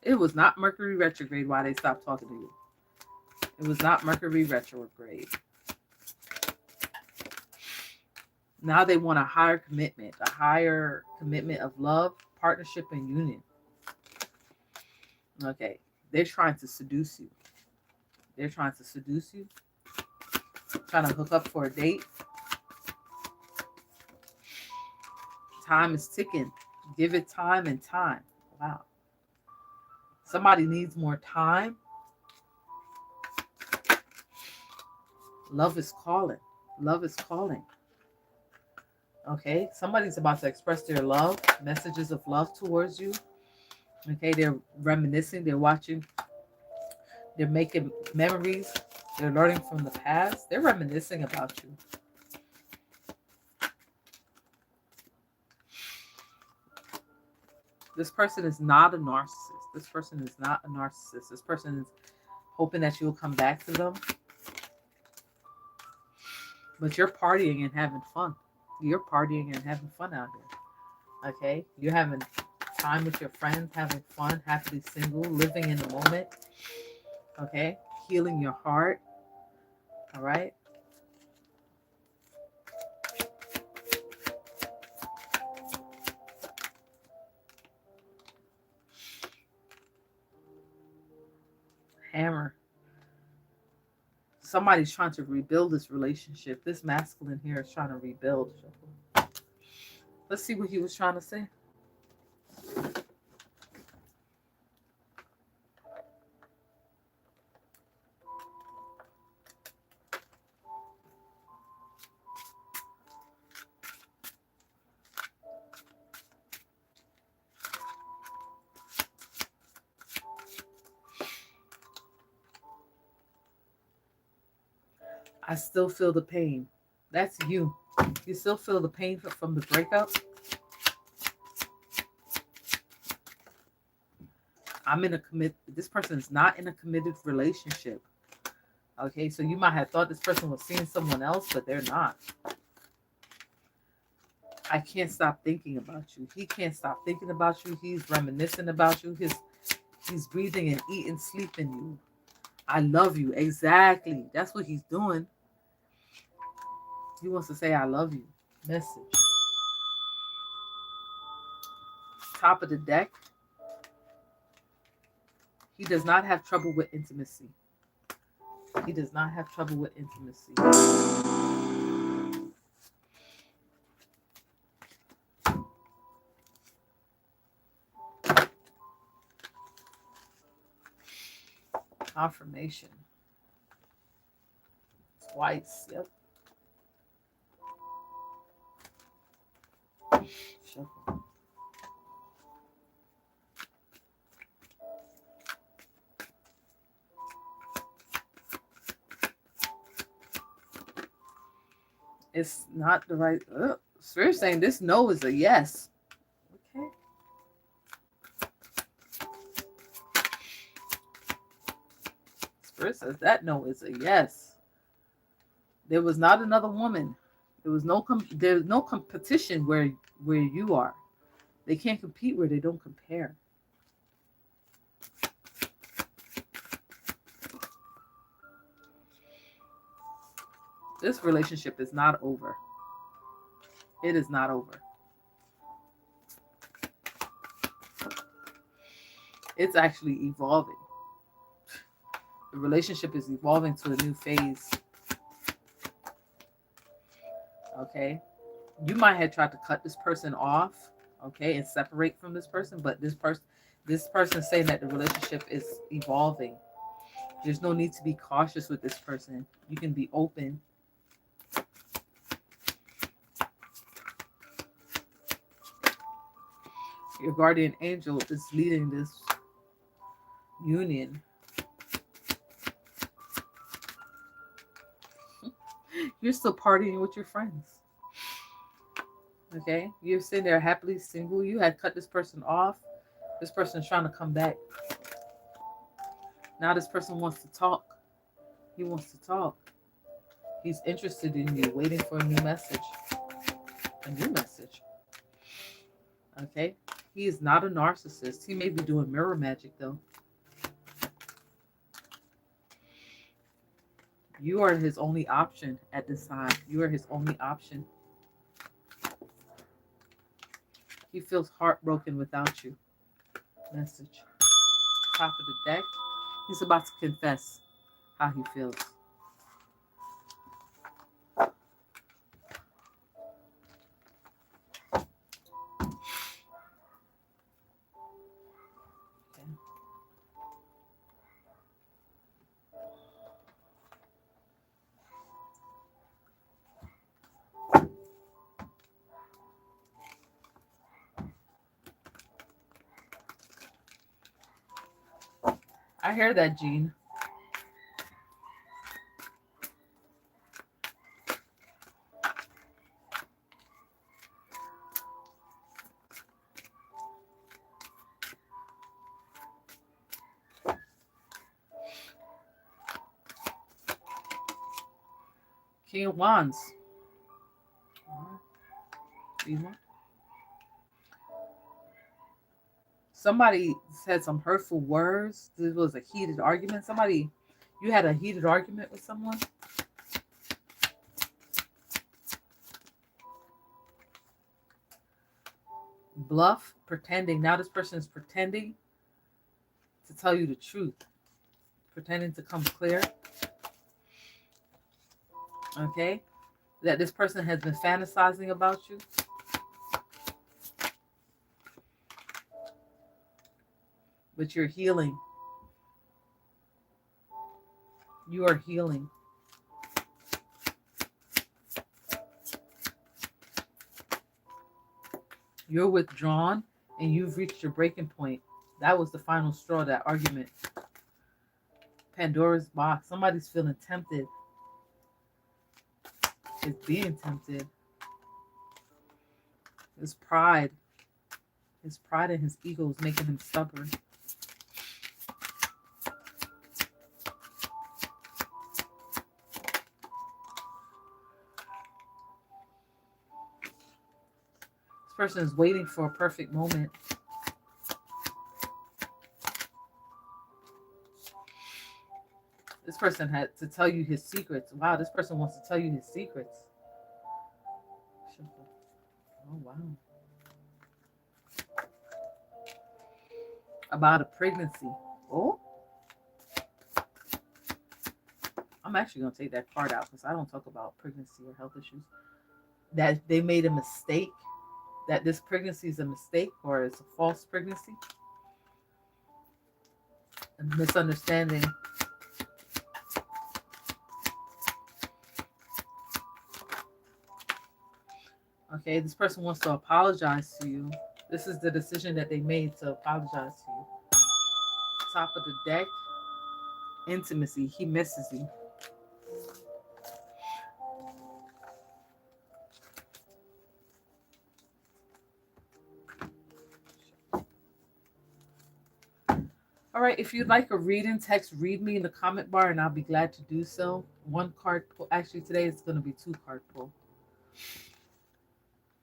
S1: It was not Mercury retrograde why they stopped talking to you. It was not Mercury retrograde. Now they want a higher commitment of love, partnership, and union. Okay. They're trying to seduce you. They're trying to seduce you. Trying to hook up for a date. Time is ticking. Give it time and time. Wow. Somebody needs more time. Love is calling. Love is calling. Okay. Somebody's about to express their love. Messages of love towards you. Okay. They're reminiscing. They're watching. They're making memories. They're learning from the past. They're reminiscing about you. This person is not a narcissist. This person is not a narcissist. This person is hoping that you'll come back to them. But you're partying and having fun. You're partying and having fun out here. Okay? You're having time with your friends, having fun, happily single, living in the moment. Okay? Healing your heart. All right? Hammer. Somebody's trying to rebuild this relationship. This masculine here is trying to rebuild. Let's see what he was trying to say. I still feel the pain. That's you. You still feel the pain from the breakup? This person is not in a committed relationship. Okay, so you might have thought this person was seeing someone else, but they're not. I can't stop thinking about you. He can't stop thinking about you. He's reminiscing about you. He's breathing and eating, sleeping you. I love you. Exactly. That's what he's doing. He wants to say, I love you. Message. Top of the deck. He does not have trouble with intimacy. He does not have trouble with intimacy. Confirmation. Twice. Yep. Shuffle. It's not the right. Spirit saying this no is a yes. Okay. Spirit says that no is a yes. There was not another woman. There's no competition where you are. They can't compete where they don't compare. This relationship is not over. It is not over. It's actually evolving. The relationship is evolving to a new phase. Okay? You might have tried to cut this person off, okay, and separate from this person, but this person is saying that the relationship is evolving. There's no need to be cautious with this person. You can be open. Your guardian angel is leading this union. You're still partying with your friends. Okay? You're sitting there happily single. You had cut this person off. This person is trying to come back. Now this person wants to talk. He wants to talk. He's interested in you, waiting for a new message. A new message. Okay? He is not a narcissist. He may be doing mirror magic, though. You are his only option at this time. You are his only option. He feels heartbroken without you. Message. Top of the deck. He's about to confess how he feels. I hear that, Jean. King of Wands. Somebody said some hurtful words. This was a heated argument. You had a heated argument with someone. Bluff, pretending. Now this person is pretending to tell you the truth. Pretending to come clear. Okay? That this person has been fantasizing about you. But you're healing. You are healing. You're withdrawn and you've reached your breaking point. That was the final straw, that argument. Pandora's box. Somebody's feeling tempted. Is being tempted. His pride and his ego is making him stubborn. This person is waiting for a perfect moment. This person had to tell you his secrets. Wow, this person wants to tell you his secrets. Oh, wow. About a pregnancy. Oh. I'm actually going to take that card out because I don't talk about pregnancy or health issues. That they made a mistake. That this pregnancy is a mistake or it's a false pregnancy. A misunderstanding. Okay, this person wants to apologize to you. This is the decision that they made to apologize to you. Top of the deck, intimacy. He misses you. All right, if you'd like a reading, text read me in the comment bar and I'll be glad to do so. One card pull. Actually, today it's going to be 2 card pull.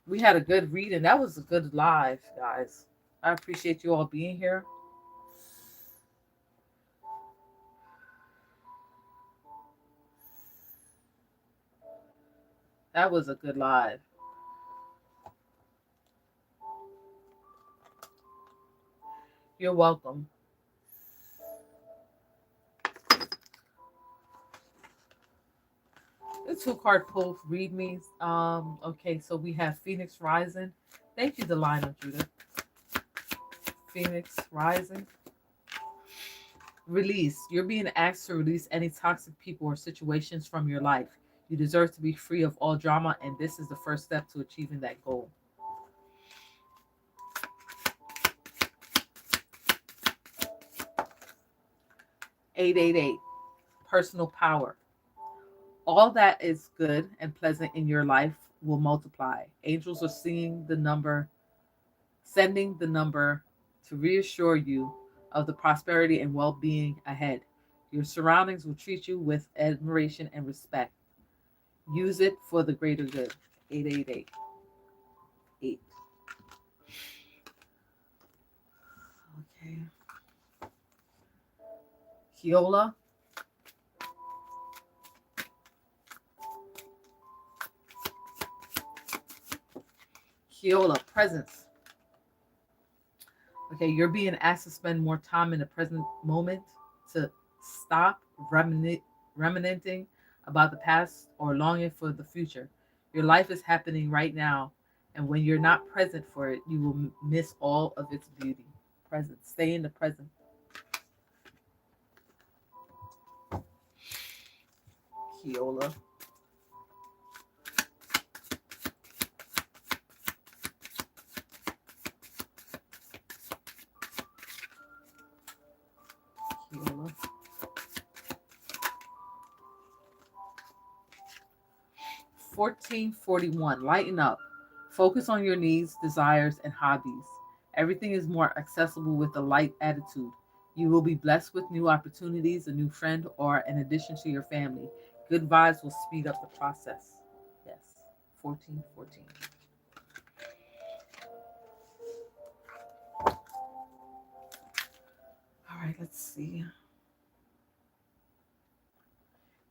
S1: We had a good reading. That was a good live, guys. I appreciate you all being here. That was a good live. You're welcome. The 2 card pull read me. Okay, so we have Phoenix Rising. Thank you, Delina Judith. Phoenix Rising. Release. You're being asked to release any toxic people or situations from your life. You deserve to be free of all drama, and this is the first step to achieving that goal. $888. Personal power. All that is good and pleasant in your life will multiply. Angels are sending the number to reassure you of the prosperity and well-being ahead. Your surroundings will treat you with admiration and respect. Use it for the greater good. 888. 8. Okay. Kiola. Kiola, presence. Okay, you're being asked to spend more time in the present moment, to stop reminiscing about the past or longing for the future. Your life is happening right now, and when you're not present for it, you will miss all of its beauty. Present. Stay in the present. Kiola. Kiola. 1441. Lighten up. Focus on your needs, desires, and hobbies. Everything is more accessible with a light attitude. You will be blessed with new opportunities, a new friend, or an addition to your family. Good vibes will speed up the process. Yes. 1414. All right, let's see.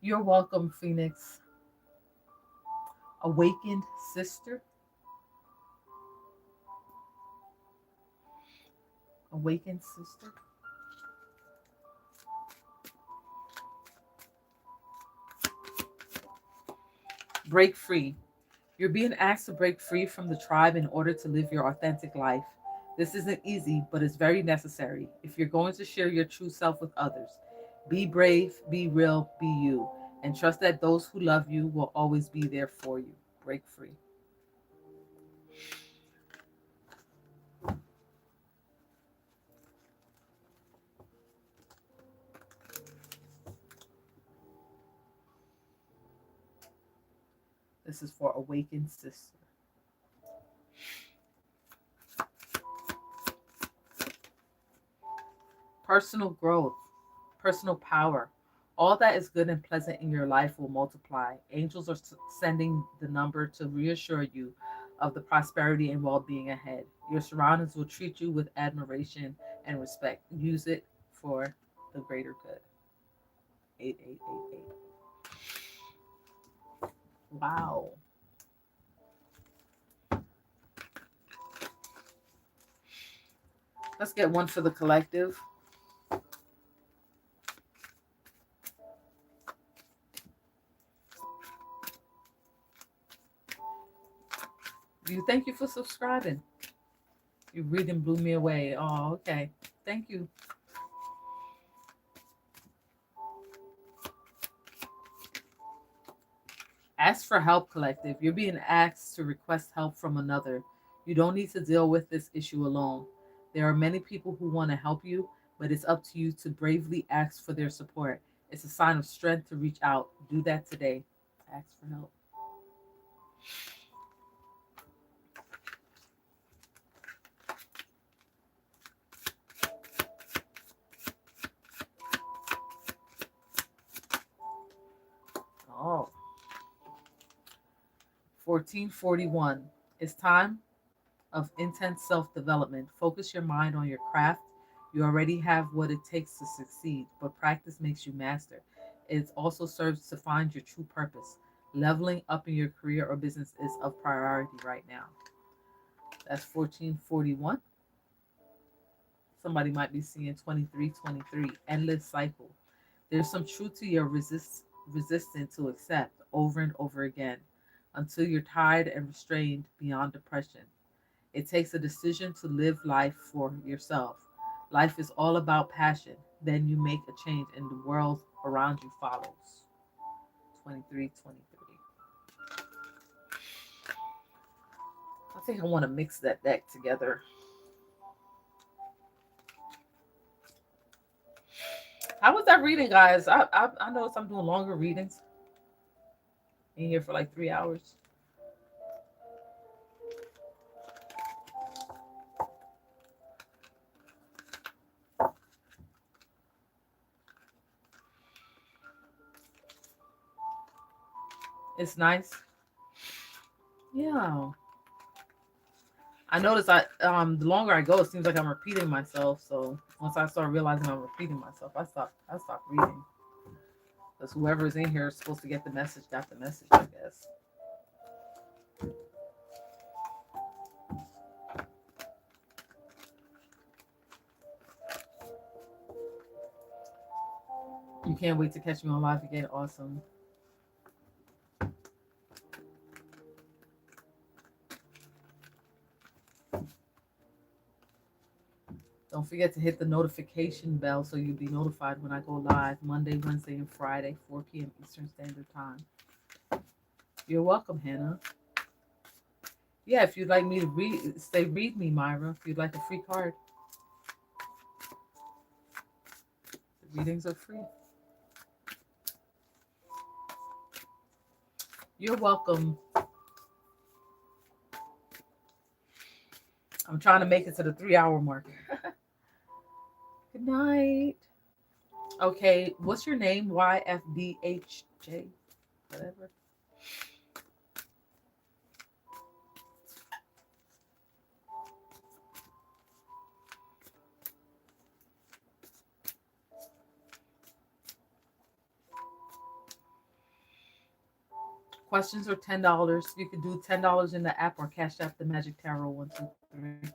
S1: You're welcome, Phoenix. Awakened sister. Awakened sister. Break free. You're being asked to break free from the tribe in order to live your authentic life. This isn't easy, but it's very necessary if you're going to share your true self with others. Be brave, be real, be you, and trust that those who love you will always be there for you. Break free. This is for awakened sister. Personal growth, personal power. All that is good and pleasant in your life will multiply. Angels are sending the number to reassure you of the prosperity and well being ahead. Your surroundings will treat you with admiration and respect. Use it for the greater good. 8888. Wow. Let's get one for the collective. You thank you for subscribing. Your reading blew me away. Oh, okay. Thank you. Ask for help, collective. You're being asked to request help from another. You don't need to deal with this issue alone. There are many people who want to help you, but it's up to you to bravely ask for their support. It's a sign of strength to reach out. Do that today. Ask for help. Oh, 1441. It's time of intense self development. Focus your mind on your craft. You already have what it takes to succeed, but practice makes you master. It also serves to find your true purpose. Leveling up in your career or business is of priority right now. That's 1441. Somebody might be seeing 2323. Endless cycle. There's some truth to your resistance to accept over and over again until you're tired and restrained beyond depression. It takes a decision to live life for yourself. Life is all about passion. Then you make a change and the world around you follows. 2323. I think I want to mix that deck together. How was that reading, guys? I noticed I'm doing longer readings in here for like 3 hours. It's nice. Yeah. I notice the longer I go, it seems like I'm repeating myself. So once I start realizing I'm repeating myself, I stop reading. Because whoever is in here is supposed to get the message, got the message, I guess. You can't wait to catch me on live again. Awesome. Don't forget to hit the notification bell so you'll be notified when I go live Monday, Wednesday, and Friday, 4 p.m. Eastern Standard Time. You're welcome, Hannah. Yeah, if you'd like me to read me, Myra. If you'd like a free card, the readings are free. You're welcome. I'm trying to make it to the 3-hour mark. Good night. Okay, what's your name? YFDHJ, whatever. Questions are $10. You could do $10 in the app or Cash App the Magic Tarot 123.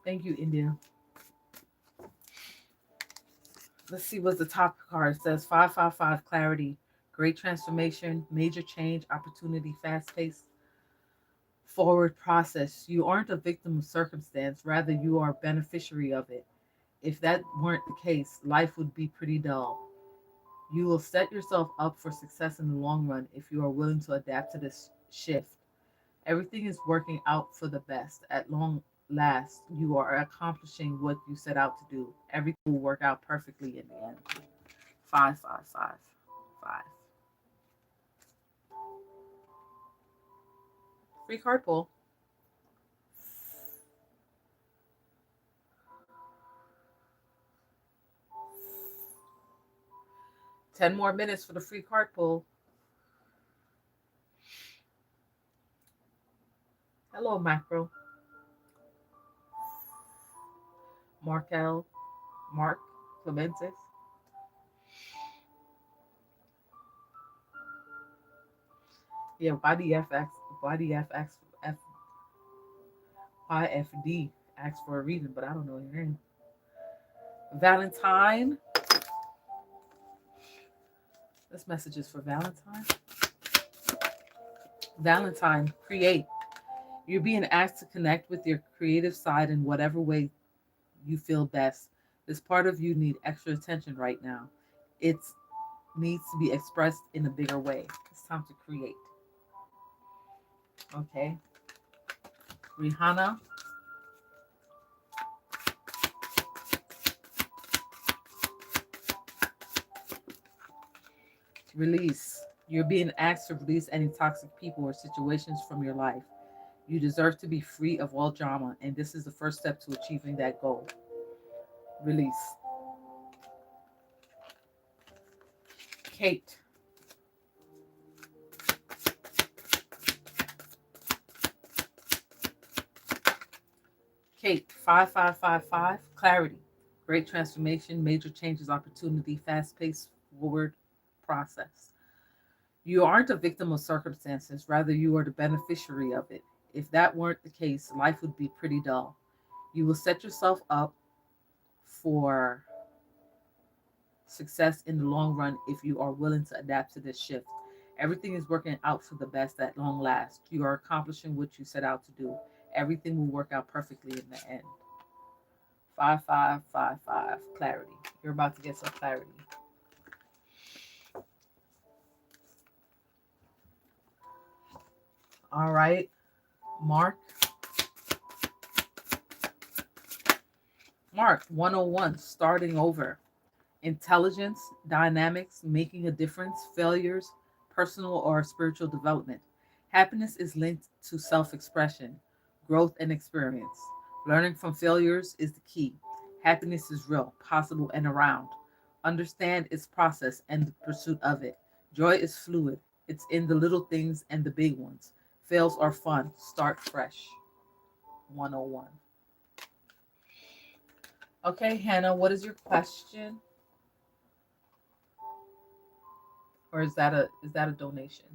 S1: Thank you, India. Let's see what the top card says. 555 clarity, great transformation, major change, opportunity, fast paced, forward process. You aren't a victim of circumstance, rather, you are a beneficiary of it. If that weren't the case, life would be pretty dull. You will set yourself up for success in the long run if you are willing to adapt to this shift. Everything is working out for the best. At long last, you are accomplishing what you set out to do. Everything will work out perfectly in the end. 5555. Free card pull. Ten more minutes for the free card pull. Hello, Macro. Mark Clementis. Yeah, YFD asked for a reason, but I don't know your name. Valentine. This message is for Valentine. Valentine, create. You're being asked to connect with your creative side in whatever way you feel best. This part of you needs extra attention right now. It needs to be expressed in a bigger way. It's time to create. Okay. Rihanna. Release. You're being asked to release any toxic people or situations from your life. You deserve to be free of all drama, and this is the first step to achieving that goal. Release. Kate. Kate, 5555, clarity, great transformation, major changes, opportunity, fast paced forward process. You aren't a victim of circumstances, rather, you are the beneficiary of it. If that weren't the case, life would be pretty dull. You will set yourself up for success in the long run if you are willing to adapt to this shift. Everything is working out for the best at long last. You are accomplishing what you set out to do. Everything will work out perfectly in the end. 5555, clarity. You're about to get some clarity. All right, Mark. Mark 101, starting over. Intelligence, dynamics, making a difference, failures, personal or spiritual development. Happiness is linked to self expression. growth and experience. Learning from failures is the key. Happiness is real, possible, and around. Understand its process and the pursuit of it. Joy is fluid, it's in the little things and the big ones. Fails are fun. Start fresh. 101. Okay, Hannah, what is your question? Or is that a donation?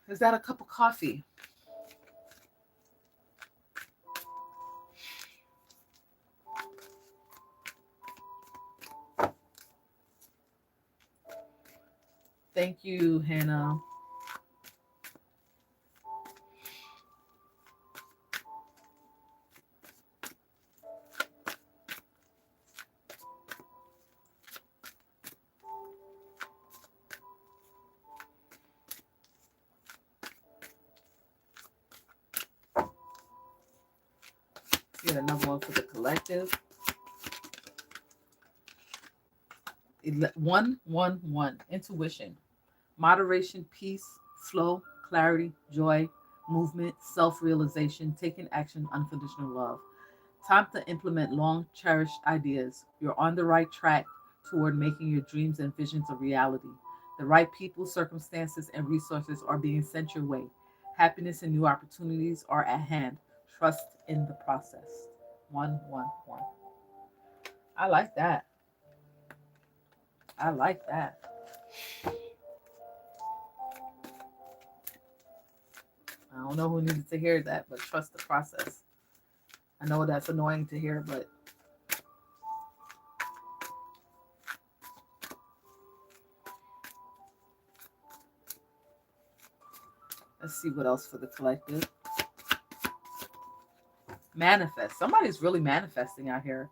S1: Is that a cup of coffee? Thank you, Hannah. Get another one for the collective. 111. Intuition. Moderation, peace, flow, clarity, joy, movement, self realization, taking action, unconditional love. Time to implement long cherished ideas. You're on the right track toward making your dreams and visions a reality. The right people, circumstances, and resources are being sent your way. Happiness and new opportunities are at hand. Trust in the process. 111. I like that. I like that. I don't know who needed to hear that, but trust the process. I know that's annoying to hear, but let's see what else for the collective. Manifest. Somebody's really manifesting out here.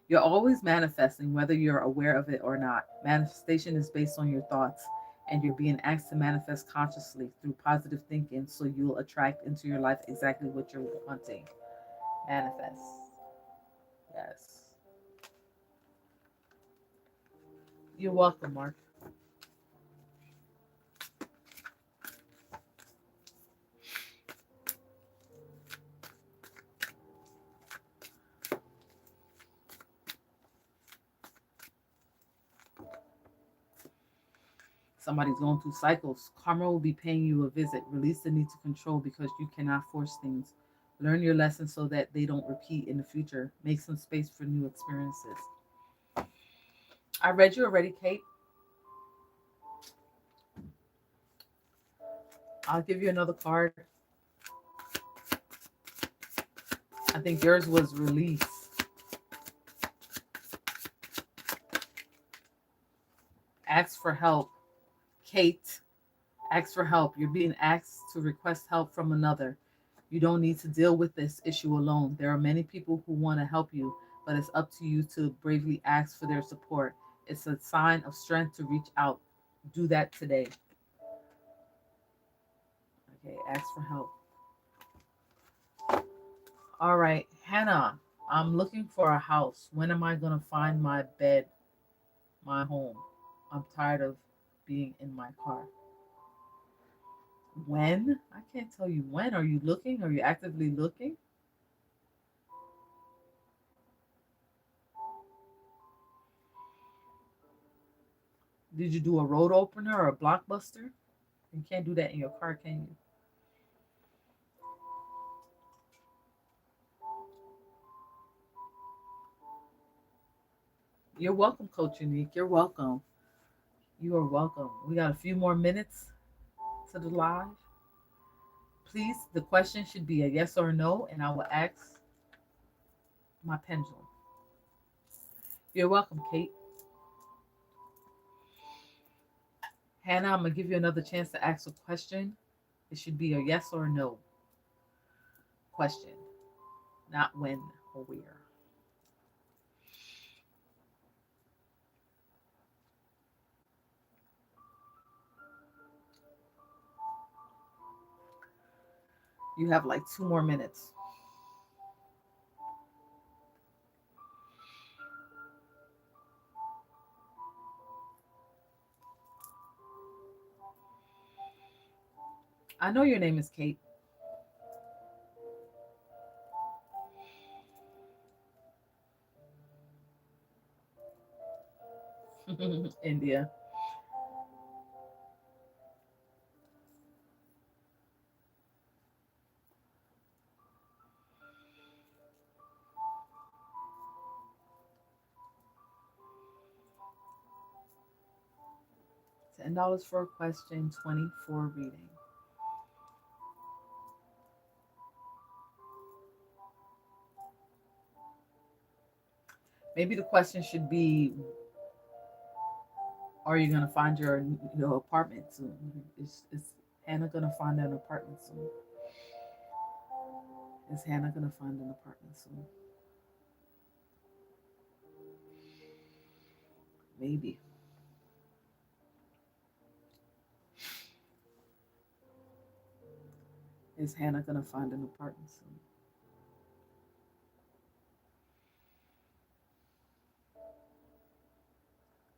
S1: You're always manifesting, whether you're aware of it or not. Manifestation is based on your thoughts, and you're being asked to manifest consciously through positive thinking so you'll attract into your life exactly what you're wanting. Manifest. Yes. You're welcome, Mark. Somebody's going through cycles. Karma will be paying you a visit. Release the need to control because you cannot force things. Learn your lessons so that they don't repeat in the future. Make some space for new experiences. I read you already, Kate. I'll give you another card. I think yours was release. Ask for help. Kate, ask for help. You're being asked to request help from another. You don't need to deal with this issue alone. There are many people who want to help you, but it's up to you to bravely ask for their support. It's a sign of strength to reach out. Do that today. Okay, ask for help. All right, Hannah, I'm looking for a house. When am I going to find my bed, my home? I'm tired of being in my car. When? I can't tell you when. Are you looking? Are you actively looking? Did you do a road opener or a blockbuster? You can't do that in your car, can you? You're welcome, Coach Unique. You're welcome. You are welcome. We got a few more minutes to the live. Please, the question should be a yes or a no, and I will ask my pendulum. You're welcome, Kate. Hannah, I'm going to give you another chance to ask a question. It should be a yes or a no question, not when or where. You have like 2 more minutes. I know your name is Kate. India. $10 for a question, 20 for a reading. Maybe the question should be, are you gonna find your apartment soon? Is Hannah gonna find an apartment soon? Is Hannah gonna find an apartment soon? Maybe. Is Hannah gonna find an apartment soon?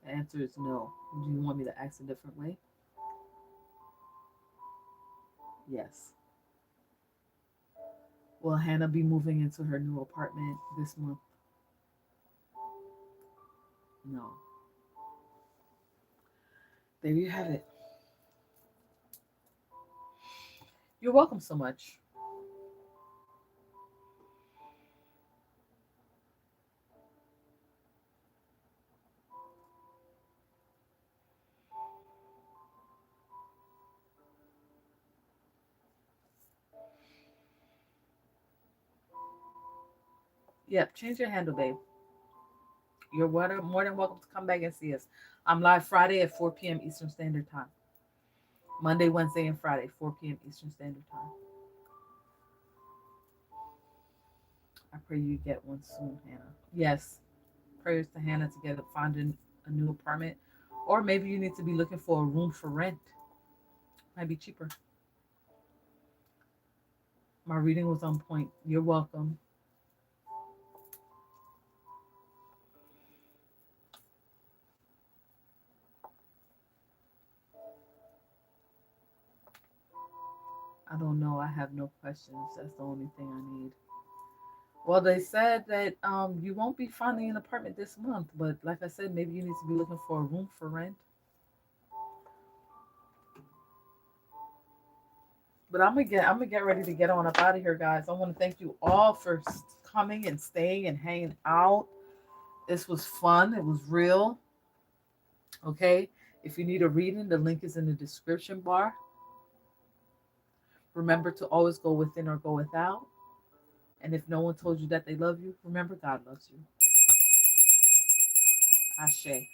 S1: The answer is no. Do you want me to ask a different way? Yes. Will Hannah be moving into her new apartment this month? No. There you have it. You're welcome so much. Yep, change your handle, babe. You're more than welcome to come back and see us. I'm live Friday at 4 p.m. Eastern Standard Time. Monday, Wednesday, and Friday, 4 p.m. Eastern Standard Time. I pray you get one soon, Hannah. Yes, prayers to Hannah to get find a new apartment, or maybe you need to be looking for a room for rent. Might be cheaper. My reading was on point. You're welcome. I don't know. I have no questions. That's the only thing I need. Well, they said that you won't be finding an apartment this month, but like I said, maybe you need to be looking for a room for rent. But I'm gonna get ready to get on up out of here, guys. I want to thank you all for coming and staying and hanging out. This was fun. It was real. Okay. If you need a reading, the link is in the description bar. Remember to always go within or go without. And if no one told you that they love you, remember God loves you. Ashe.